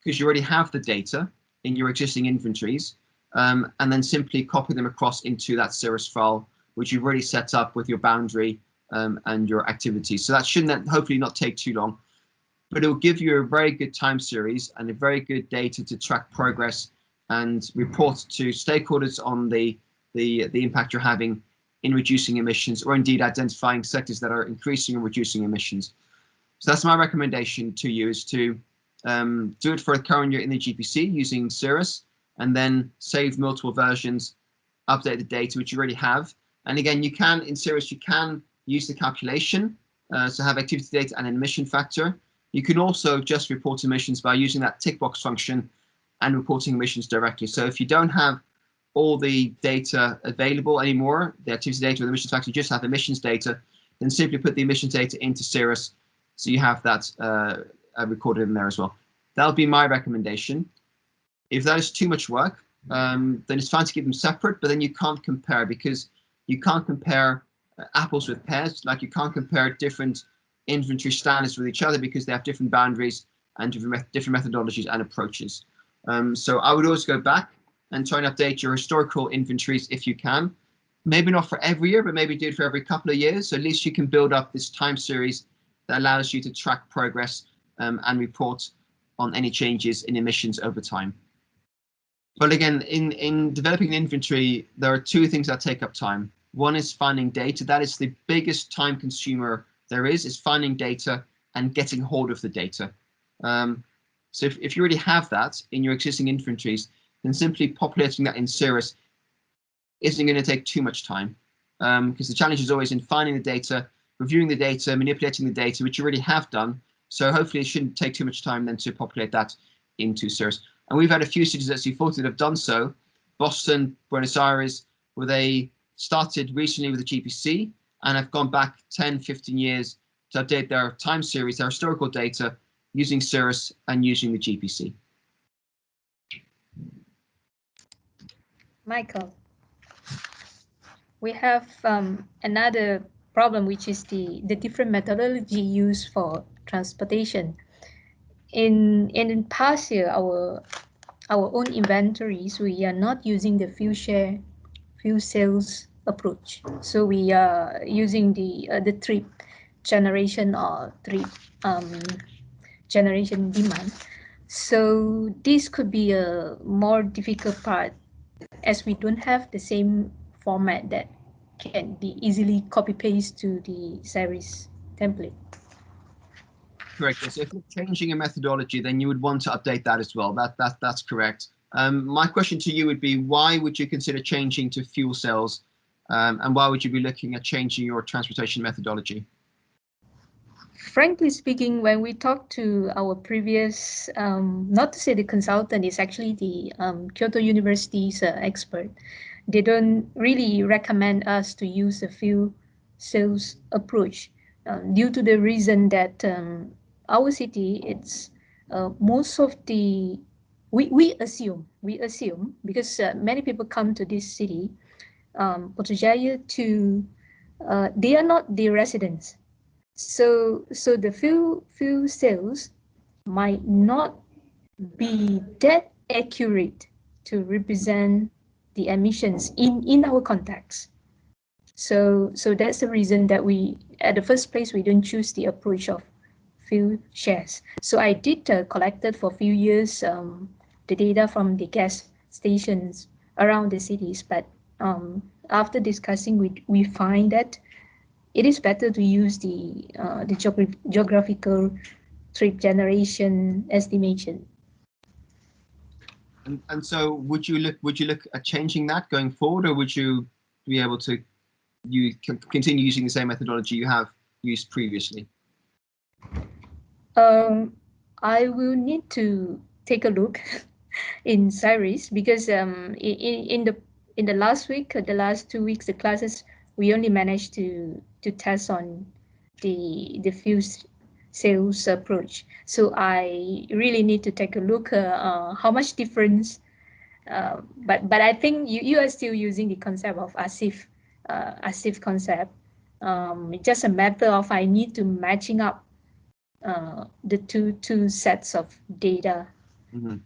because you already have the data in your existing inventories, and then simply copy them across into that Cirrus file, which you've already set up with your boundary and your activities. So that shouldn't hopefully not take too long, but it will give you a very good time series and a very good data to track progress and report to stakeholders on the impact you're having in reducing emissions, or indeed identifying sectors that are increasing or reducing emissions. So that's my recommendation to you, is to do it for the current year in the GPC using Cirrus, and then save multiple versions, update the data which you already have. And again, you can, in Cirrus, you can use the calculation to have activity data and an emission factor. You can also just report emissions by using that tick box function and reporting emissions directly. So if you don't have all the data available anymore, the activity data with emissions factor, you just have emissions data, then simply put the emissions data into Cirrus, so you have that recorded in there as well. That would be my recommendation. If that is too much work, then it's fine to keep them separate, but then you can't compare, because you can't compare apples with pears, like you can't compare different inventory standards with each other, because they have different boundaries and different methodologies and approaches. So I would always go back and try and update your historical inventories if you can. Maybe not for every year, but maybe do it for every couple of years. So at least you can build up this time series that allows you to track progress and report on any changes in emissions over time. But again, in developing an inventory, there are two things that take up time. One is finding data. That is the biggest time consumer there is finding data and getting hold of the data. So if you already have that in your existing inventories, then simply populating that in Cirrus isn't going to take too much time, because the challenge is always in finding the data, reviewing the data, manipulating the data, which you already have done. So hopefully it shouldn't take too much time then to populate that into Cirrus. And we've had a few cities at C40 that have done so. Boston, Buenos Aires, where they started recently with the GPC and have gone back 10, 15 years to update their time series, their historical data, using Cirrus and using the GPC. Michael, we have another problem, which is the different methodology used for transportation. In past year, our own inventories, we are not using the fuel sales approach. So we are using the trip generation or trip generation demand. So this could be a more difficult part, as we don't have the same format that can be easily copy-paste to the series template. Correct. Yes. If you're changing a methodology, then you would want to update that as well. That's correct. My question to you would be, why would you consider changing to fuel cells, and why would you be looking at changing your transportation methodology? Frankly speaking, when we talk to our previous, not to say the consultant, is actually the Kyoto University's expert, they don't really recommend us to use a fuel cells approach, due to the reason that our city, it's most of the, we assume, because many people come to this city, Putrajaya, to, they are not the residents. So the fuel cells might not be that accurate to represent the emissions in our context. So that's the reason that we, at the first place, we don't choose the approach of fuel shares. So I did collected for a few years the data from the gas stations around the cities, but after discussing, we find that it is better to use the geographical trip generation estimation. And so would you look at changing that going forward, or would you be able to continue using the same methodology you have used previously? I will need to take a look in Cyrus, because in the last week, the last 2 weeks, the classes, we only managed to test on the field sales approach. So I really need to take a look how much difference. But I think you are still using the concept of ASIF concept. It's just a matter of I need to matching up the two sets of data. Mm-hmm.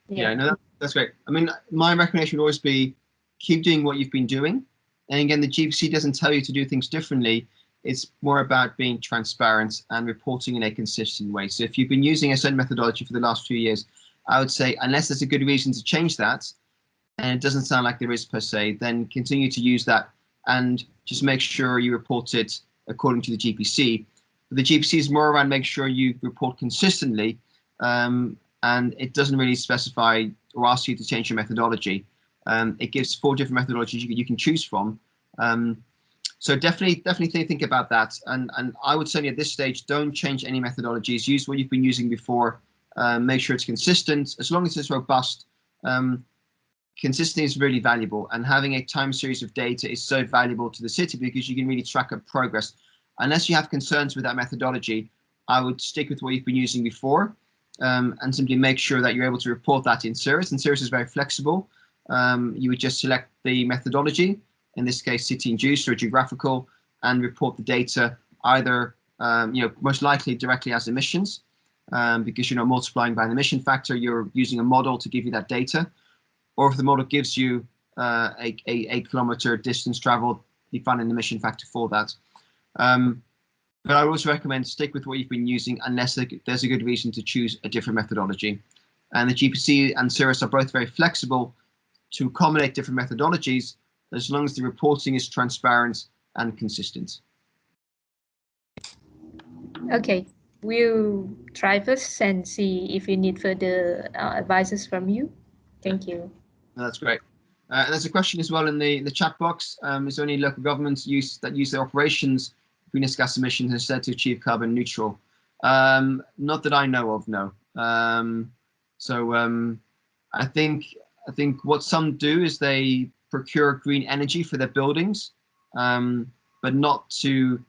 Yeah, no, that's great. I mean, my recommendation would always be keep doing what you've been doing. And again, the GPC doesn't tell you to do things differently. It's more about being transparent and reporting in a consistent way. So if you've been using a certain methodology for the last few years, I would say, unless there's a good reason to change that, and it doesn't sound like there is per se, then continue to use that and just make sure you report it according to the GPC. But the GPC is more around making sure you report consistently, and it doesn't really specify or ask you to change your methodology. It gives 4 different methodologies you can choose from. So definitely think about that. And I would say at this stage, don't change any methodologies. Use what you've been using before. Make sure it's consistent. As long as it's robust, consistency is really valuable. And having a time series of data is so valuable to the city because you can really track up progress. Unless you have concerns with that methodology, I would stick with what you've been using before, and simply make sure that you're able to report that in Cirrus. And Cirrus is very flexible. You would just select the methodology, in this case, city-induced or geographical, and report the data either, most likely directly as emissions, because you're not multiplying by an emission factor, you're using a model to give you that data. Or if the model gives you a kilometer distance traveled, you find an emission factor for that. But I would also recommend stick with what you've been using unless there's a good reason to choose a different methodology. And the GPC and Cirrus are both very flexible to accommodate different methodologies as long as the reporting is transparent and consistent. Okay, we'll try first and see if we need further advices from you. Thank you. That's great. And there's a question as well in the chat box. Is there any local governments that use their operations greenhouse gas emissions instead to achieve carbon neutral? Not that I know of, no. I think what some do is they procure green energy for their buildings, but not to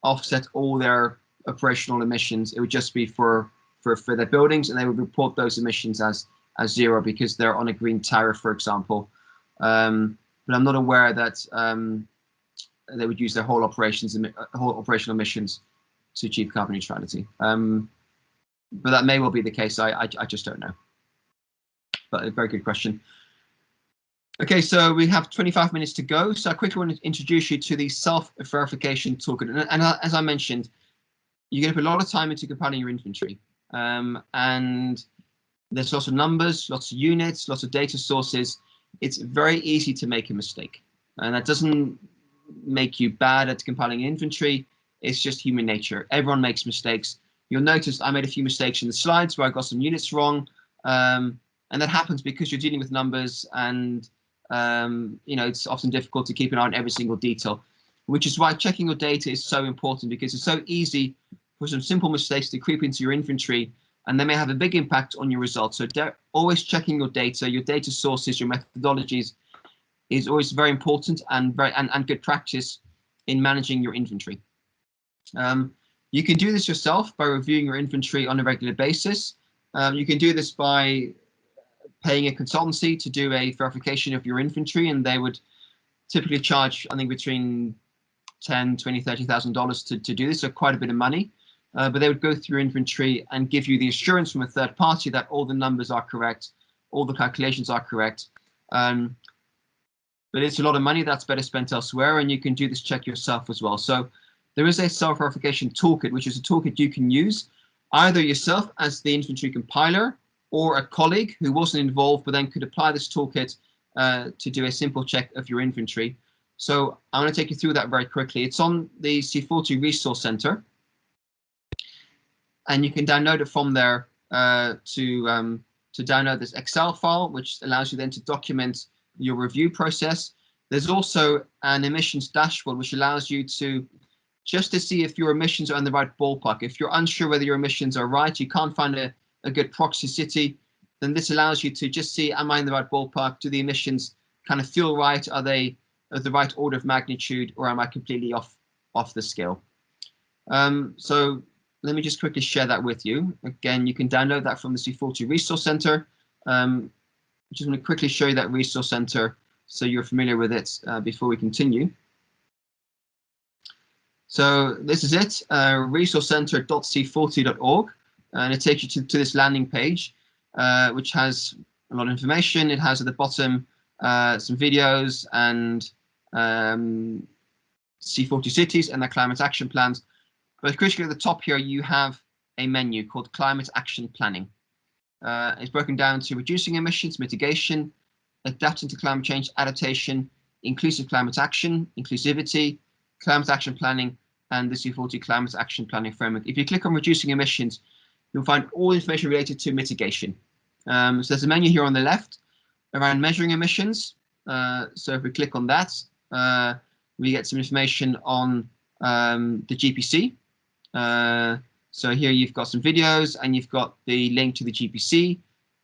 offset all their operational emissions. It would just be for their buildings, and they would report those emissions as zero because they're on a green tariff, for example. But I'm not aware that they would use their whole operational emissions to achieve carbon neutrality. But that may well be the case. I just don't know. But a very good question. Okay, so we have 25 minutes to go. So I quickly want to introduce you to the self-verification toolkit. And as I mentioned, you're going to put a lot of time into compiling your inventory. And there's lots of numbers, lots of units, lots of data sources. It's very easy to make a mistake. And that doesn't make you bad at compiling inventory. It's just human nature. Everyone makes mistakes. You'll notice I made a few mistakes in the slides where I got some units wrong. And that happens because you're dealing with numbers, and it's often difficult to keep an eye on every single detail, which is why checking your data is so important, because it's so easy for some simple mistakes to creep into your inventory, and they may have a big impact on your results. So always checking your data sources, your methodologies is always very important and good practice in managing your inventory. You can do this yourself by reviewing your inventory on a regular basis. You can do this by paying a consultancy to do a verification of your inventory, and they would typically charge, I think, between $10,000, $20,000, $30,000 to do this, so quite a bit of money. But they would go through your inventory and give you the assurance from a third party that all the numbers are correct, all the calculations are correct. But it's a lot of money that's better spent elsewhere, and you can do this check yourself as well. So there is a self-verification toolkit, which is a toolkit you can use either yourself as the inventory compiler, or a colleague who wasn't involved but then could apply this toolkit to do a simple check of your inventory. So I'm going to take you through that very quickly. It's on the C40 Resource Center, and you can download it from there to to download this Excel file, which allows you then to document your review process. There's also an emissions dashboard, which allows you to just to see if your emissions are in the right ballpark. If you're unsure whether your emissions are right, you can't find a good proxy city, then this allows you to just see, am I in the right ballpark? Do the emissions kind of feel right? Are they of the right order of magnitude, or am I completely off the scale? So let me just quickly share that with you. Again, you can download that from the C40 Resource Center. Just going to quickly show you that Resource Center so you're familiar with it before we continue. So this is it, resourcecenter.c40.org, and it takes you to this landing page, which has a lot of information. It has at the bottom some videos and C40 cities and their climate action plans. But critically at the top here, you have a menu called Climate Action Planning. It's broken down to reducing emissions, mitigation, adapting to climate change, adaptation, inclusive climate action, inclusivity, climate action planning, and the C40 climate action planning framework. If you click on reducing emissions, you'll find all information related to mitigation. So there's a menu here on the left around measuring emissions. So if we click on that, we get some information on the GPC. So here you've got some videos, and you've got the link to the GPC,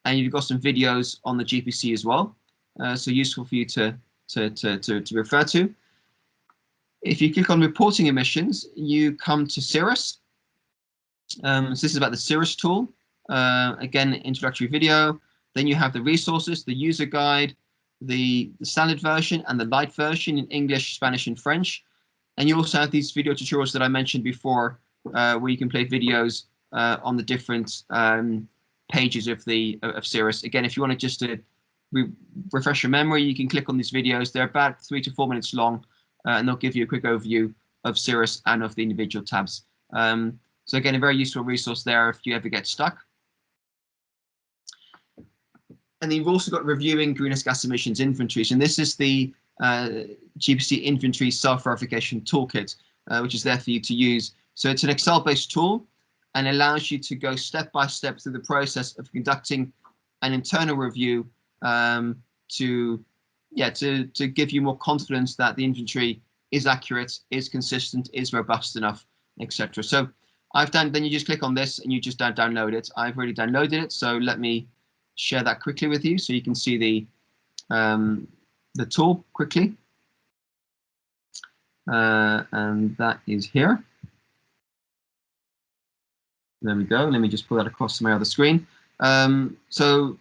and you've got some videos on the GPC as well. So useful for you to refer to. If you click on reporting emissions, you come to Cirrus. So this is about the Cirrus tool. Again, introductory video. Then you have the resources, the user guide, the standard version and the light version in English, Spanish, and French. And you also have these video tutorials that I mentioned before, where you can play videos on the different pages of Cirrus. Again, if you want to just refresh your memory, you can click on these videos. They're about 3 to 4 minutes long, and they'll give you a quick overview of Cirrus and of the individual tabs. So again, a very useful resource there if you ever get stuck. And then you've also got reviewing greenhouse gas emissions inventories, and this is the GPC inventory self-verification toolkit, which is there for you to use. So it's an Excel-based tool and allows you to go step by step through the process of conducting an internal review to give you more confidence that the inventory is accurate, is consistent, is robust enough, etc. So then you just click on this and you just download it. I've already downloaded it, so let me share that quickly with you so you can see the tool quickly. And that is here. There we go. Let me just pull that across to my other screen. So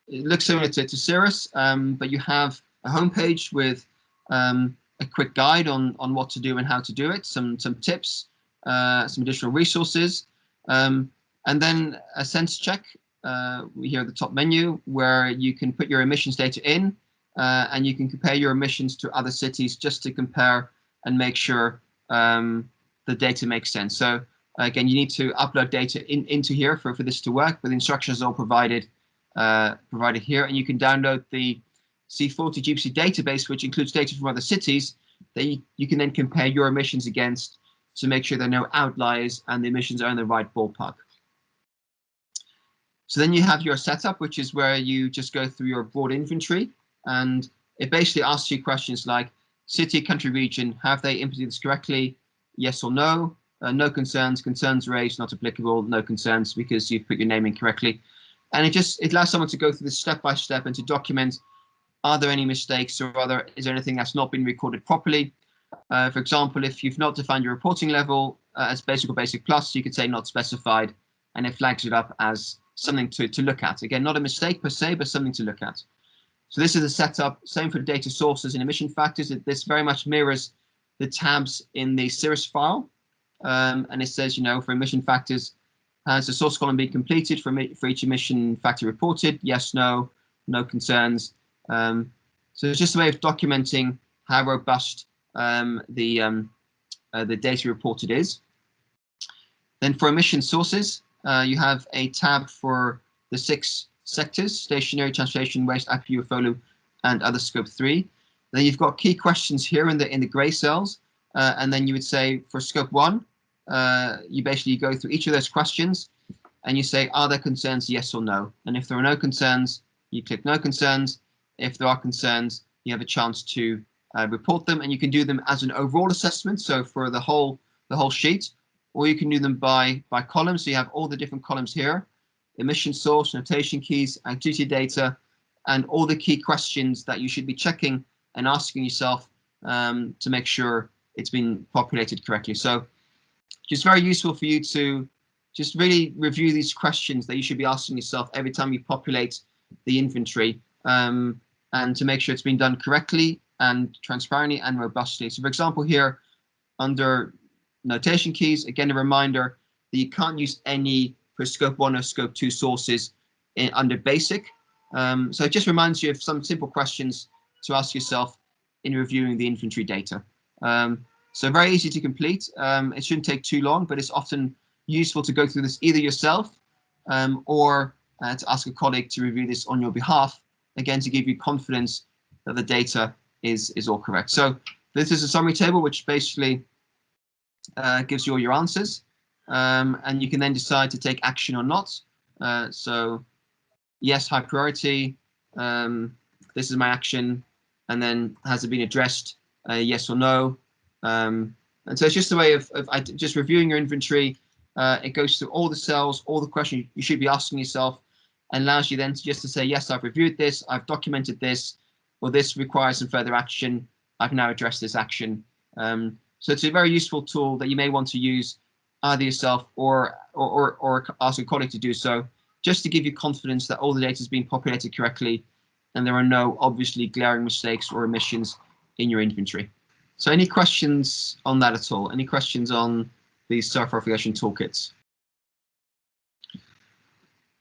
it looks similar to Cirrus, but you have a homepage with a quick guide on what to do and how to do it, some tips, some additional resources, and then a sense check here at the top menu, where you can put your emissions data in, and you can compare your emissions to other cities just to compare and make sure the data makes sense. So again, you need to upload data into here for this to work, but the instructions are all provided here, and you can download the C40 GPC database, which includes data from other cities that you can then compare your emissions against to make sure there are no outliers and the emissions are in the right ballpark. So then you have your setup, which is where you just go through your broad inventory, and it basically asks you questions like city, country, region, have they inputted this correctly? Yes or no? No concerns, concerns raised, not applicable, no concerns because you've put your name in correctly. And it allows someone to go through this step by step and to document, are there any mistakes, or is there anything that's not been recorded properly? For example, if you've not defined your reporting level as basic or basic plus, you could say not specified, and it flags it up as something to look at. Again, not a mistake per se, but something to look at. So this is the setup, same for the data sources and emission factors. This very much mirrors the tabs in the Cirrus file. And it says, for emission factors, has the source column been completed for each emission factor reported? Yes, no, no concerns. So it's just a way of documenting how robust the data reported is. Then for emission sources, you have a tab for the 6 sectors: stationary, transportation, waste, aqua, and other scope 3. Then you've got key questions here in the gray cells, and then you would say for scope 1, you basically go through each of those questions, and you say, are there concerns, yes or no? And if there are no concerns, you click no concerns. If there are concerns, you have a chance to report them, and you can do them as an overall assessment, so for the whole sheet, or you can do them by columns. So you have all the different columns here: emission source, notation keys, activity data, and all the key questions that you should be checking and asking yourself to make sure it's been populated correctly. So just very useful for you to just really review these questions that you should be asking yourself every time you populate the inventory, and to make sure it's been done correctly and transparently and robustly. So for example, here under notation keys, again, a reminder that you can't use any for scope 1 or scope 2 sources under basic. So it just reminds you of some simple questions to ask yourself in reviewing the inventory data. So very easy to complete. It shouldn't take too long, but it's often useful to go through this either yourself or to ask a colleague to review this on your behalf, again, to give you confidence that the data is all correct. So this is a summary table which basically gives you all your answers, and you can then decide to take action or not. So yes, high priority, this is my action, and then has it been addressed, yes or no. And so it's just a way of just reviewing your inventory. It goes through all the cells, all the questions you should be asking yourself, and allows you then to say, yes, I've reviewed this, I've documented this, or this requires some further action, I've now addressed this action. So it's a very useful tool that you may want to use either yourself or ask a colleague to do so, just to give you confidence that all the data is being populated correctly and there are no obviously glaring mistakes or omissions in your inventory. So any questions on that at all? Any questions on these self-verification toolkits?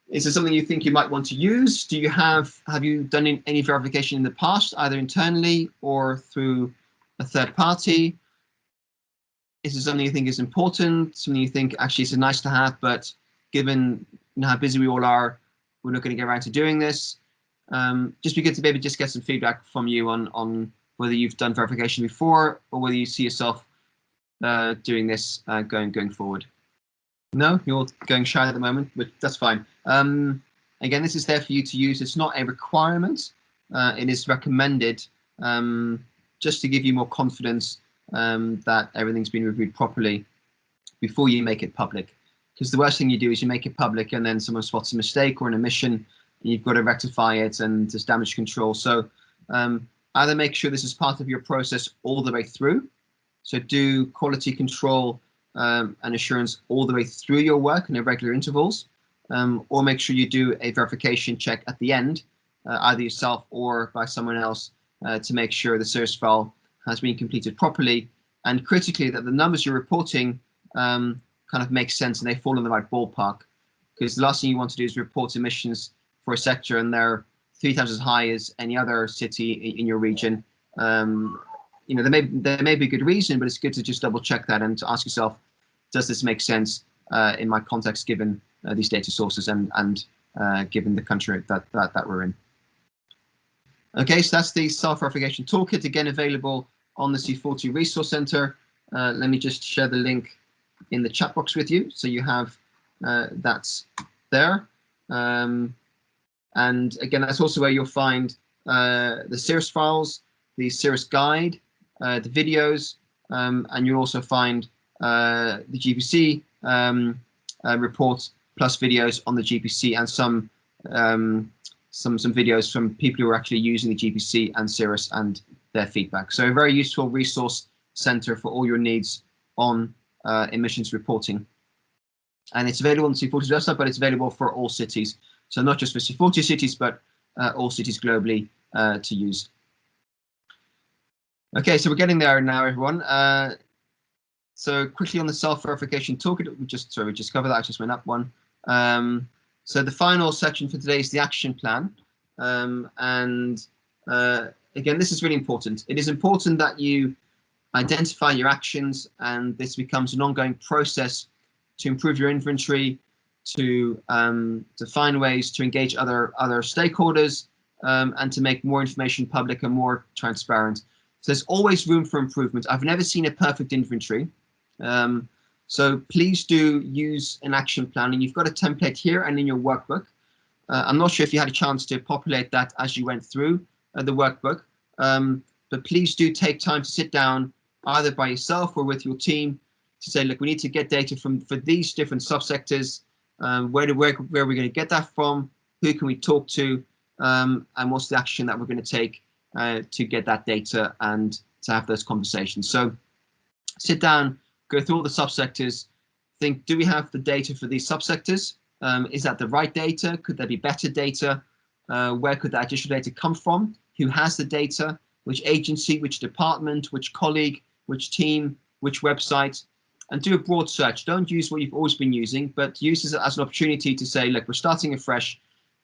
Is there something you think you might want to use? Do you have you done any verification in the past, either internally or through a third party? Is it something you think is important? Something you think actually it's nice to have, but given how busy we all are, we're not going to get around to doing this? Just be good to maybe just get some feedback from you on whether you've done verification before or whether you see yourself doing this going forward. No, you're going shy at the moment, but that's fine. Again, this is there for you to use. It's not a requirement. It is recommended just to give you more confidence that everything's been reviewed properly before you make it public. Because the worst thing you do is you make it public and then someone spots a mistake or an omission, and you've got to rectify it, and there's damage control. So either make sure this is part of your process all the way through. So do quality control and assurance all the way through your work in irregular intervals, or make sure you do a verification check at the end, either yourself or by someone else, to make sure the service file has been completed properly, and critically that the numbers you're reporting kind of make sense and they fall in the right ballpark. Because the last thing you want to do is report emissions for a sector and they're 3 times as high as any other city in your region. You know, there may be a good reason, but it's good to just double check that and to ask yourself, does this make sense in my context, given these data sources and given the country that we're in. Okay, so that's the self-verification toolkit, again available on the C40 Resource Center. Let me just share the link in the chat box with you, so you have that's there. And again, that's also where you'll find the Cirrus files, the Cirrus guide, the videos, and you'll also find the GPC report plus videos on the GPC, and some videos from people who are actually using the GPC and Cirrus and their feedback. So a very useful resource center for all your needs on emissions reporting. And it's available on C40's website, but it's available for all cities. So not just for C40 cities, but all cities globally to use. Okay, so we're getting there now, everyone. So quickly on the self-verification toolkit, we just covered that. I just went up one. So the final section for today is the action plan. And again, this is really important. It is important that you identify your actions, and this becomes an ongoing process to improve your inventory, to find ways to engage other stakeholders, and to make more information public and more transparent. So there's always room for improvement. I've never seen a perfect inventory. So please do use an action plan, and you've got a template here and in your workbook. I'm not sure if you had a chance to populate that as you went through the workbook, but please do take time to sit down either by yourself or with your team to say, look, we need to get data for these different subsectors. Where are we going to get that from? Who can we talk to? And what's the action that we're going to take to get that data and to have those conversations? So sit down, go through all the subsectors, think, do we have the data for these subsectors? Is that the right data? Could there be better data? Where could that additional data come from? Who has the data? Which agency, which department, which colleague, which team, which website? And do a broad search. Don't use what you've always been using, but use it as an opportunity to say, look, we're starting afresh.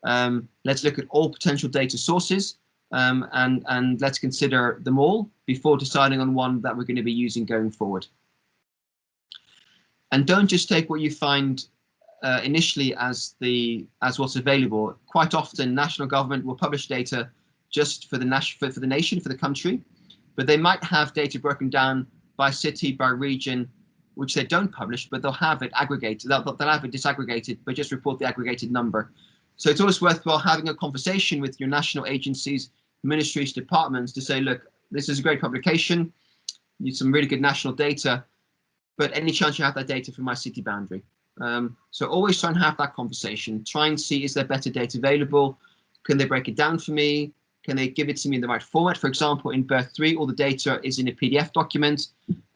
Let's look at all potential data sources and let's consider them all before deciding on one that we're going to be using going forward. And don't just take what you find initially as what's available. Quite often, national government will publish data just for the nation, for the country, but they might have data broken down by city, by region, which they don't publish, but they'll have it aggregated. They'll have it disaggregated, but just report the aggregated number. So it's always worthwhile having a conversation with your national agencies, ministries, departments to say, look, this is a great publication, you need some really good national data, but any chance you have that data from my city boundary? So always try and have that conversation. Try and see, is there better data available? Can they break it down for me? Can they give it to me in the right format? For example, in Birth 3, all the data is in a PDF document.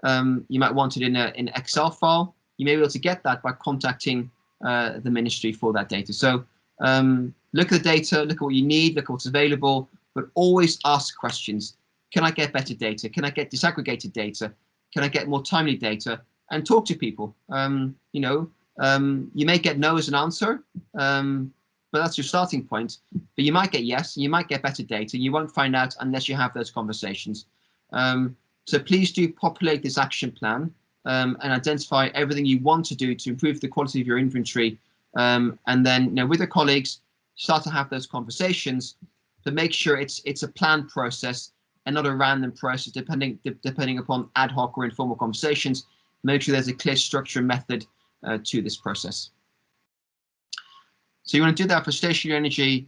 You might want it in an Excel file. You may be able to get that by contacting the ministry for that data. So look at the data, look at what you need, look at what's available, but always ask questions. Can I get better data? Can I get disaggregated data? Can I get more timely data? And talk to people. You may get no as an answer, but that's your starting point. But you might get yes, you might get better data. You won't find out unless you have those conversations. So please do populate this action plan and identify everything you want to do to improve the quality of your inventory. And then, with your colleagues, start to have those conversations, but make sure it's a planned process and not a random process, depending upon ad hoc or informal conversations. Make sure there's a clear structure and method to this process. So you want to do that for stationary energy,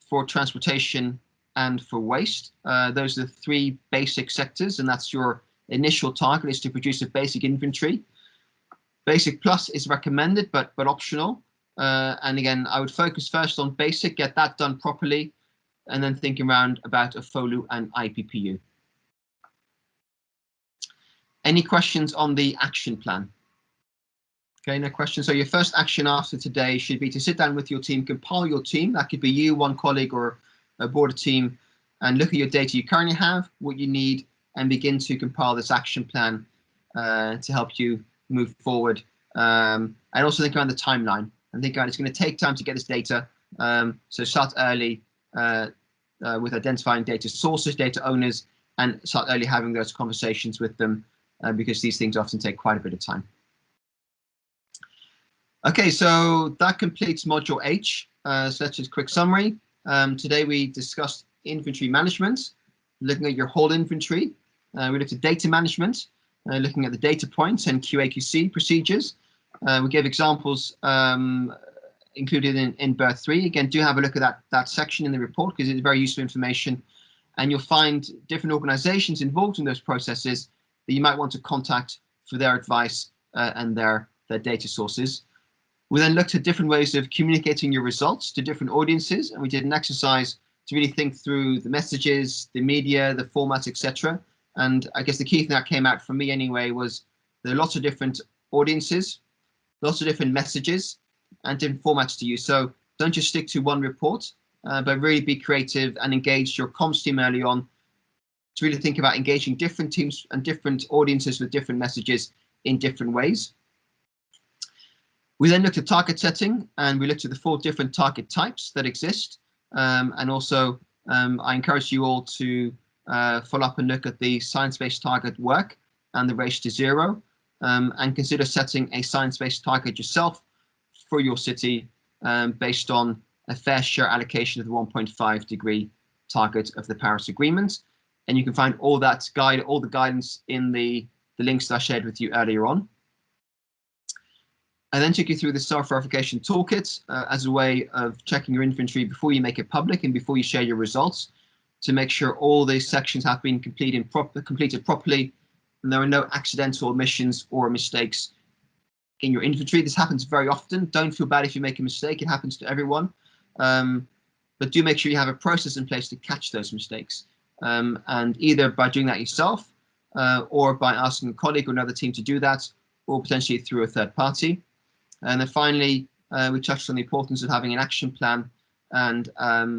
for transportation, and for waste. Those are the three basic sectors, and that's your initial target, is to produce a basic inventory. Basic plus is recommended, but optional. And again, I would focus first on basic, get that done properly, and then think around about a FOLU and IPPU. Any questions on the action plan? Okay, no questions. So your first action after today should be to sit down with your team, compile your team. That could be you, one colleague, or a broader team, and look at your data you currently have, what you need, and begin to compile this action plan to help you move forward. And also think around the timeline and think around it's going to take time to get this data. So start early with identifying data sources, data owners, and start early having those conversations with them because these things often take quite a bit of time. Okay, so that completes Module H. So that's just a quick summary. Today we discussed inventory management, looking at your whole inventory. We looked at data management, looking at the data points and QA/QC procedures. We gave examples included in Birth 3. Again, do have a look at that section in the report because it's very useful information. And you'll find different organizations involved in those processes that you might want to contact for their advice and their data sources. We then looked at different ways of communicating your results to different audiences, and we did an exercise to really think through the messages, the media, the formats, etc. And I guess the key thing that came out for me anyway was there are lots of different audiences, lots of different messages, and different formats to use. So don't just stick to one report, but really be creative and engage your comms team early on to really think about engaging different teams and different audiences with different messages in different ways. We then looked at target setting, and we looked at the 4 different target types that exist. And also, I encourage you all to follow up and look at the science-based target work and the race to zero, and consider setting a science-based target yourself for your city based on a fair share allocation of the 1.5 degree target of the Paris Agreement. And you can find all the guidance in the links that I shared with you earlier on. I then took you through the self-verification toolkit as a way of checking your inventory before you make it public and before you share your results, to make sure all these sections have been completed properly and there are no accidental omissions or mistakes in your inventory. This happens very often. Don't feel bad if you make a mistake. It happens to everyone. But do make sure you have a process in place to catch those mistakes. And either by doing that yourself or by asking a colleague or another team to do that, or potentially through a third party. And then finally, we touched on the importance of having an action plan. And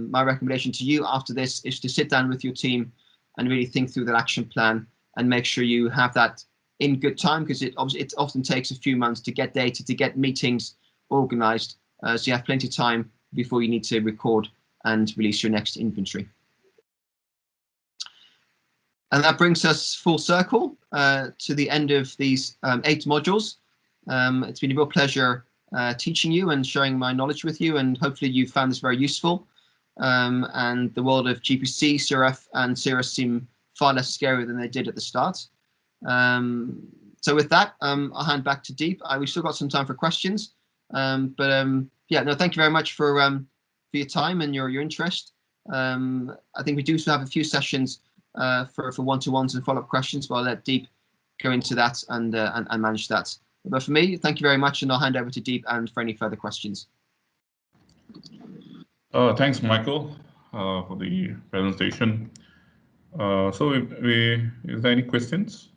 my recommendation to you after this is to sit down with your team and really think through that action plan and make sure you have that in good time, because it often takes a few months to get data, to get meetings organized. So you have plenty of time before you need to record and release your next inventory. And that brings us full circle to the end of these 8 modules. It's been a real pleasure teaching you and sharing my knowledge with you, and hopefully you found this very useful. And the world of GPC, CRF and Cirrus seem far less scary than they did at the start. So with that, I'll hand back to Deep. We've still got some time for questions. Yeah, no, thank you very much for your time and your interest. I think we do still have a few sessions for one-to-ones and follow-up questions, but I'll let Deep go into that and manage that. But for me, thank you very much, and I'll hand over to Deep and for any further questions. Thanks, Michael, for the presentation. So is there any questions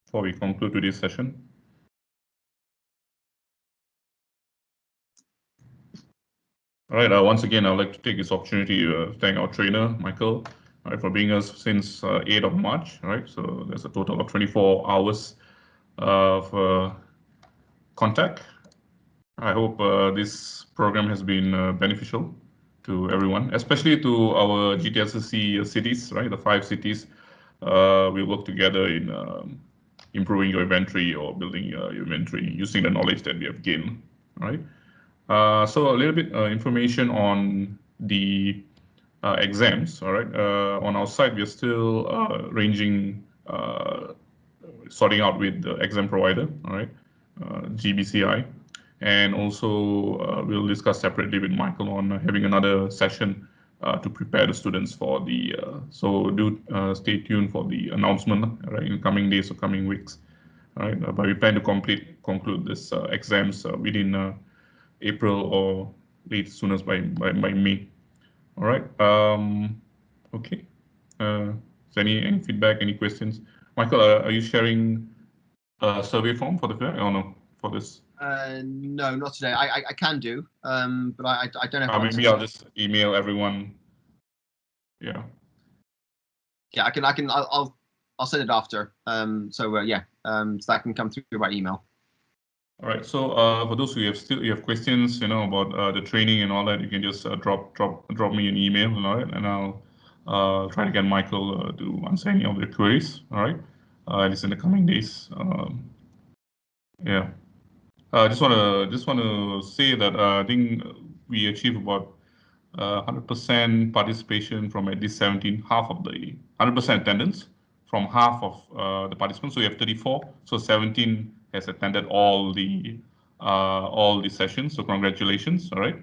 before we conclude today's session? All right, once again, I'd like to take this opportunity to thank our trainer, Michael, for being us since 8th of March, right? So there's a total of 24 hours of contact. I hope this program has been beneficial to everyone, especially to our GTALCC cities, right? The 5 cities. We work together in improving your inventory or building your inventory using the knowledge that we have gained, right? So a little bit information on the exams, all right? On our side, we're still sorting out with the exam provider, all right? GBCI. And also we'll discuss separately with Michael on having another session to prepare the students for the, so do stay tuned for the announcement, right, in coming days or coming weeks, all right? But we plan to conclude this exams within April or late soonest by May. All right. Okay. Is any feedback, any questions? Michael, are you sharing a survey form for the feedback or no for this? No, not today. I can do, but I don't know. Maybe I'll just email everyone. Yeah. Yeah, I'll send it after. So yeah, so that can come through by email. All right. So for those who have questions, about the training and all that, you can just drop me an email, all right, and I'll try to get Michael to answer any of the queries. All right, at least in the coming days. Yeah. Just want to say that I think we achieved about 100% participation from at least 17, half of the 100% attendance from half of the participants. So we have 34, so 17 has attended all the sessions. So congratulations, all right.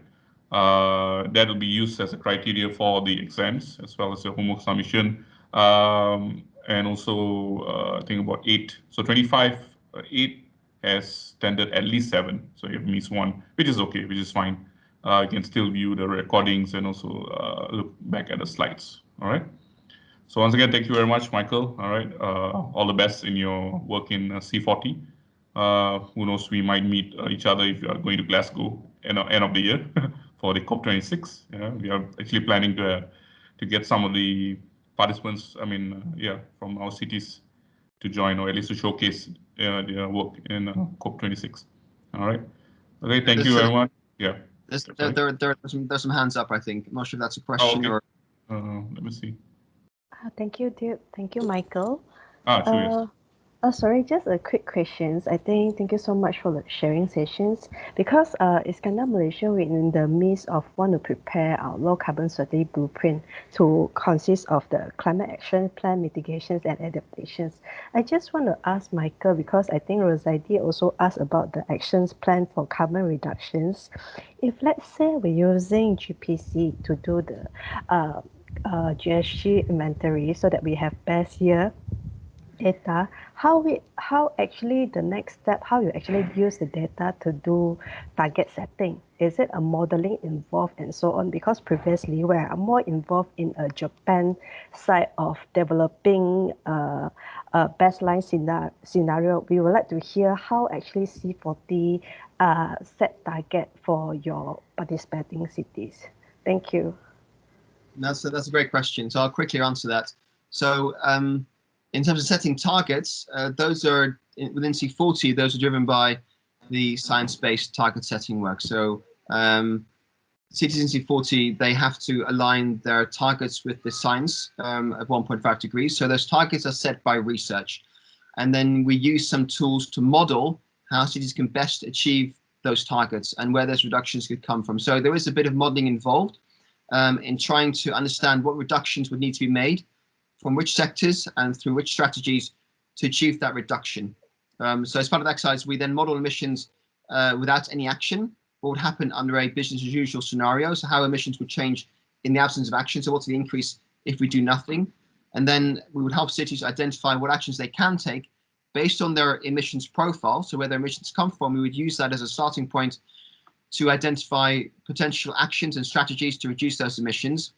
That will be used as a criteria for the exams as well as the homework submission. And also I think about 8, so 25, 8 has attended at least 7. So you've missed 1, which is okay, which is fine. You can still view the recordings and also look back at the slides, all right. So once again, thank you very much, Michael. All right, all the best in your work in C40. Who knows, we might meet each other if you are going to Glasgow end of the year for the COP26. Yeah, we are actually planning to get some of the participants, from our cities to join, or at least to showcase their work in COP26. All right. Okay, thank you very much. Yeah. There's some hands up, I think. I'm not sure if that's a question or. Let me see. Thank you, dear. Thank you, Michael. Sure, yes. Sorry, just a quick questions. I think thank you so much for the sharing sessions. Because Iskandar Malaysia, we're in the midst of want to prepare our low carbon strategy blueprint to consist of the climate action plan, mitigations and adaptations. I just want to ask Michael, because I think Rosalie also asked about the actions plan for carbon reductions. If let's say we're using GPC to do the GHG inventory so that we have best year data, how actually the next step, how you actually use the data to do target setting? Is it a modeling involved and so on? Because previously where I'm more involved in a Japan side of developing a baseline scenario, we would like to hear how actually C40 set target for your participating cities. Thank you. That's a great question. So I'll quickly answer that. So in terms of setting targets, those are within C40, those are driven by the science-based target setting work. So cities in C40, they have to align their targets with the science of 1.5 degrees. So those targets are set by research. And then we use some tools to model how cities can best achieve those targets and where those reductions could come from. So there is a bit of modeling involved in trying to understand what reductions would need to be made from which sectors and through which strategies to achieve that reduction. So as part of the exercise, we then model emissions without any action, what would happen under a business as usual scenario, so how emissions would change in the absence of action, so what's the increase if we do nothing. And then we would help cities identify what actions they can take based on their emissions profile, so where their emissions come from. We would use that as a starting point to identify potential actions and strategies to reduce those emissions.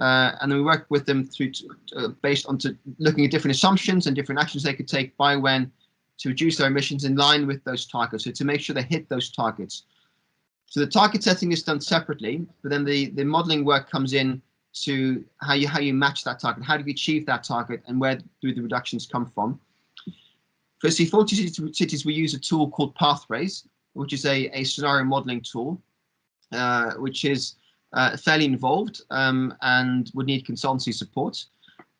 And then we work with them through based on looking at different assumptions and different actions they could take by when to reduce their emissions in line with those targets, so to make sure they hit those targets. So the target setting is done separately, but then the modeling work comes in to how you match that target, how do you achieve that target, and where do the reductions come from. For C40 cities, we use a tool called Pathways, which is a scenario modeling tool, which is fairly involved and would need consultancy support.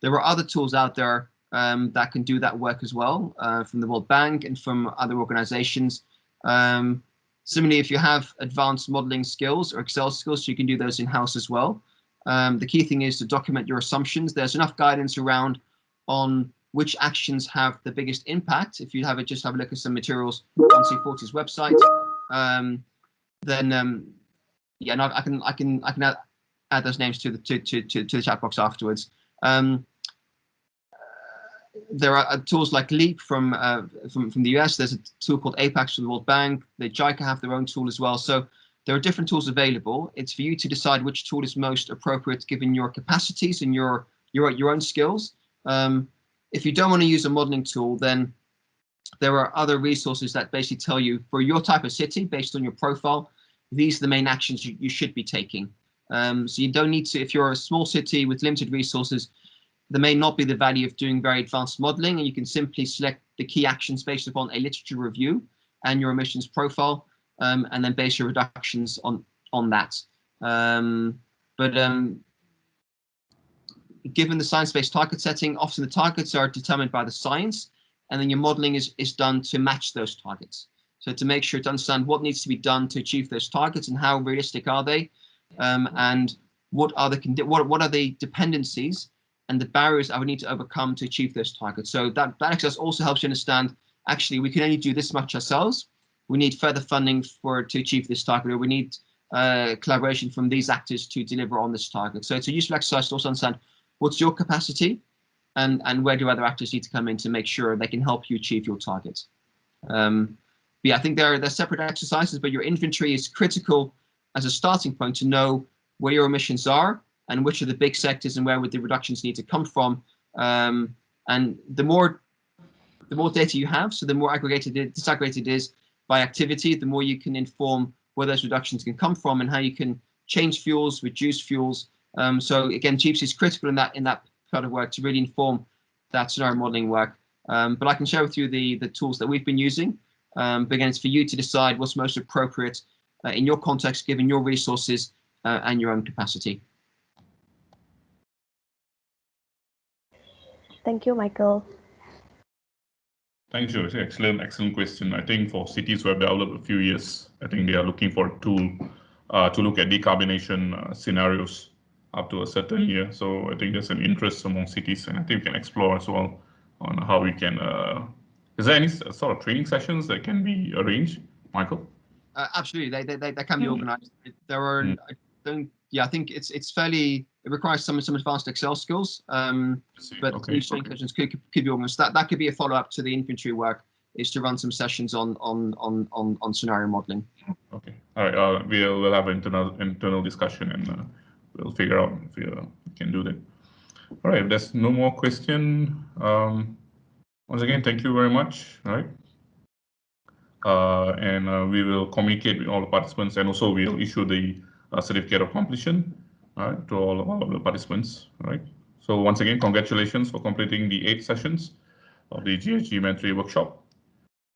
There are other tools out there that can do that work as well, from the World Bank and from other organizations. Similarly, if you have advanced modeling skills or Excel skills, you can do those in-house as well. The key thing is to document your assumptions. There's enough guidance around on which actions have the biggest impact. If you just have a look at some materials on C40's website, then yeah, and I can add those names to the chat box afterwards. There are tools like LEAP from the US. There's a tool called APAX from the World Bank. The JICA have their own tool as well. So there are different tools available. It's for you to decide which tool is most appropriate given your capacities and your own skills. If you don't want to use a modeling tool, then there are other resources that basically tell you for your type of city, based on your profile, these are the main actions you should be taking. So you don't need to, if you're a small city with limited resources, there may not be the value of doing very advanced modeling, and you can simply select the key actions based upon a literature review and your emissions profile, and then base your reductions on that. Given the science-based target setting, often the targets are determined by the science, and then your modeling is done to match those targets. So to make sure to understand what needs to be done to achieve those targets and how realistic are they, and what are the dependencies and the barriers I would need to overcome to achieve those targets. So that exercise also helps you understand, actually, we can only do this much ourselves. We need further funding to achieve this target, or we need collaboration from these actors to deliver on this target. So it's a useful exercise to also understand what's your capacity and where do other actors need to come in to make sure they can help you achieve your targets. But yeah, I think they're separate exercises, but your inventory is critical as a starting point to know where your emissions are and which are the big sectors and where would the reductions need to come from. And the more data you have, so the more disaggregated it is by activity, the more you can inform where those reductions can come from and how you can change fuels, reduce fuels. So again, GPC is critical in that kind of work to really inform that scenario modeling work. But I can share with you the tools that we've been using. But again, it's for you to decide what's most appropriate in your context, given your resources and your own capacity. Thank you, Michael. Thanks, Joyce. Excellent question. I think for cities who have developed a few years, I think they are looking for a tool to look at decarbonation scenarios up to a certain year. So I think there's an interest among cities, and I think we can explore as well on how we can. Is there any sort of training sessions that can be arranged, Michael? Absolutely, they can be organised. There are. I think it's fairly. It requires some advanced Excel skills. But Okay. these training sessions could be organised. That could be a follow up to the infantry work. Is to run some sessions on scenario modelling. Okay. All right. We'll have an internal discussion, and we'll figure out if we can do that. All right. If there's no more question, once again, thank you very much. All right. And we will communicate with all the participants, and also we'll issue the certificate of completion, all right, to all of the participants. All right. So once again, congratulations for completing the 8 sessions of the GHG inventory workshop.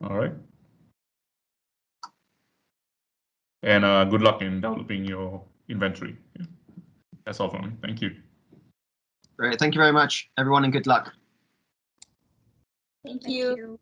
All right. And good luck in developing your inventory. Yeah. That's all from me. Thank you. Great. Thank you very much, everyone, and good luck. Thank you.